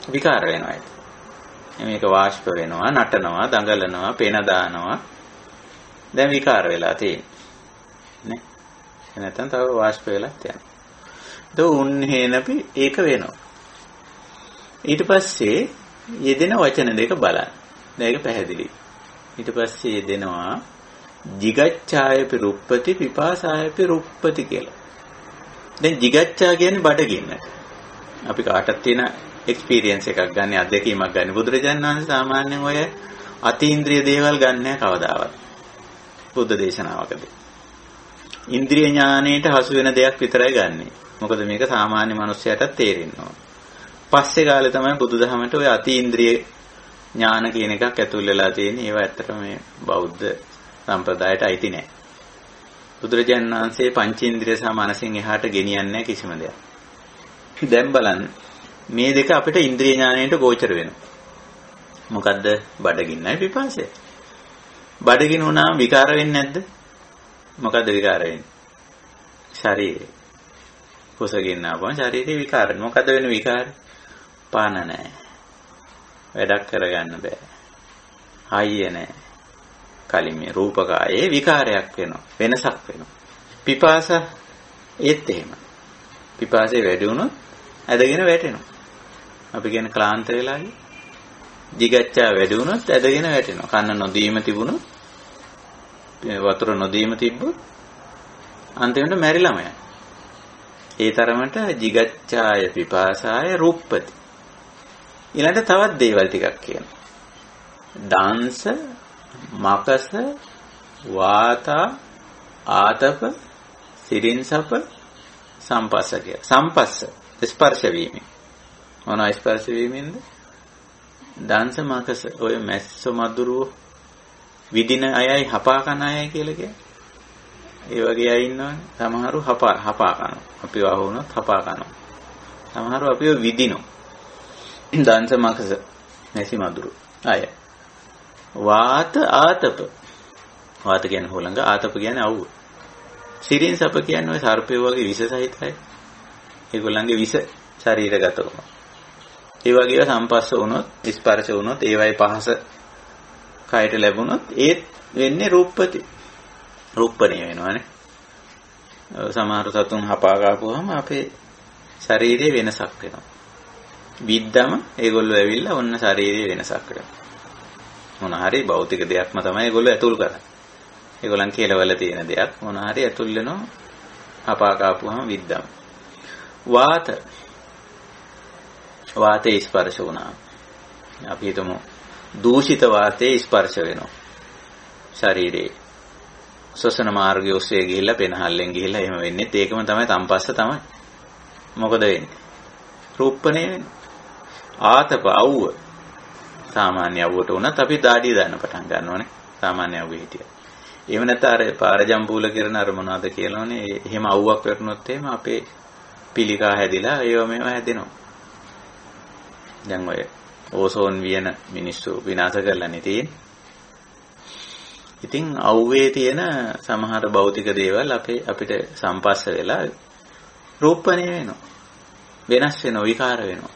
විකාර වෙනවා ඒක. මේක වාෂ්ප වෙනවා, නටනවා, දඟලනවා, පේන දානවා. දැන් විකාර වෙලා තියෙන්නේ. නේ? නැත්නම් තව වාෂ්ප වෙලා තියෙනවා. ඒක උන්නේනපි ඒක වෙනවා. ඊට පස්සේ යෙදෙන වචන දෙක බලන්න. දැන් ඒක පැහැදිලි. ඊට පස්සේ යෙදෙනවා jigacchāyapi ruppati pipāsāyapi ruppati කියලා. දැන් jigacchā කියන්නේ බඩගින්නට. අපි කාටත් තියෙන එක්ස්පීරියන්ස් එකක් ගන්න, අත්දැකීමක් ගන්න. බුදුරජාණන් වහන්සේ සාමාන්‍යයෙන් ඔය අතීන්ද්‍රිය දේවල් ගන්න නැහැ කවදාවත්. බුද්ධ දේශනාවකදී. ඉන්ද්‍රිය ඥාණයට හසු වෙන දෙයක් විතරයි ගන්නෙ. මොකද මේක සාමාන්‍ය මනුස්සයටත් තේරෙනවා. පස්සේ කාලේ තමයි බුදුදහමට ඔය අතීන්ද්‍රිය ඥාන කියන එකක් ඇතුල් වෙලා තියෙන්නේ. ඒවා ඇත්තටම මේ බෞද්ධ සම්ප්‍රදායට අයිති නැහැ. බුදුරජාණන් වහන්සේ පංචේන්ද්‍රිය සහ මනසෙන් එහාට ගෙනියන්නේ නැහැ කිසිම දෙයක්. දැන් බලන්න මේ දෙක අපිට ඉන්ද්‍රිය ඥාණයට ගෝචර වෙනවා. මොකද්ද? බඩගින්නයි පිපාසය. බඩගින්න වුණාම විකාර වෙන්නේ නැද්ද? මොකද්ද විකාර වෙන්නේ? ශරීරය. කුසගින්න ආවම ශරීරේ විකාර වෙනවා. මොකද්ද වෙන විකාරය? පාන නැහැ. වැඩක් කරගන්න බෑ. හයිය නැහැ. කලින් මේ රූපකායේ විකාරයක් වෙනවා. වෙනසක් වෙනවා. පිපාස ඒත් එහෙම. පිපාසය වැඩි වුණොත් ඇදගෙන වැටෙනවා. අපි කියන ක්ලාන්ත වෙලා ගිය. jigacchā වැඩි වුණොත් ඇදගෙන වැටෙනවා. කන්න නොදීම තිබුණොත් වතුර නොදීම තිබ්බොත් අන්තිමට මැරිලාම යනවා. ඒ තරමට jigacchāya pipāsāya ruppati. ඊළඟට තවත් දේවල් ටිකක් කියනවා. දාංශ, මකස, වාතා, ආතප, සිරින්සප, සම්පස්ස කිය. සම්පස්ස ස්පර්ශ වීමෙන්. මොනවා ස්පර්ශ වීමෙන්ද? දාංශ, මකස ඔය මැස්ස මදුරුව විදින අයයි හපා කන අයයි කියලා කියන්නේ. ඒ වගේ අය ඉන්නවනේ. සමහරු හපා කනවා. අපිව අහුනොත් හපා කනවා. සමහරු අපිව විදිනවා. දාංශ, මකස මැසි මදුරුව අය. වාත, ආතප. වාත කියන්නේ හොලඟ, ආතප කියන්නේ අවුව. සිරින් සප කියන්නේ ඔය සර්පය වගේ විෂ සහිතයි. ඒගොල්ලන්ගේ විෂ ශරීරගත වුණා. ඒ වගේව සම්පස්ස වුණොත්, ස්පර්ශ වුණොත්, ඒවයි පහස කයට ලැබුණොත් ඒත් වෙන්නේ රූපපති. රූපණේ වෙනවනේ. සමහර සතුන් හපා ගාපුවාම අපේ ශරීරයේ වෙනසක් වෙනවා. විද්දම ඒගොල්ලෝ ඇවිල්ලා ඔන්න ශරීරයේ වෙනසක් කරනවා. මොන හරි භෞතික දෙයක්ම තමයි ඒගොල්ලෝ ඇතුල් කරන්නේ. ඒගොල්ලන් කියලාවල තියෙන දෙයක් මොන හරි ඇතුල් වෙනවා හපා ගාපුවාම විද්දම. වාතේ ස්පර්ශ වුණා. අපි හිතමු දූෂිත වාතයේ ස්පර්ශ වෙනවා. ශරීරේ ශ්වසන මාර්ගය ඔස්සේ ගිහිල්ලා පෙනහල්ලෙන් ගිහිල්ලා එහෙම වෙන්නේ. ඒකම තමයි තම්පස්ස තමයි. මොකද වෙන්නේ? රූපණේ වෙන්නේ. ආතප අවුව. සාමාන්‍ය අවුවට උනත් අපි දාඩිය දාන්න පටන් ගන්නවනේ. සාමාන්‍ය අවුවේ හිටියා. එහෙම නැත්නම් අර පාරජම්බූල කරන අර මොනවද කියලානේ. එහෙම අවුවක් වැටුනොත් එහෙම අපේ පිළිකා හැදිලා ඒව මේවා හැදෙනවා. දැන් ඔය ඕසෝන් වියන මිනිස්සු විනාශ කරලානේ තියෙන්නේ. ඉතින් අවුවේ තියෙන සමහර භෞතික දේවල් අපිට සම්පස්ස වෙලා රූපණය වෙනවා. වෙනස් වෙනවා, විකාර වෙනවා.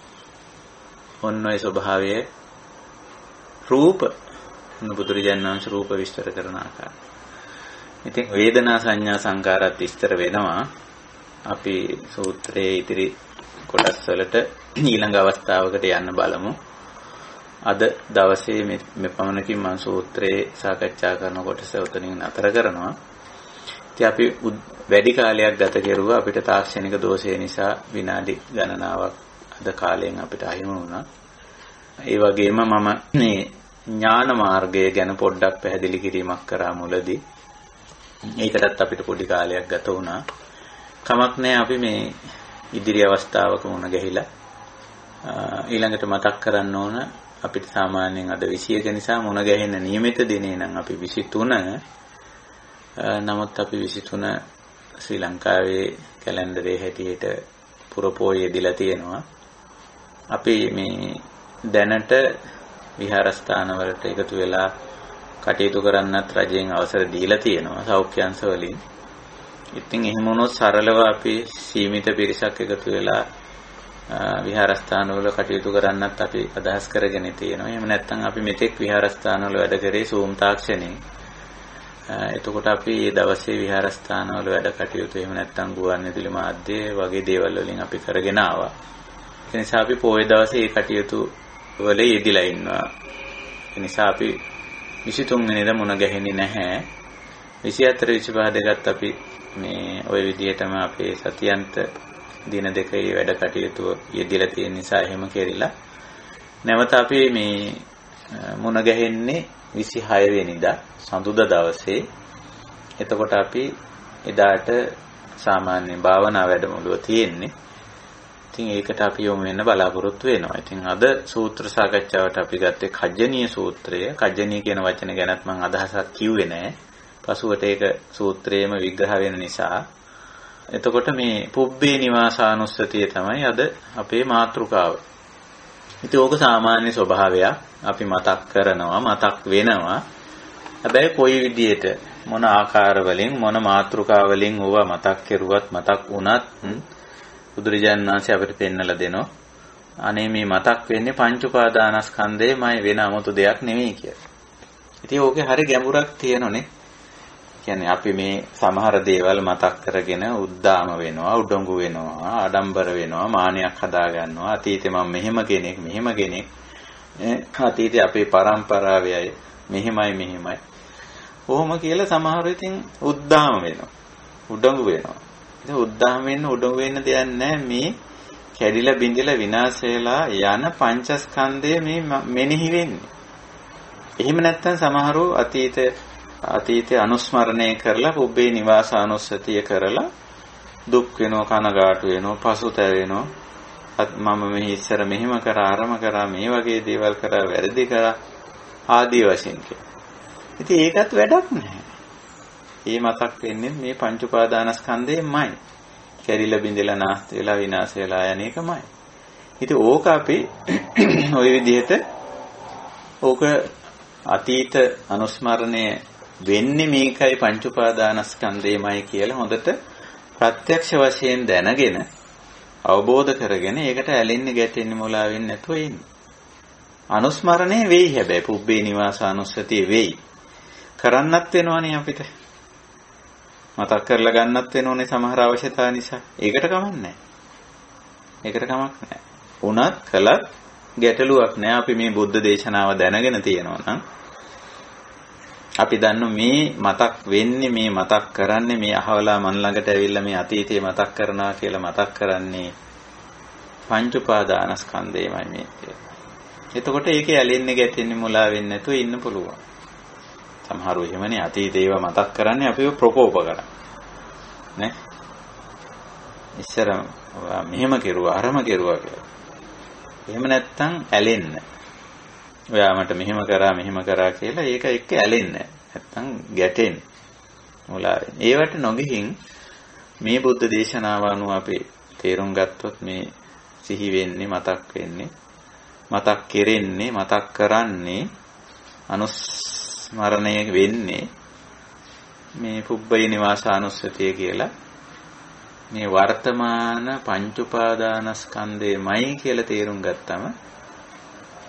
ඔන්න ඔය ස්වභාවය රූප බුදුරජාණන් වහන්සේ රූප විස්තර කරන ආකාරය. ඉතින් වේදනා සංඥා සංකාරات විස්තර වෙනවා. අපි සූත්‍රයේ ඉදිරි කොටස් වලට ඊළඟ අවස්ථාවකට යන්න බලමු. අද දවසේ මේ පමණකින් මම සූත්‍රයේ සාකච්ඡා කරන කොටස උතනින් නතර කරනවා. ඉතින් අපි වැඩි කාලයක් ගත කෙරුවා. අපිට තාක්ෂණික දෝෂය නිසා විනාඩි ගණනාවක් අද කාලයෙන් අපිට අහිමි වුණා. ඒ වගේම මම මේ ඥාන මාර්ගය ගැන පොඩ්ඩක් පැහැදිලි කිරීමක් කරා මුලදී. ඒකටත් අපිට පොඩි කාලයක් ගත වුණා. කමක් නැහැ අපි මේ ඉදිරි අවස්ථාවක මුණ ගැහිලා ඊළඟට මතක් කරන්න ඕන අපිට සාමාන්‍යයෙන් අද 21 නිසා මුණ ගැහෙන නියමිත දිනේ නම් අපි 23. නමුත් අපි 23 ශ්‍රී ලංකාවේ කැලෙන්ඩරේ හැටියට පුරපෝය යෙදিলা තියෙනවා. අපි මේ දැනට විහාරස්ථාන වලට එකතු වෙලා කටයුතු කරන්නත් රජයෙන් අවසර දීලා තියෙනවා සෞඛ්‍යංශ වලින්. ඉතින් එහෙම වුණොත් සරලව අපි සීමිත පිරිසක් එකතු වෙලා විහාරස්ථාන වල කටයුතු කරන්නත් අපි අදහස් කරගෙන තියෙනවා. එහෙම නැත්නම් අපි මෙතෙක් විහාරස්ථාන වල වැඩ කරේ Zoom තාක්ෂණයෙන්. එතකොට අපි මේ දවසේ විහාරස්ථාන වල වැඩ කටයුතු එහෙම නැත්නම් ගුවන්විදුලි මාධ්‍ය වගේ දේවල් වලින් අපි කරගෙන ආවා. ඒ නිසා අපි පොයේ දවසේ මේ කටයුතු වල යෙදිලා ඉන්නවා. ඒ නිසා අපි 23 වෙනිදා මුණ ගැහෙන්නේ නැහැ. 24 25 දෙකත් අපි මේ ওই විදිහටම අපේ සතියන්ත දින දෙකේ වැඩ කටයුතු යෙදিলা තියෙන නිසා එහෙම කෙරිලා නැවත අපි මේ මුණ ගැහෙන්නේ 26 වෙනිදා සඳුදා දවසේ. එතකොට අපි එදාට සාමාන්‍ය භාවනා වැඩමුළුව තියෙන්නේ. ඉතින් ඒකට අපි යොමු වෙන්න බලාපොරොත්තු වෙනවා. ඉතින් අද සූත්‍ර සාකච්ඡාවට අපි ගත්තේ කජ්ජනීය සූත්‍රය. කජ්ජනීය කියන වචන ගැනත් මම අදහසක් කිව්වේ නැහැ. පසුවට ඒක සූත්‍රයේම විග්‍රහ වෙන නිසා. එතකොට මේ පුබ්බේ නිවාසානුස්සතිය තමයි අද අපේ මාතෘකාව. ඉතින් ඕක සාමාන්‍ය ස්වභාවයක්. අපි මතක් කරනවා, මතක් වෙනවා. හැබැයි කොයි විදියට මොන ආකාර වලින් මොන මාතෘකා වලින් ඕවා මතක් කෙරුවත් මතක් වුණත් බුදුරජාණන් වහන්සේ අපිට පෙන්නලා දෙනවා. අනේ මේ මතක් වෙන්නේ පංච උපාදානස්කන්ධයමයි වෙන 아무තු දෙයක් නෙමෙයි කියලා. ඉතින් ඕකේ හරි ගැඹුරක් තියෙනනේ. කියන්නේ අපි මේ සමහර දේවල් මතක් කරගෙන උද්දාම වෙනවා, උඩඟු වෙනවා, ආඩම්බර වෙනවා, මානයක් හදා ගන්නවා. අතීතේ මම මෙහෙම කෙනෙක්. අතීතේ අපේ පරම්පරාවේ අය මෙහෙමයි. කොහොම කියලා සමහරව ඉතින් උද්දාම වෙනවා. උඩඟු වෙනවා. ඉතින් උද්දාම වෙන්න උඩඟු වෙන්න දෙයක් නැහැ. මේ කැඩිලා බිඳිලා විනාශ වෙලා යන පංචස්කන්ධය මේ මෙනෙහි වෙන්නේ. එහෙම නැත්නම් සමහරව අතීතේ අනුස්මරණය කරලා පුබ්බේ නිවාසානුස්සතිය කරලා දුක් වෙනවා, කනගාටු වෙනවා, පසුතැවෙනවා. මම මෙහි ඉස්සර මෙහෙම කරා, අරම කරා, මේ වගේ දේවල් කරා, වැරදි කරා ආදී වශයෙන් කියලා. ඉතින් ඒකත් වැඩක් නැහැ. මේ මතක් වෙන්නේ මේ පංච උපාදානස්කන්ධයමයි. කැරිලා බිඳලා නැස්ත වෙලා විනාශ වෙලා යන එකමයි. ඉතින් ඕක අපි ওই විදිහට ඕක අතීත අනුස්මරණය වෙන්නේ මේකයි පංච උපාදානස්කන්ධයමයි කියලා හොඳට ප්‍රත්‍යක්ෂ වශයෙන් දැනගෙන අවබෝධ කරගෙන ඒකට ඇලෙන්නේ ගැටෙන්නේ මොලා වෙන්නේ නැතුව ඉන්නේ. අනුස්මරණය වෙයි හැබැයි පුබ්බේ නිවාසානුස්සතිය වෙයි. කරන්නත් වෙනවනේ අපිට. මතක් කරලා ගන්නත් වෙනෝනේ සමහර අවශ්‍යතා නිසා. ඒකට කමක් නැහැ. උනත් කළත් ගැටලුවක් නැහැ. අපි මේ බුද්ධ දේශනාව දැනගෙන තියෙනවා නම් අපි දන්නු මේ මතක් වෙන්නේ, මේ මතක් කරන්නේ, මේ අහවලා මන් ළඟට ඇවිල්ලා මේ අතීතේ මතක් කරනවා කියලා මතක් කරන්නේ පංච උපාදානස්කන්ධයමයි මේ කියලා. එතකොට ඒකේ ඇලෙන්නේ ගැටෙන්නේ මුලා වෙන්නේ නැතුව ඉන්න පුළුවන්. සමහරව එහෙමනේ අතීතේ ඒවා මතක් කරන්නේ අපිව ප්‍රකෝප කරා. නේ? ඉස්සර මෙහෙම කෙරුවා, අරම කෙරුවා කියලා. එහෙම නැත්තම් ඇලෙන්න. ඔයා මට මෙහෙම කරා කියලා ඒක එක්ක ඇලෙන්නේ නැත්තම් ගැටෙන්න. මුලා වෙන්නේ. ඒවට නොගිහින් මේ බුද්ධ දේශනාව අනුව අපි තේරුම් ගත්තොත් මේ සිහි වෙන්නේ, මතක් වෙන්නේ මතක් කෙරෙන්නේ මතක් කරන්නේ අනුස්මරණය වෙන්නේ මේ පුබ්බේ නිවාසානුස්සතිය කියලා මේ වර්තමාන පංච උපාදානස්කන්ධයමයි කියලා තේරුම් ගත්තම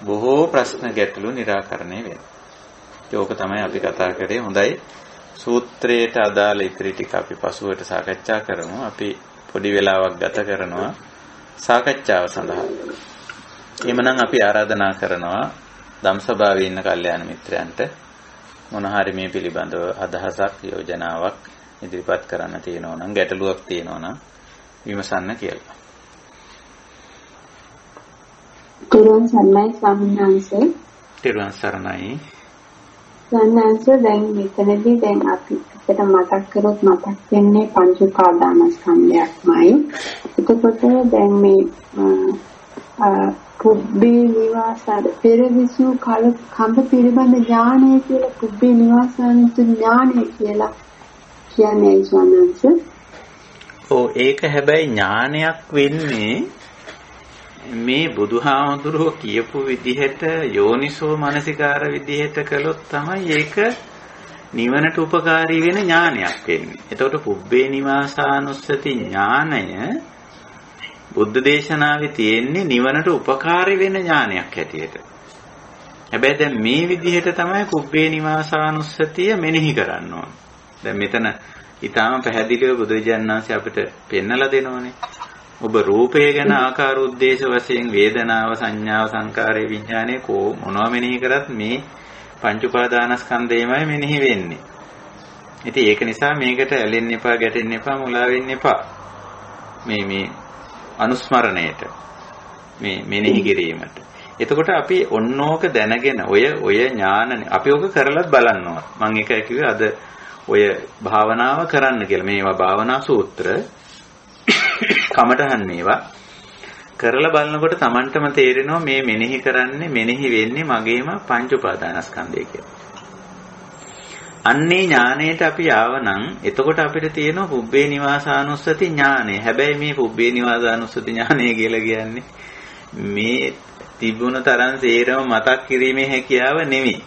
බොහෝ ප්‍රශ්න ගැටලු निराකරණය වෙනවා. ඒක තමයි අපි කතා කරේ. හොඳයි. සූත්‍රයට අදාළ ඉතිරි ටික අපි පසුවට සාකච්ඡා කරමු. අපි පොඩි වෙලාවක් ගත කරනවා සාකච්ඡාව සඳහා. එhmenan අපි ආරාධනා කරනවා ධම්සභාවේ ඉන්න කල්යාණ මිත්‍රයන්ට මොන හරි මේ පිළිබඳව අදහසක් යෝජනාවක් ඉදිරිපත් කරන්න තියෙනවා නම් ගැටලුවක් තියෙනවා නම් විමසන්න කියලා. තිරුවන් සරණයි ස්වාමීන් වහන්සේ. තිරුවන් සරණයි. ස්වාමීන් දැන් මෙතනදී දැන් අපිට මතක් කරොත් මතක් වෙන්නේ පංච උපාදානස්කන්ධයක්මයි. එතකොට දැන් මේ පුබ්බේ නිවාසාර පෙරවිසු කම්බ පිළිබඳ ඥානය කියලා පුබ්බේ නිවාසානුත් ඥානය කියලා කියන්නේ ස්වාමීන්. ඒක හැබැයි ඥානයක් වෙන්නේ මේ බුදුහාමුදුරුවෝ කියපු විදිහට යෝනිසෝ මනසිකාර විදිහට කළොත් තමයි ඒක නිවනට උපකාරී වෙන ඥානයක් වෙන්නේ. එතකොට පුබ්බේ නිවාසානුස්සති ඥානය බුද්ධ දේශනාවේ තියෙන්නේ නිවනට උපකාරී වෙන ඥානයක් හැටියට. හැබැයි දැන් මේ විදිහට තමයි පුබ්බේ නිවාසානුස්සතිය මෙනෙහි කරන්න ඕන. දැන් මෙතන ඊටාම පැහැදිලිව බුදුරජාණන් වහන්සේ අපිට පෙන්නලා දෙනෝනේ. ඔබ රූපය ගැන ආකාර උද්දේශ වශයෙන් වේදනාව සංඥාව සංකාරය විඥානය මොනවා මෙනෙහි කරත් මේ පංච උපාදානස්කන්ධයමයි මෙනෙහි වෙන්නේ. ඉතින් ඒක නිසා මේකට ඇලෙන්න එපා ගැටෙන්න එපා මුලා වෙන්න එපා. මේ අනුස්මරණයට මේ මෙනෙහි කිරීමට. එතකොට අපි ඔන්නෝක දැනගෙන ඔය ඥාන අපි ඔක කරලත් බලනවා. මම ඒකයි කිව්වේ අද ඔය භාවනාව කරන්න කියලා. මේවා භාවනා සූත්‍ර කමටහන් මේවා කරලා බලනකොට Tamanටම තේරෙනවා මේ මෙනෙහි කරන්නේ මෙනෙහි වෙන්නේ මගේම පංච උපාදානස්කන්ධය කියලා. අන්නේ ඥාණයට අපි ආවනම් එතකොට අපිට තියෙනවා පුබ්බේ නිවාසානුස්සති ඥානය. හැබැයි මේ පුබ්බේ නිවාසානුස්සති ඥානය කියලා කියන්නේ මේ තිබුණ තරම් සේරම මතක් කිරීමේ හැකියාව නෙමෙයි.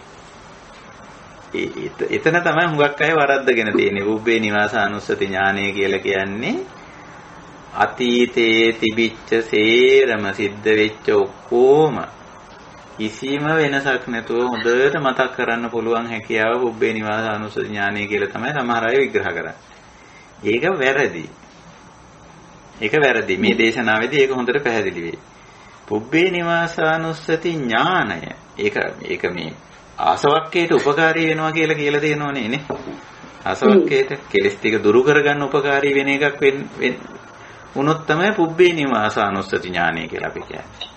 එතන තමයි හුඟක් අය වරද්දගෙන තියෙන්නේ. පුබ්බේ නිවාසානුස්සති ඥානය කියලා කියන්නේ අතීතයේ තිබිච්ච සේරම සිද්ධ වෙච්ච ඔක්කොම කිසිම වෙනසක් නැතුව හොඳට මතක් කරන්න පුළුවන් හැකියාව පුබ්බේ නිවාසානුස්සති ඥානය කියලා තමයි සමහර අය විග්‍රහ කරන්නේ. ඒක වැරදි. මේ දේශනාවේදී ඒක හොඳට පැහැදිලි වෙයි. පුබ්බේ නිවාසානුස්සති ඥානය ඒක මේ ආසවක්කයට උපකාරී වෙනවා කියලා දෙනෝනේ නේ. ආසවක්කයට කෙලස් ටික දුරු කරගන්න උපකාරී වෙන එකක් වුණොත් තමයි පුබ්බේ නිවාසානුස්සති ඥානය කියලා අපි කියන්නේ.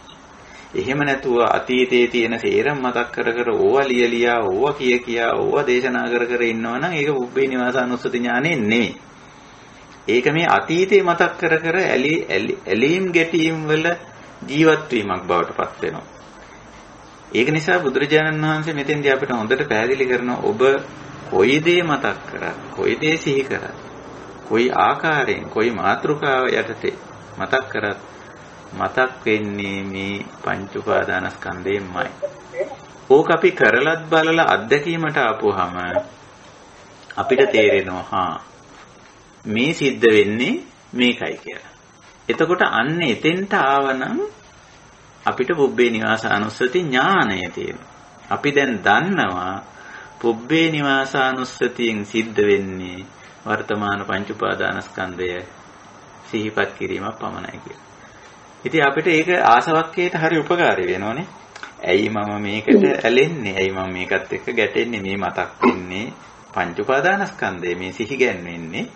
එහෙම නැතුව අතීතයේ තියෙන සේරම මතක් කර ඕවා ලියලියා ඕවා කියා ඕවා දේශනා කර ඉන්නවනම් ඒක පුබ්බේ නිවාසානුස්සති ඥානෙ නෙමෙයි. ඒක මේ අතීතේ මතක් කර ඇලීම් ගැටීම් වල ජීවත් වීමක් බවට පත් වෙනවා. ඒක නිසා බුදුරජාණන් වහන්සේ මෙතෙන්දී අපිට හොඳට පැහැදිලි කරනවා ඔබ කොයි දේ මතක් කරත් කොයි දේ සිහි කරත් කොයි ආකාරයෙන් කොයි මාත්‍රිකාව යටතේ මතක් කරත් මතක් වෙන්නේ මේ පංච උපාදානස්කන්ධයමයි. ඕක අපි කරලත් බලලා අත්දැකීමට ආපුවාම අපිට තේරෙනවා මේ සිද්ධ වෙන්නේ මේකයි කියලා. එතකොට අන්න එතෙන්ට ආවනම් අපිට පුබ්බේ නිවාසානුස්සති ඥානය තියෙනවා. අපි දැන් දන්නවා පුබ්බේ නිවාසානුස්සතියෙන් සිද්ධ වෙන්නේ වර්තමාන පංච උපාදානස්කන්ධය සිහිපත් කිරීමක් පමණයි කියලා. ඉතින් අපිට ඒක ආසවක්කයට හරි උපකාරී වෙනවනේ. ඇයි මම මේකට ඇලෙන්නේ? ඇයි මම මේකත් එක්ක ගැටෙන්නේ? මේ මතක් වෙන්නේ පංච උපාදානස්කන්ධය මේ සිහි ගැන්වෙන්නේ.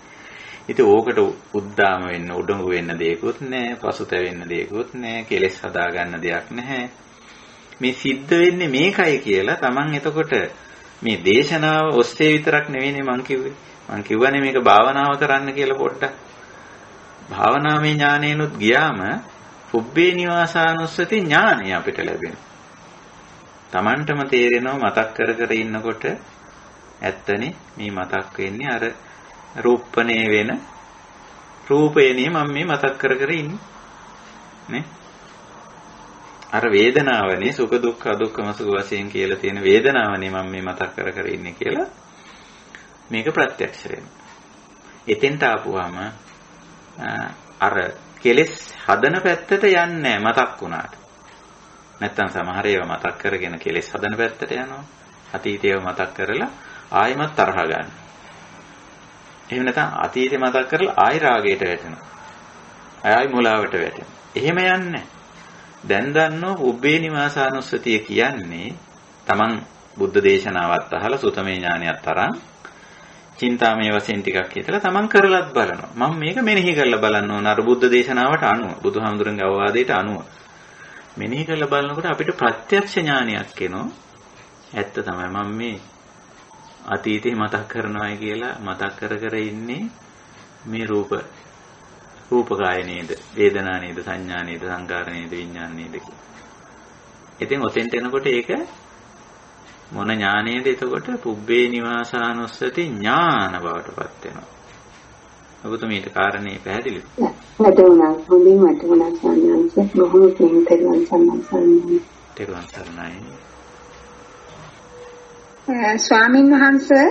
ඉතින් ඕකට උද්දාම වෙන්න උඩඟු වෙන්න දෙයක්වත් නැහැ, පසුතැවෙන්න දෙයක්වත් නැහැ, කෙලෙස් හදා ගන්න දෙයක් නැහැ. මේ සිද්ධ වෙන්නේ මේකයි කියලා Taman එතකොට මේ දේශනාව ඔස්සේ විතරක් නෙවෙයිනේ මං කිව්වේ. මං කියවනේ මේක භාවනාව කරන්න කියලා පොඩ්ඩක්. භාවනාවේ ඥානේනොත් ගියාම පුබ්බේ නිවාසානුස්සති ඥානය අපිට ලැබෙනවා. Tamanටම තේරෙනවා මතක් කර ඉන්නකොට ඇත්තනේ මේ මතක් වෙන්නේ අර රූපණේ වෙන රූපේනේ මම මේ මතක් කර ඉන්නේ නේ. අර වේදනාවනේ සුඛ දුක්ඛ අදුක්ඛම සුඛ වශයෙන් කියලා තියෙන වේදනාවනේ මම මේ මතක් කර කර ඉන්නේ කියලා මේක ප්‍රත්‍යක්ෂ වෙනවා. එතෙන්ට ආපුවාම අර කෙලෙස් හදන පැත්තට යන්නේ මතක් වුණාට. නැත්තම් සමහර ඒවා මතක් කරගෙන කෙලෙස් හදන පැත්තට යනවා. අතීතයව මතක් කරලා ආයෙමත් තරහ ගන්න. එහෙම නැත්නම් අතීතේ මතක් කරලා ආයෙ රාගයට වැටෙනවා. ආයෙ මුලාවට වැටෙනවා. එහෙම යන්නේ. දැන් දන්නෝ උබ්බේ නිවාසානුස්සතිය කියන්නේ Taman බුද්ධ දේශනාවත් අහලා සුතමේ ඥානයත් තරම් චින්තාමය වශයෙන් ටිකක් හිතලා Taman කරලත් බලනවා. මම මේක මෙනෙහි කරලා බලන්න ඕන අර බුද්ධ දේශනාවට අනුව බුදුහාමුදුරන්ගේ අවවාදයට අනුව. මෙනෙහි කරලා බලනකොට අපිට ප්‍රත්‍යක්ෂ ඥානයක් එනවා. ඇත්ත තමයි මම මේ අතීතේ මතක් කරනවායි කියලා මතක් කර කර ඉන්නේ මේ රූපකාය නේද වේදනා නේද සංඥා නේද සංකාර නේද විඥාන නේද කියලා. ඉතින් ඔතෙන්ට එනකොට ඒක මොන ඥානයේද එතකොට පුබ්බේ නිවාසානුස්සති ඥාන බවටපත් වෙනවා. ඔබතුමීට කාරණේ පැහැදිලිද? වැටුණා. හොඳින් වැටුණා සම්මානස බොහෝ කෙනෙක්ට සම්මානයි. තෙරුවන් සරණයි. ස්වාමින් වහන්සේ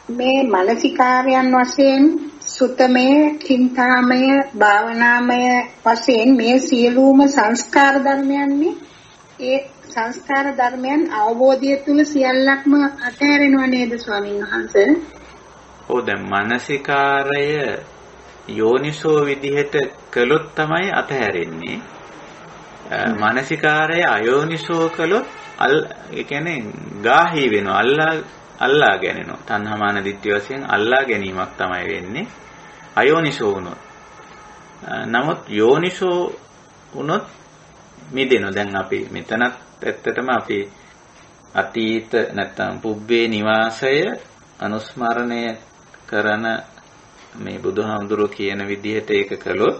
මේ මානසිකාර්යයන් වශයෙන් සුතමය, චින්තාමය, භාවනාමය වශයෙන් මේ සියලුම සංස්කාර ධර්මයන්නේ ඒ සංස්කාර ධර්මයන් අවබෝධය තුල සියල්ලක්ම අතහැරෙනව නේද ස්වාමින් වහන්සේ? ඔව් දැන් මානසිකාරය යෝනිසෝ විදිහට කළොත් තමයි අතහැරෙන්නේ. මානසිකාරය අයෝනිසෝ කළොත් ඒ කියන්නේ ගාහි වෙනවා අල්ලා ගැනෙනවා. තණ්හාමාන දිට්ඨිය වශයෙන් අල්ලා ගැනීමක් තමයි වෙන්නේ. අයෝනිසෝ වුණොත්. නමුත් යෝනිසෝ වුණොත් මිදෙනවා. දැන් අපි මෙතනත් ඇත්තටම අපි අතීත නැත්තම් පුබ්බේ නිවාසය අනුස්මරණය කරන මේ බුදුහාමුදුරුවෝ කියන විදිහට ඒක කළොත්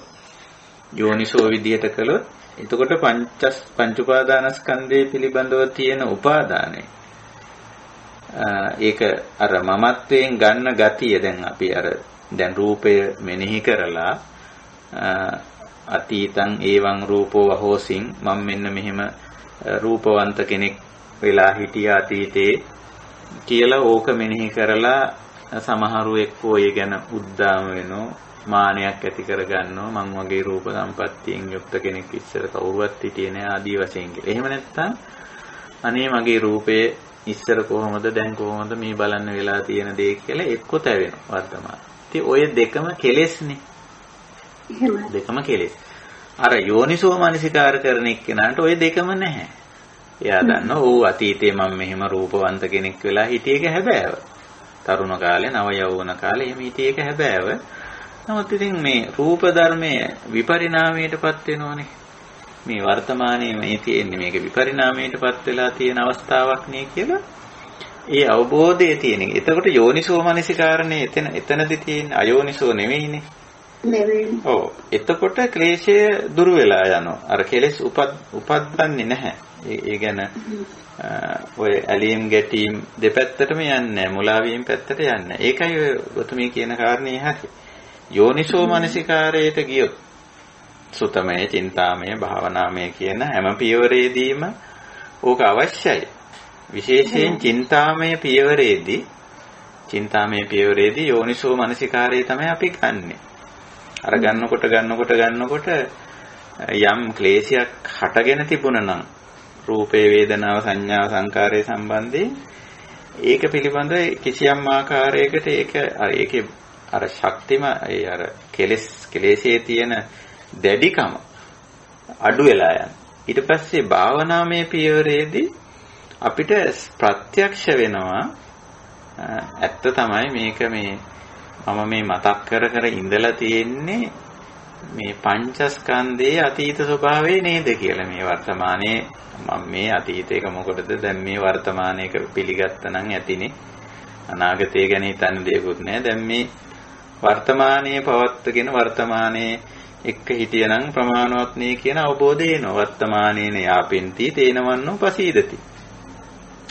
යෝනිසෝ විදිහට කළොත් එතකොට පංච උපාදානස්කන්ධය පිළිබඳව තියෙන උපාදානය ඒක අර මමත්වයෙන් ගන්න ගතිය දැන් අපි අර දැන් රූපය මෙනෙහි කරලා අතීතං ඒවං රූපෝ වහෝසින් මම මෙන්න මෙහෙම රූපවන්ත කෙනෙක් වෙලා හිටියා අතීතේ කියලා ඕක මෙනෙහි කරලා සමහරු එක්කෝ ඒ ගැන උද්දාම වෙනෝ මානයක් ඇති කරගන්නවා මං වගේ රූප සම්පත්තියෙන් යුක්ත කෙනෙක් ඉස්සර කවුරුවත් හිටියේ නෑ ආදී වශයෙන් කියලා. එහෙම නැත්නම් අනේ මගේ රූපේ ඉස්සර කොහොමද දැන් කොහොමද මේ බලන්න වෙලා තියෙන දේ කියලා එක්ක තැවෙනවා වර්තමාන. ඉතින් ඔය දෙකම කෙලෙස්නේ. එහෙමයි. දෙකම කෙලෙස්. අර යෝනිසෝ මනසිකාර කරන එක්කෙනාට ඔය දෙකම නැහැ. එයා දන්නවා ඕ අතීතේ මම මෙහෙම රූපවන්ත කෙනෙක් වෙලා හිටියේක හැබෑව. තරුණ කාලේ නව යෞවන කාලේ එහෙම හිටියේක හැබෑව. නමුත් ඉතින් මේ රූප ධර්මයේ විපරිණාමයටපත් වෙනෝනේ. මේ වර්තමානයේ මේ තියෙන්නේ මේක විපරිණාමයටපත් වෙලා තියෙන අවස්ථාවක් නේ කියලා ඒ අවබෝධය තියෙන. එතකොට යෝනිසෝ මනසිකාරණේ එතනදී තියෙන අයෝනිසෝ නෙවෙයිනේ. නෙවෙයි. ඔව්. එතකොට ක්ලේශය දුර වෙලා යනවා. අර කෙලෙස් උපද්දන්නේ නැහැ. ඒ ගැන ඔය ඇලීම් ගැටීම් දෙපැත්තටම යන්නේ මුලා වීම පැත්තට යන්නේ. ඒකයි ඔය මේ කියන කාරණේ හරි. යෝනිසෝ මනසිකාරයට ගියොත් සුතමය, චින්තාමය, භාවනාමය කියන හැම පියවරේදීම ඕක අවශ්‍යයි. විශේෂයෙන් චින්තාමය පියවරේදී යෝනිසෝ මනසිකාරය තමයි අපි ගන්නෙ. අර ගන්නකොට යම් ක්ලේශයක් හටගෙන තිබුණා නම් රූපේ වේදනාව සංඥා සංකාරය සම්බන්ධයෙන් ඒක පිළිබඳව කිසියම් ආකාරයකට ඒකේ අර ශක්තිම අර කෙලෙස්යේ තියෙන දැඩිකම අඩු වෙලා යන. ඊට පස්සේ භාවනාමය පියවරේදී අපිට ප්‍රත්‍යක්ෂ වෙනවා ඇත්ත තමයි මේක මේ මම මේ මතක් කර ඉඳලා තියෙන්නේ මේ පංචස්කන්ධයේ අතීත ස්වභාවය නේද කියලා. මේ වර්තමානයේ මම මේ අතීතයක මොකටද දැන් මේ වර්තමානයක පිළිගත්තනම් ඇතිනේ. අනාගතය ගැන හිතන්න දෙයක්වත් නැහැ. දැන් මේ වර්තමානයේ පවත්වගෙන වර්තමානයේ එක්ක හිටියනම් ප්‍රමාණවත් නේ කියන අවබෝධය එනවා. වර්තමානයේන යාපෙන්ති තේනවන්නෝ පසීදති.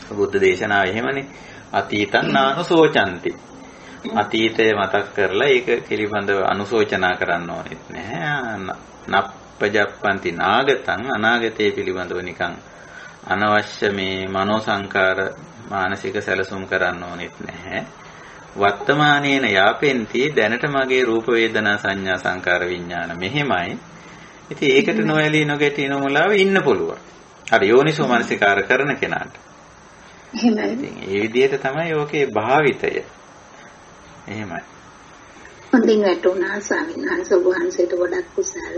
බුද්ධ දේශනාව එහෙමනේ. අතීතං නානුසෝචಂತಿ. අතීතය මතක් කරලා ඒක පිළිබඳව අනුශෝචනා කරන්න ඕනෙත් නැහැ. පජප්පන්ති නාගතං අනාගතයේ පිළිබඳව නිකන් අනවශ්‍ය මේ මනෝ සංකාර මානසික සැලසුම් කරන්න ඕනෙත් නැහැ. වර්තමානයේන යාපෙන්ති දැනට මගේ රූප වේදනා සංඥා සංකාර විඥාන මෙහෙමයි. ඉතින් ඒකට නොඇලී නොගැටී නොමුලාව ඉන්න පුළුවන්. අර යෝනිසෝ මනසිකාර කරන කෙනාට. එහෙමයි. ඉතින් ඒ විදිහට තමයි ඕකේ භාවිතය. එහෙමයි. හොඳින් වැටුණා ස්වාමීන් වහන්සේ වහන්සේට ගොඩක් කුසල්.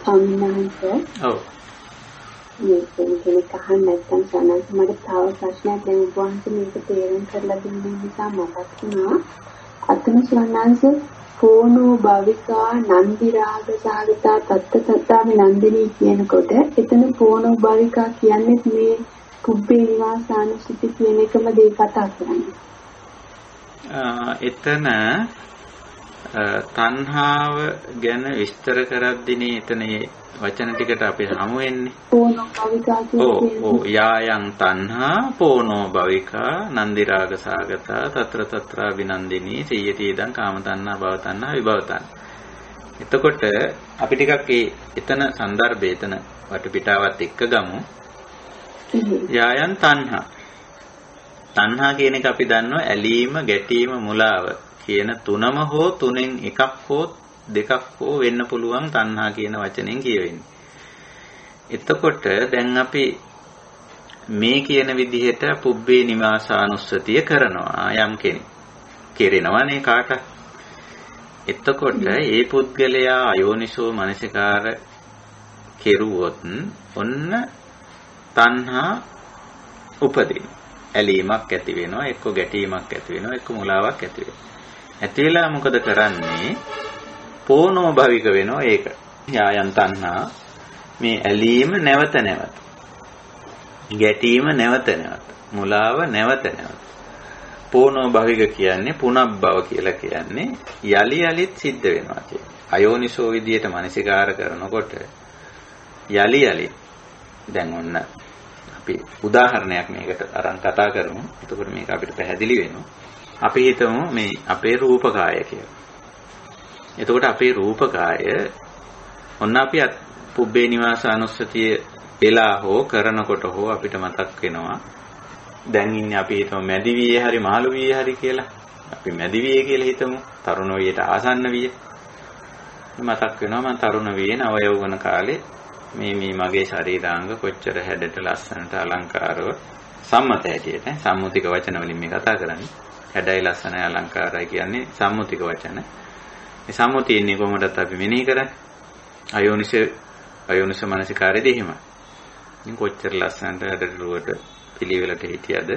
ස්වාමීන් ඔව්. මේක කෙනෙක් අහන්න නැත්නම් සනන්ත මට තව ප්‍රශ්නයක් දැන් වහන්සේ මේක තේරුම් කරලා දෙන්න නිසා මතක් වුණා. අතන ස්වාමීන් පෝනෝ භවිකා නන්දි රාග සාගතා තත්ත තත්තාමි නන්දිනී කියනකොට එතන පෝනෝ භවිකා කියන්නේ මේ පුබ්බේ නිවාසානුසුති කියන එකම දේ කතා කරන්නේ. එතන තණ්හාව ගැන විස්තර කරද්දීනේ එතන වචන ටිකට අපි හමු වෙන්නේ. පෝනෝ භවිකා කියන්නේ ඔව් යායන් තණ්හා පෝනෝ භවිකා නන්දි රාග සාගතා తත්‍ර తත්‍රා විනන්දිනී සියති ඉදං කාම තණ්හා භව තණ්හා විභව තණ්හා. එතකොට අපි ටිකක් එතන સંદર્ભය එතන වටපිටාවත් එක්ක ගමු. යායන් තණ්හා තණ්හා කියන එක අපි දන්නවා ඇලීම ගැටීම මුලාව කියන තුනම හෝ තුනෙන් එකක් හෝ දෙකක් හෝ වෙන්න පුළුවන් තණ්හා කියන වචනෙන් කියවෙන්නේ. එතකොට දැන් අපි මේ කියන විදිහට පුබ්බේ නිවාසානුස්සතිය කරනවා යම් කෙනෙක්. කෙරෙනවනේ කාට. එතකොට ඒ පුද්ගලයා අයෝනිසෝ මනසිකාර කෙරුවොත් ඔන්න තණ්හා උපදින. ඇලීමක් ඇති වෙනවා, එක්ක ගැටීමක් ඇති වෙනවා, එක්ක මුලාවක් ඇති වෙනවා. ඇති වෙලා මොකද කරන්නේ? පෝනෝ භවික වෙනවා ඒක. යායන් තණ්හා මේ ඇලීම නැවත නැවත. ගැටීම නැවත නැවත. මුලාව නැවත නැවත. පෝනෝ භවික කියන්නේ පුනබ්බව කියලා කියන්නේ යලි යලිත් සිද්ධ වෙනවා කියන්නේ. අයෝනිසෝ විදියට මනසිකාර කරනකොට යලි යලිත් දැන් ඔන්න අපි උදාහරණයක් මේකට අරන් කතා කරමු. එතකොට මේක අපිට පැහැදිලි වෙනවා. අපි හිතමු මේ අපේ රූපකාය කියලා. එතකොට අපේ රූපකාය ඔන්න අපි පුබ්බේ නිවාසානුස්සතිය වෙලා හෝ කරනකොට හෝ අපිට මතක් වෙනවා. දැන් ඉන්නේ අපි හිතමු මැදි වියේ හරි මාළු වියේ හරි කියලා. අපි මැදි වියේ කියලා හිතමු. තරුණ වියට ආසන්න විය. මතක් වෙනවා මම තරුණ වියේ නව යෞවන කාලේ මේ මගේ ශරීරාංග කොච්චර හැඩට ලස්සනට අලංකාරව සම්මත හැටියට සම්මුතික වචන වලින් මේ කතා කරන්නේ. හැඩයි ලස්සනයි අලංකාරයි කියන්නේ සම්මුතික වචන. මේ සම්මුතිය ඉන්නේ කොහොමදත් අපි මෙනෙහි කරන්නේ. අයෝනිස මනසිකාරයේදී එහෙම. ඉතින් කොච්චර ලස්සනට හැඩරුවට පිළිවෙලට හිටියද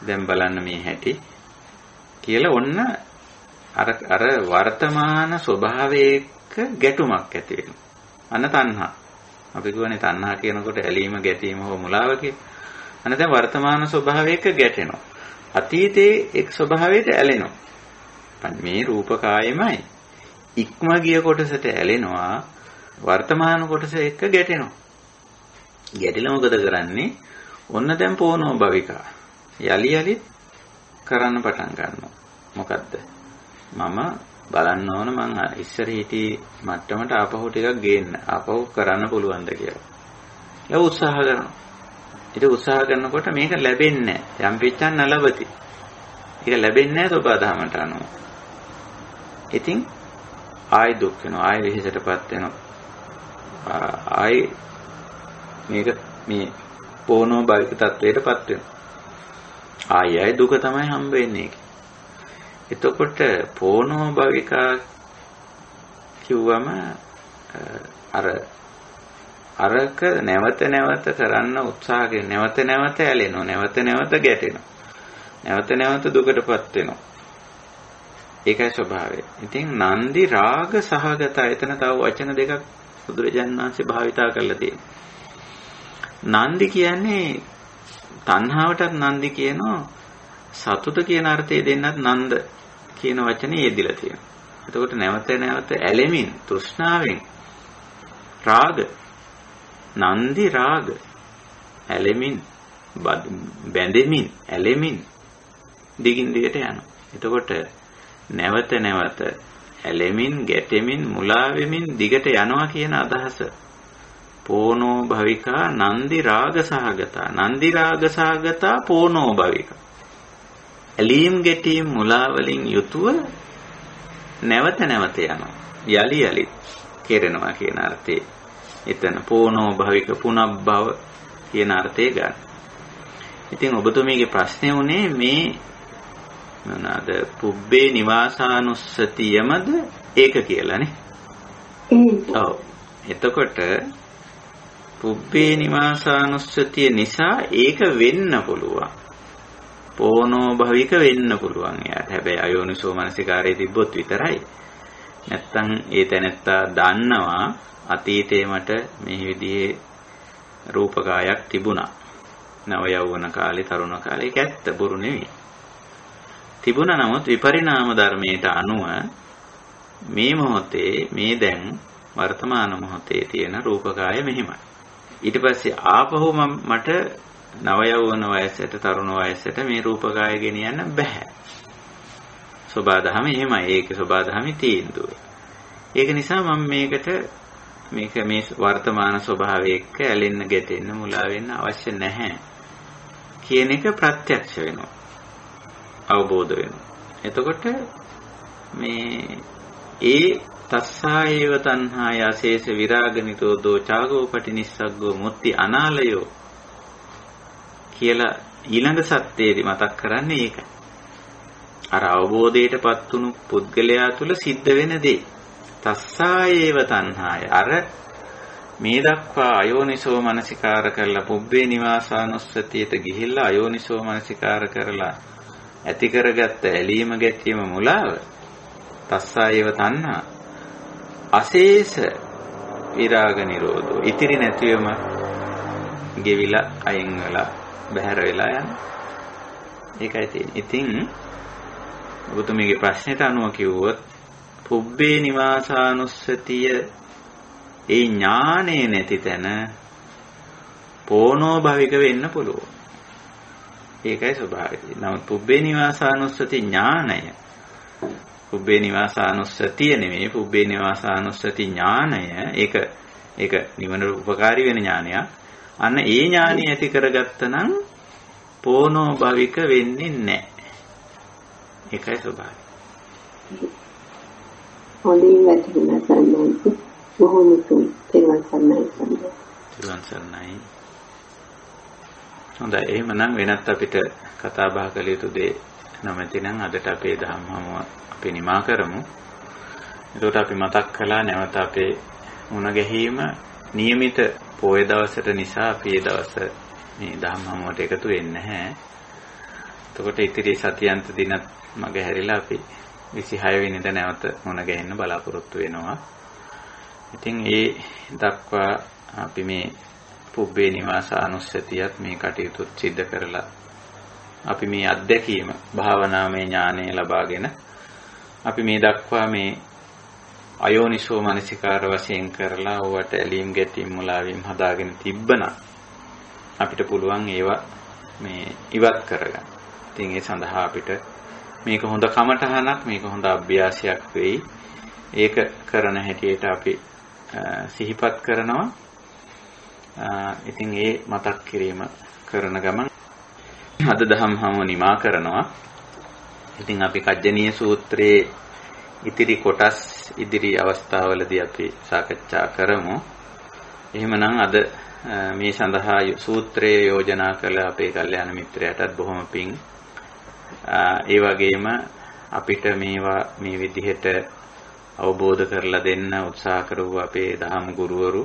දැන් බලන්න මේ හැටි කියලා ඔන්න අර වර්තමාන ස්වභාවයක ගැටුමක් ඇති වෙනවා. අන්න තණ්හා. අපි කියවනේ තණ්හා කියනකොට ඇලීම ගැටීම හෝ මුලාව කියලා. අන්න දැන් වර්තමාන ස්වභාවයක ගැටෙනවා. අතීතයේ එක් ස්වභාවයට ඇලෙනවා. මේ රූපකායමයි. ඉක්ම ගිය කොටසට ඇලෙනවා. වර්තමාන කොටස එක්ක ගැටෙනවා. ගැටිලා මොකද කරන්නේ? ඔන්න දැන් පෝනෝ භවිකා. යලි යලිත් කරන්න පටන් ගන්නවා. මොකද්ද? මම බලන්න ඕන මං ඉස්සර හිටි මට්ටමට ආපහු ටිකක් ගේන්න. ආපහු කරන්න පුළුවන්ද කියලා. ඒ උත්සාහ කරනවා. ඊට උත්සාහ කරනකොට මේක ලැබෙන්නේ නැහැ. යම් පිටචන් නලබති. ඒක ලැබෙන්නේ නැහැ සෝපාදහමට අනුව. ඉතින් ආයි දුක් වෙනවා. ආයි විහිසටපත් වෙනවා. ආයි මේක මේ පොනෝ බයික තත්වයටපත් වෙනවා. ආයි දුක තමයි හම්බ වෙන්නේ. එතකොට පොනෝ භවිකා කිව්වම අරක නැවත නැවත කරන්න උත්සාහ කරන නැවත නැවත ඇලෙනවා නැවත නැවත ගැටෙනවා නැවත නැවත දුකටපත් වෙනවා. ඒකයි ස්වභාවය. ඉතින් නන්දි රාග සහගත එතන තව වචන දෙකක් බුදුරජාණන් වහන්සේ භාවිතා කරලා තියෙනවා. නන්දි කියන්නේ තණ්හාවටත් නන්දි කියනවා සතුට කියන අර්ථය දෙන්නත් නන්ද කියන වචනේ යෙදিলা තියෙනවා. එතකොට නැවත නැවත ඇලෙමින් තෘෂ්ණාවෙන් රාග නන්දි රාග ඇලෙමින් බැඳෙමින් ඇලෙමින් දිගින් දිගට යනවා. එතකොට නැවත නැවත ඇලෙමින් ගැටෙමින් මුලා වෙමින් දිගට යනවා කියන අදහස. පෝනෝ භවිකා නන්දි රාග සහගතා. නන්දි රාග සහගතා පෝනෝ භවිකා. ඇලීම් ගැටීම් මුලා වලින් යුතුව නැවත නැවත යනවා. යලි යලි කෙරෙනවා කියන අර්ථයේ. එතන පෝනෝ භවික පුනබ්බව කියන අර්ථය ගන්න. ඉතින් ඔබතුමීගේ ප්‍රශ්නේ උනේ මේ මොනවාද පුබ්බේ නිවාසානුස්සතියමද ඒක කියලානේ. ඔව්. එතකොට පුබ්බේ නිවාසානුස්සතිය නිසා ඒක වෙන්න පුළුවන්. පෝනෝ භවික වෙන්න පුළුවන් යාට. හැබැයි අයෝනිසෝ මනසිකාරයේ තිබ්බොත් විතරයි. නැත්තම් ඒ තැනත්තා දන්නවා අතීතේ මට මේ විදිහේ රූපකායක් තිබුණා. නව යෞවන කාලේ තරුණ කාලේ ඒක ඇත්ත බොරු නෙවෙයි. තිබුණා නමුත් විපරිණාම ධර්මයට අනුව මේ මොහොතේ මේ දැන් වර්තමාන මොහොතේ තියෙන රූපකාය මෙහිමයි. ඊට පස්සේ ආපහු මට නව යෞවන වයසට තරුණ වයසට මේ රූපකාය ගෙනියන්න බෑ. සබාධම එහෙමයි. ඒකේ සබාධමයි තීන්දුව. ඒක නිසා මම මේක මේ වර්තමාන ස්වභාවය එක්ක ඇලෙන්න ගැටෙන්න මුලා වෙන්න අවශ්‍ය නැහැ කියන එක ප්‍රත්‍යක්ෂ වෙනවා. අවබෝධ වෙනවා. එතකොට මේ ඒ තස්සායේව තණ්හාය අශේෂ විරාග නිරෝධෝ චාගෝ පටිනිස්සග්ගෝ මුත්‍ති අනාලයෝ කියලා ඊළඟ සත්‍යයේදී මතක් කරන්නේ ඒකයි. අර අවබෝධයටපත් වුණු පුද්ගලයා තුල සිද්ධ වෙන දේ. තස්සායේව තණ්හාය. අර මේ දක්වා අයෝනිසෝ මනසිකාර කරලා පුබ්බේ නිවාසානුස්සතියට ගිහිල්ලා අයෝනිසෝ මනසිකාර කරලා ඇති කරගත්ත ඇලීම ගැටීම මුලාව තස්සායේව තණ්හා අශේෂ විරාග නිරෝධෝ ඉතිරි නැතිවම ගෙවිලා අයින් වෙලා බැහැර වෙලා යන ඒකයි තියෙන්නේ. ඉතින් ඔබතුමීගේ ප්‍රශ්නෙට අනුව කිව්වොත් පුබ්බේ නිවාසානුස්සතිය ඒ ඥානේ නැති තැන පෝනෝ භවික වෙන්න පුළුවන්. ඒකයි ස්වභාවය. නමුත් පුබ්බේ නිවාසානුස්සති ඥානය පුබ්බේ නිවාසානුස්සතිය නෙමෙයි පුබ්බේ නිවාසානුස්සති ඥානය ඒක නිවන උපකාරී වෙන ඥානයක්. අන්න ඒ ඥානිය ඇති කරගත්ත නම් පෝනෝ භවික වෙන්නේ නැහැ. ඒකයි ස්වභාවය. හොඳින් වැටුණා සන්නයි. බොහොම තුන් තෙරුවන් සරණයි. හොඳයි. එහෙමනම් වෙනත් අපිට කතා බහ කළ යුතු දේ නැමැති නම් අදට අපේ ධම්ම හමුව අපි නිමා කරමු. එතකොට අපි මතක් කළා නැවත අපේ මුණ ගැහිම નિયમિત පොය දවසට නිසා අපි ඒ දවස මේ ධම්ම හමුවට එකතු වෙන්නේ නැහැ. එතකොට ඉතිරි සතියන්ත දිනත් මග හැරිලා අපි 26 වෙනිදා නැවත මුණ ගැහෙන්න බලාපොරොත්තු වෙනවා. ඉතින් ඒ දක්වා අපි මේ පුබ්බේ නිවාසානුස්සතියත් මේ කටයුතු සිද්ධ කරලා අපි මේ අත්දැකීම භාවනාමය ඥානය ලබාගෙන අපි මේ දක්වා මේ අයෝනිසෝ මනසිකාර වශයෙන් කරලා ඕවට ඇලීම් ගැටීම් මුලාවීම් හදාගෙන තිබ්බනම් අපිට පුළුවන් ඒවා මේ ඉවත් කරගන්න. ඉතින් ඒ සඳහා අපිට මේක හොඳ කමටහනක් මේක හොඳ අභ්‍යාසයක් වෙයි. ඒක කරන හැටියට අපි සිහිපත් කරනවා. ඉතින් ඒ මතක් කිරීම කරන ගමන් අද දහම් හමුව නිමා කරනවා. ඉතින් අපි කජ්ජනීය සූත්‍රයේ ඉතිරි කොටස් ඉදිරි අවස්ථාවලදී අපි සාකච්ඡා කරමු. එහෙමනම් අද මේ සඳහා සූත්‍රයේ යෝජනා කළ අපේ කල්යාණ මිත්‍රයාටත් බොහොම පිං. ඒ වගේම අපිට මේවා මේ විදිහට අවබෝධ කරලා දෙන්න උත්සාහ කරපු අපේ දහම් ගුරුවරු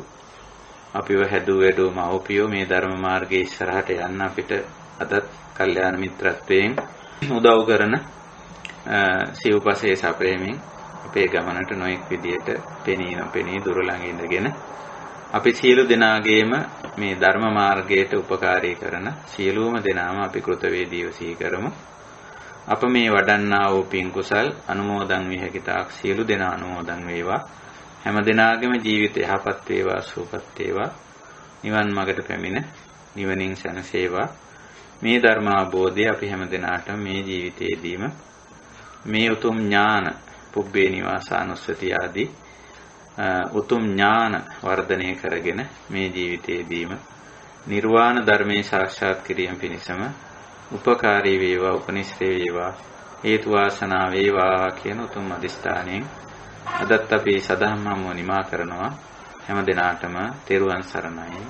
අපිව හැදුව වැඩුව මව්පියෝ මේ ධර්ම මාර්ගයේ ඉස්සරහට යන්න අපිට අදත් කල්යාණ මිත්‍රත්වයෙන් උදව් කරන සිව්පසේ සප්‍රේමෙන් අපේ ගමනට නොඑක් විදියට පෙනී දුර ළඟ ඉඳගෙන අපි සියලු දෙනාගේම මේ ධර්ම මාර්ගයට උපකාරී කරන සියලුම දෙනාම අපි කෘතවේදීව සිහි කරමු. අප මේ වඩන්නා වූ පින් කුසල් අනුමෝදන් විය හැකි තාක් සියලු දෙනා අනුමෝදන් වේවා. හැම දිනාගෙම ජීවිතය යහපත් වේවා සුවපත් වේවා. නිවන් මාර්ගට පැමිණ නිවනින් සැනසේවා. මේ ධර්ම අවබෝධය අපි හැම දිනාටම මේ ජීවිතයේදීම මේ උතුම් ඥාන පුබ්බේ නිවාසානුස්සතිය ආදී උතුම් ඥාන වර්ධනය කරගෙන මේ ජීවිතයේදීම නිර්වාණ ධර්මයේ සාක්ෂාත් කිරීම පිණිසම උපකාරී වේවා උපනිශ්‍රේ වේවා හේතු වාසනා වේවා කියන උතුම් අදිෂ්ඨානයෙන් අදත් අපි සදහම්මම නිමා කරනවා. හැම දිනාටම තෙරුවන් සරණයි.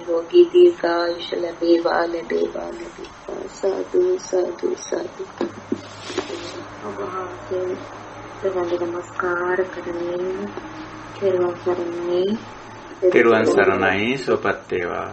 रोगी दीर्घायुष लभेवा लभेवा लभेवा साधु साधु साधु नमस्कार करने තිරුවන් සරණයි සුවපත් වේවා.